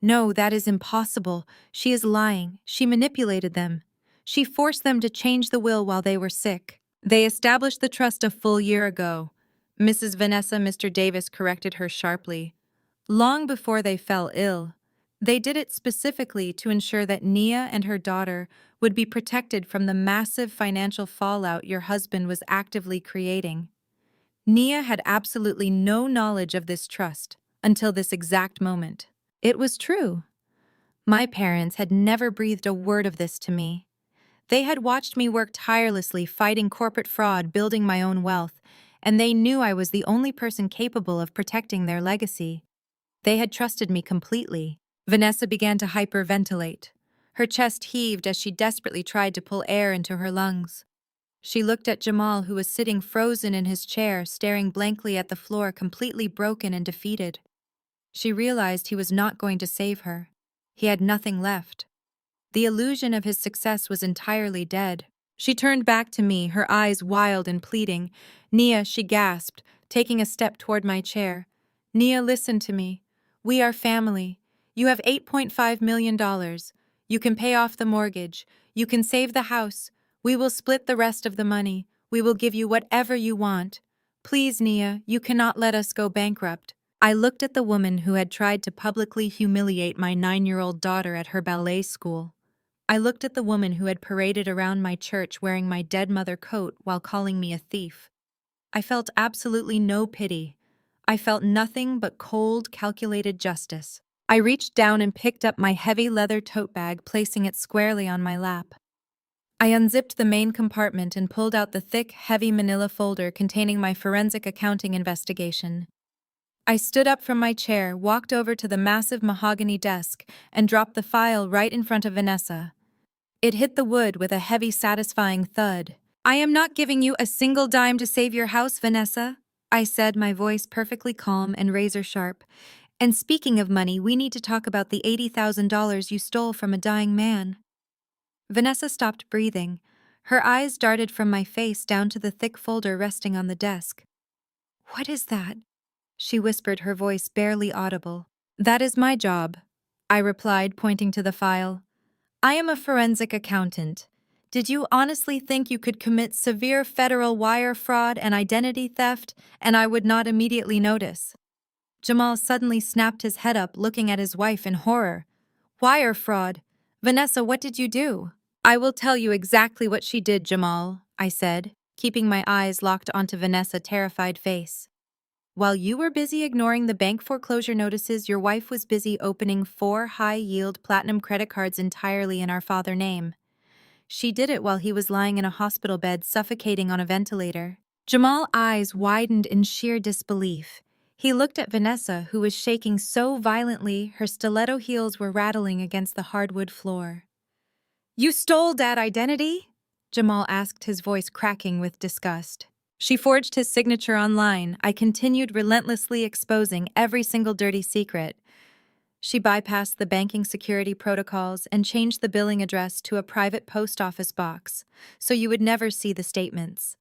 No, that is impossible. She is lying. She manipulated them. She forced them to change the will while they were sick. They established the trust a full year ago. Mrs. Vanessa, Mr. Davis corrected her sharply. Long before they fell ill. They did it specifically to ensure that Nia and her daughter would be protected from the massive financial fallout your husband was actively creating. Nia had absolutely no knowledge of this trust until this exact moment. It was true. My parents had never breathed a word of this to me. They had watched me work tirelessly fighting corporate fraud, building my own wealth, and they knew I was the only person capable of protecting their legacy. They had trusted me completely. Vanessa began to hyperventilate. Her chest heaved as she desperately tried to pull air into her lungs. She looked at Jamal, who was sitting frozen in his chair, staring blankly at the floor, completely broken and defeated. She realized he was not going to save her. He had nothing left. The illusion of his success was entirely dead. She turned back to me, her eyes wild and pleading. Nia, she gasped, taking a step toward my chair. Nia, listen to me. We are family. You have $8.5 million. You can pay off the mortgage. You can save the house. We will split the rest of the money. We will give you whatever you want. Please, Nia, you cannot let us go bankrupt. I looked at the woman who had tried to publicly humiliate my 9-year-old daughter at her ballet school. I looked at the woman who had paraded around my church wearing my dead mother coat while calling me a thief. I felt absolutely no pity. I felt nothing but cold, calculated justice. I reached down and picked up my heavy leather tote bag, placing it squarely on my lap. I unzipped the main compartment and pulled out the thick, heavy manila folder containing my forensic accounting investigation. I stood up from my chair, walked over to the massive mahogany desk, and dropped the file right in front of Vanessa. It hit the wood with a heavy, satisfying thud. I am not giving you a single dime to save your house, Vanessa, I said, my voice perfectly calm and razor-sharp. And speaking of money, we need to talk about the $80,000 you stole from a dying man. Vanessa stopped breathing. Her eyes darted from my face down to the thick folder resting on the desk. What is that? She whispered, her voice barely audible. That is my job, I replied, pointing to the file. I am a forensic accountant. Did you honestly think you could commit severe federal wire fraud and identity theft, and I would not immediately notice? Jamal suddenly snapped his head up, looking at his wife in horror. Wire fraud? Vanessa, what did you do? I will tell you exactly what she did, Jamal, I said, keeping my eyes locked onto Vanessa's terrified face. While you were busy ignoring the bank foreclosure notices, your wife was busy opening 4 high-yield platinum credit cards entirely in our father's name. She did it while he was lying in a hospital bed suffocating on a ventilator. Jamal's eyes widened in sheer disbelief. He looked at Vanessa, who was shaking so violently her stiletto heels were rattling against the hardwood floor. You stole Dad's identity? Jamal asked, his voice cracking with disgust. She forged his signature online. I continued, relentlessly exposing every single dirty secret. She bypassed the banking security protocols and changed the billing address to a private post office box, so you would never see the statements.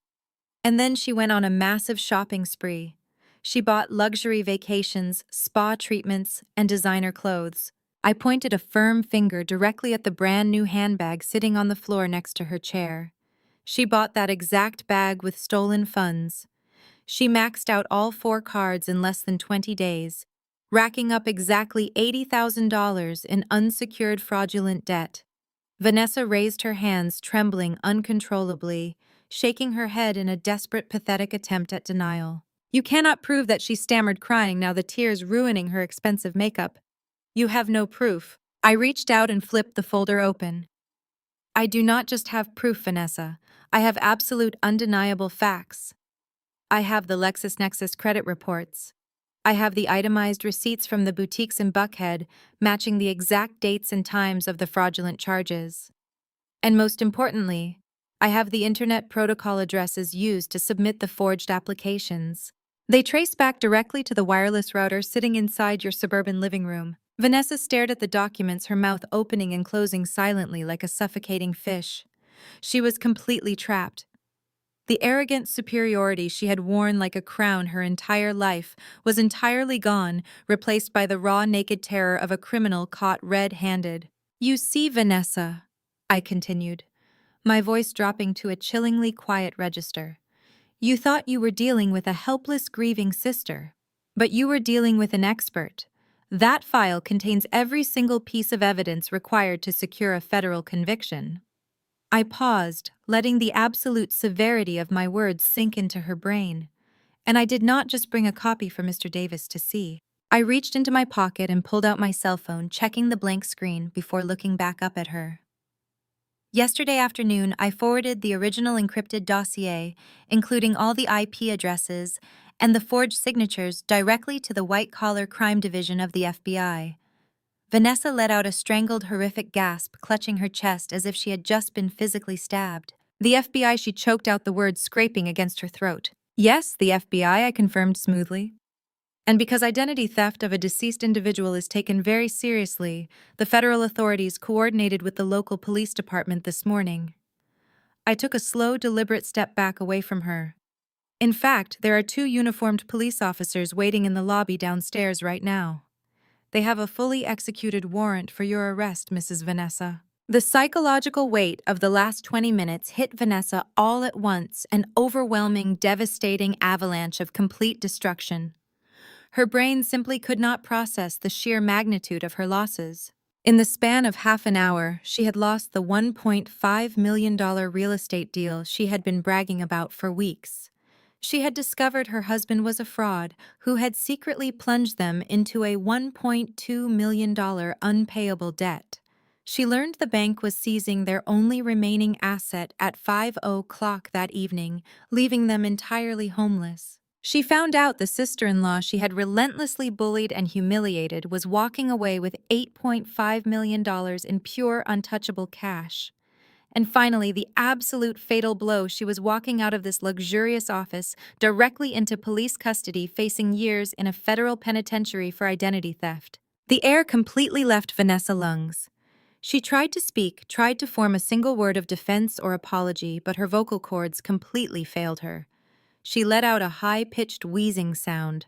And then she went on a massive shopping spree. She bought luxury vacations, spa treatments, and designer clothes. I pointed a firm finger directly at the brand new handbag sitting on the floor next to her chair. She bought that exact bag with stolen funds. She maxed out all 4 cards in less than 20 days, racking up exactly $80,000 in unsecured fraudulent debt. Vanessa raised her hands, trembling uncontrollably, shaking her head in a desperate, pathetic attempt at denial. You cannot prove that she stammered, crying, now the tears ruining her expensive makeup. You have no proof. I reached out and flipped the folder open. I do not just have proof, Vanessa. I have absolute, undeniable facts. I have the LexisNexis credit reports. I have the itemized receipts from the boutiques in Buckhead, matching the exact dates and times of the fraudulent charges. And most importantly, I have the internet protocol addresses used to submit the forged applications. They trace back directly to the wireless router sitting inside your suburban living room. Vanessa stared at the documents, her mouth opening and closing silently like a suffocating fish. She was completely trapped. The arrogant superiority she had worn like a crown her entire life was entirely gone, replaced by the raw, naked terror of a criminal caught red-handed. You see, Vanessa, I continued, my voice dropping to a chillingly quiet register. You thought you were dealing with a helpless, grieving sister, but you were dealing with an expert. That file contains every single piece of evidence required to secure a federal conviction. I paused, letting the absolute severity of my words sink into her brain. And I did not just bring a copy for Mr. Davis to see. I reached into my pocket and pulled out my cell phone, checking the blank screen before looking back up at her. Yesterday afternoon, I forwarded the original encrypted dossier, including all the IP addresses and the forged signatures, directly to the white-collar crime division of the FBI. Vanessa let out a strangled, horrific gasp, clutching her chest as if she had just been physically stabbed. The FBI, she choked out the words, scraping against her throat. Yes, the FBI, I confirmed smoothly. And because identity theft of a deceased individual is taken very seriously, the federal authorities coordinated with the local police department this morning. I took a slow, deliberate step back away from her. In fact, there are 2 uniformed police officers waiting in the lobby downstairs right now. They have a fully executed warrant for your arrest, Mrs. Vanessa. The psychological weight of the last 20 minutes hit Vanessa all at once, an overwhelming, devastating avalanche of complete destruction. Her brain simply could not process the sheer magnitude of her losses. In the span of half an hour, she had lost the $1.5 million real estate deal she had been bragging about for weeks. She had discovered her husband was a fraud who had secretly plunged them into a $1.2 million unpayable debt. She learned the bank was seizing their only remaining asset at 5:00 that evening, leaving them entirely homeless. She found out the sister-in-law she had relentlessly bullied and humiliated was walking away with $8.5 million in pure, untouchable cash. And finally, the absolute fatal blow, she was walking out of this luxurious office directly into police custody, facing years in a federal penitentiary for identity theft. The air completely left Vanessa's lungs. She tried to speak, tried to form a single word of defense or apology, but her vocal cords completely failed her. She let out a high-pitched wheezing sound.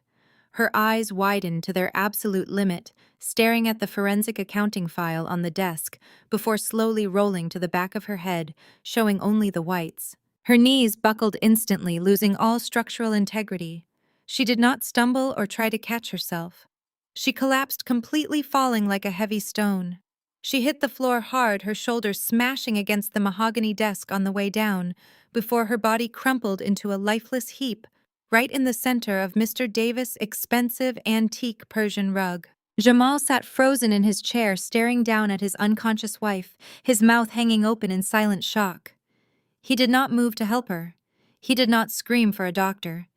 Her eyes widened to their absolute limit, staring at the forensic accounting file on the desk before slowly rolling to the back of her head, showing only the whites. Her knees buckled instantly, losing all structural integrity. She did not stumble or try to catch herself. She collapsed completely, falling like a heavy stone. She hit the floor hard, her shoulders smashing against the mahogany desk on the way down, before her body crumpled into a lifeless heap, right in the center of Mr. Davis' expensive antique Persian rug. Jamal sat frozen in his chair, staring down at his unconscious wife, his mouth hanging open in silent shock. He did not move to help her. He did not scream for a doctor.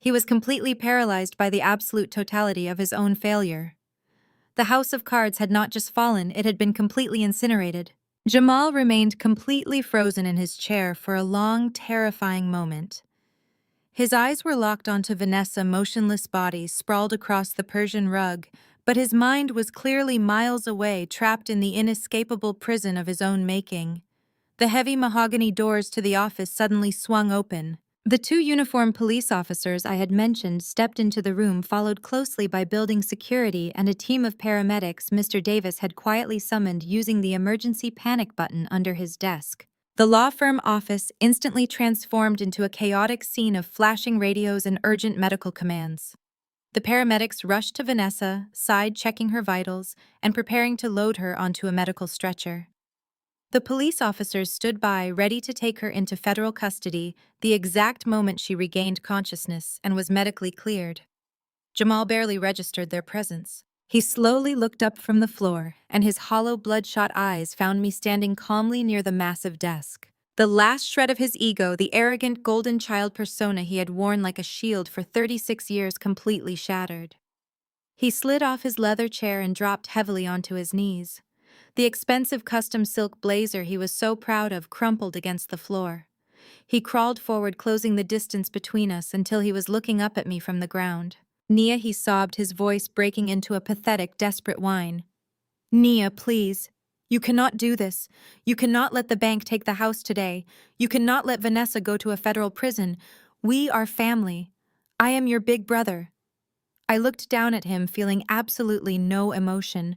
He was completely paralyzed by the absolute totality of his own failure. The house of cards had not just fallen, it had been completely incinerated. Jamal remained completely frozen in his chair for a long, terrifying moment. His eyes were locked onto Vanessa's motionless body sprawled across the Persian rug, but his mind was clearly miles away, trapped in the inescapable prison of his own making. The heavy mahogany doors to the office suddenly swung open. The two uniformed police officers I had mentioned stepped into the room, followed closely by building security and a team of paramedics Mr. Davis had quietly summoned using the emergency panic button under his desk. The law firm office instantly transformed into a chaotic scene of flashing radios and urgent medical commands. The paramedics rushed to Vanessa, side-checking her vitals and preparing to load her onto a medical stretcher. The police officers stood by, ready to take her into federal custody the exact moment she regained consciousness and was medically cleared. Jamal barely registered their presence. He slowly looked up from the floor, and his hollow, bloodshot eyes found me standing calmly near the massive desk. The last shred of his ego, the arrogant golden child persona he had worn like a shield for 36 years, completely shattered. He slid off his leather chair and dropped heavily onto his knees. The expensive custom silk blazer he was so proud of crumpled against the floor. He crawled forward, closing the distance between us until he was looking up at me from the ground. "Nia," he sobbed, his voice breaking into a pathetic, desperate whine. "Nia, please. You cannot do this. You cannot let the bank take the house today. You cannot let Vanessa go to a federal prison. We are family. I am your big brother." I looked down at him, feeling absolutely no emotion.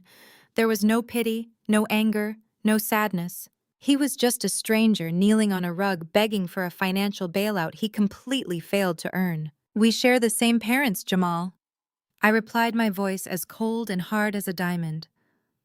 There was no pity, no anger, no sadness. He was just a stranger kneeling on a rug begging for a financial bailout he completely failed to earn. "We share the same parents, Jamal." I replied, my voice as cold and hard as a diamond.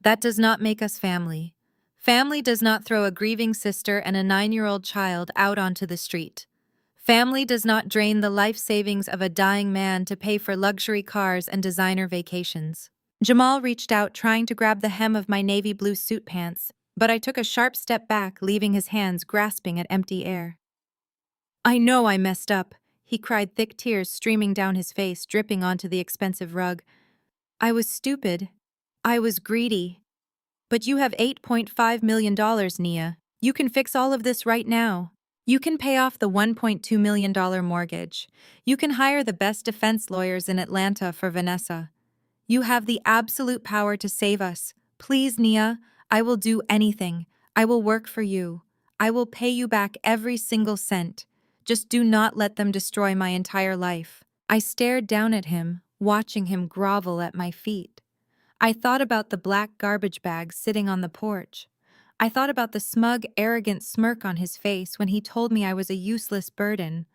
"That does not make us family. Family does not throw a grieving sister and a 9-year-old child out onto the street. Family does not drain the life savings of a dying man to pay for luxury cars and designer vacations." Jamal reached out, trying to grab the hem of my navy blue suit pants, but I took a sharp step back, leaving his hands grasping at empty air. "I know I messed up," he cried, thick tears streaming down his face, dripping onto the expensive rug. "I was stupid. I was greedy. But you have $8.5 million, Nia. You can fix all of this right now. You can pay off the $1.2 million mortgage. You can hire the best defense lawyers in Atlanta for Vanessa. You have the absolute power to save us. Please, Nia, I will do anything. I will work for you. I will pay you back every single cent. Just do not let them destroy my entire life." I stared down at him, watching him grovel at my feet. I thought about the black garbage bags sitting on the porch. I thought about the smug, arrogant smirk on his face when he told me I was a useless burden.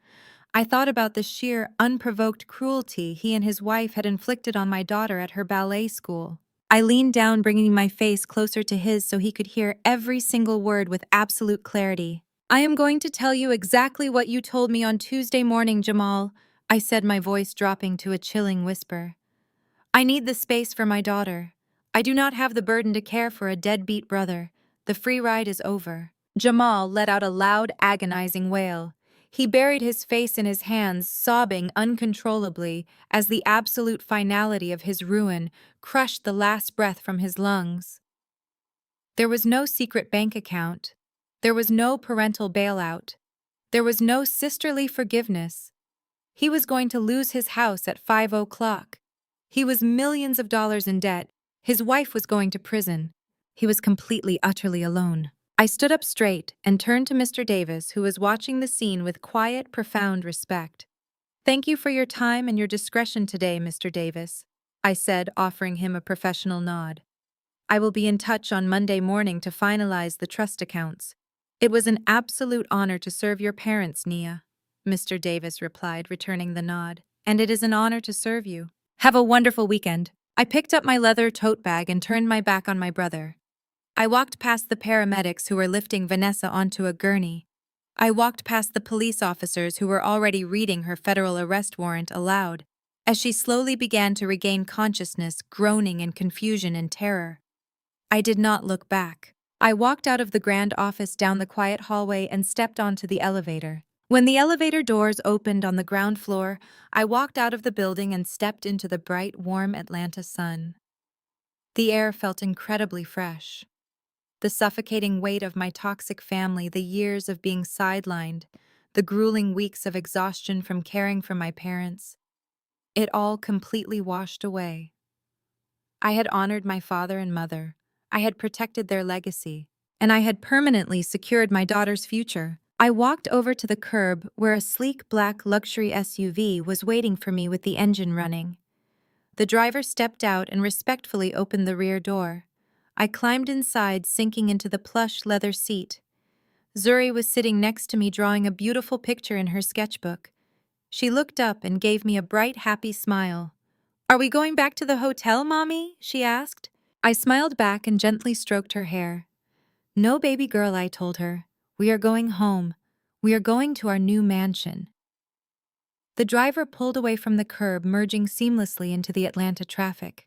I thought about the sheer, unprovoked cruelty he and his wife had inflicted on my daughter at her ballet school. I leaned down, bringing my face closer to his so he could hear every single word with absolute clarity. "I am going to tell you exactly what you told me on Tuesday morning, Jamal," I said, my voice dropping to a chilling whisper. "I need the space for my daughter. I do not have the burden to care for a deadbeat brother. The free ride is over." Jamal let out a loud, agonizing wail. He buried his face in his hands, sobbing uncontrollably as the absolute finality of his ruin crushed the last breath from his lungs. There was no secret bank account. There was no parental bailout. There was no sisterly forgiveness. He was going to lose his house at 5 o'clock. He was millions of dollars in debt. His wife was going to prison. He was completely, utterly alone. I stood up straight and turned to Mr. Davis, who was watching the scene with quiet, profound respect. "Thank you for your time and your discretion today, Mr. Davis." I said, offering him a professional nod. I will be in touch on Monday morning to finalize the trust accounts. It was an absolute honor to serve your parents, Nia, Mr. Davis replied, returning the nod. And it is an honor to serve you. Have a wonderful weekend. I picked up my leather tote bag and turned my back on my brother. I walked past the paramedics who were lifting Vanessa onto a gurney. I walked past the police officers who were already reading her federal arrest warrant aloud, as she slowly began to regain consciousness, groaning in confusion and terror. I did not look back. I walked out of the grand office down the quiet hallway and stepped onto the elevator. When the elevator doors opened on the ground floor, I walked out of the building and stepped into the bright, warm Atlanta sun. The air felt incredibly fresh. The suffocating weight of my toxic family, the years of being sidelined, the grueling weeks of exhaustion from caring for my parents, it all completely washed away. I had honored my father and mother. I had protected their legacy, and I had permanently secured my daughter's future. I walked over to the curb where a sleek black luxury SUV was waiting for me with the engine running. The driver stepped out and respectfully opened the rear door. I climbed inside, sinking into the plush leather seat. Zuri was sitting next to me drawing a beautiful picture in her sketchbook. She looked up and gave me a bright, happy smile. "Are we going back to the hotel, Mommy?" she asked. I smiled back and gently stroked her hair. "No, baby girl," I told her. "We are going home. We are going to our new mansion." The driver pulled away from the curb, merging seamlessly into the Atlanta traffic.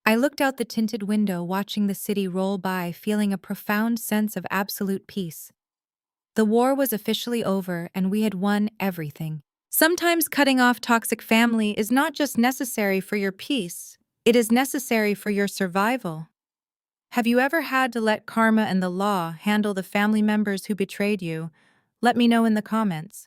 I looked out the tinted window, watching the city roll by, feeling a profound sense of absolute peace. The war was officially over, and we had won everything. Sometimes cutting off toxic family is not just necessary for your peace, it is necessary for your survival. Have you ever had to let karma and the law handle the family members who betrayed you? Let me know in the comments.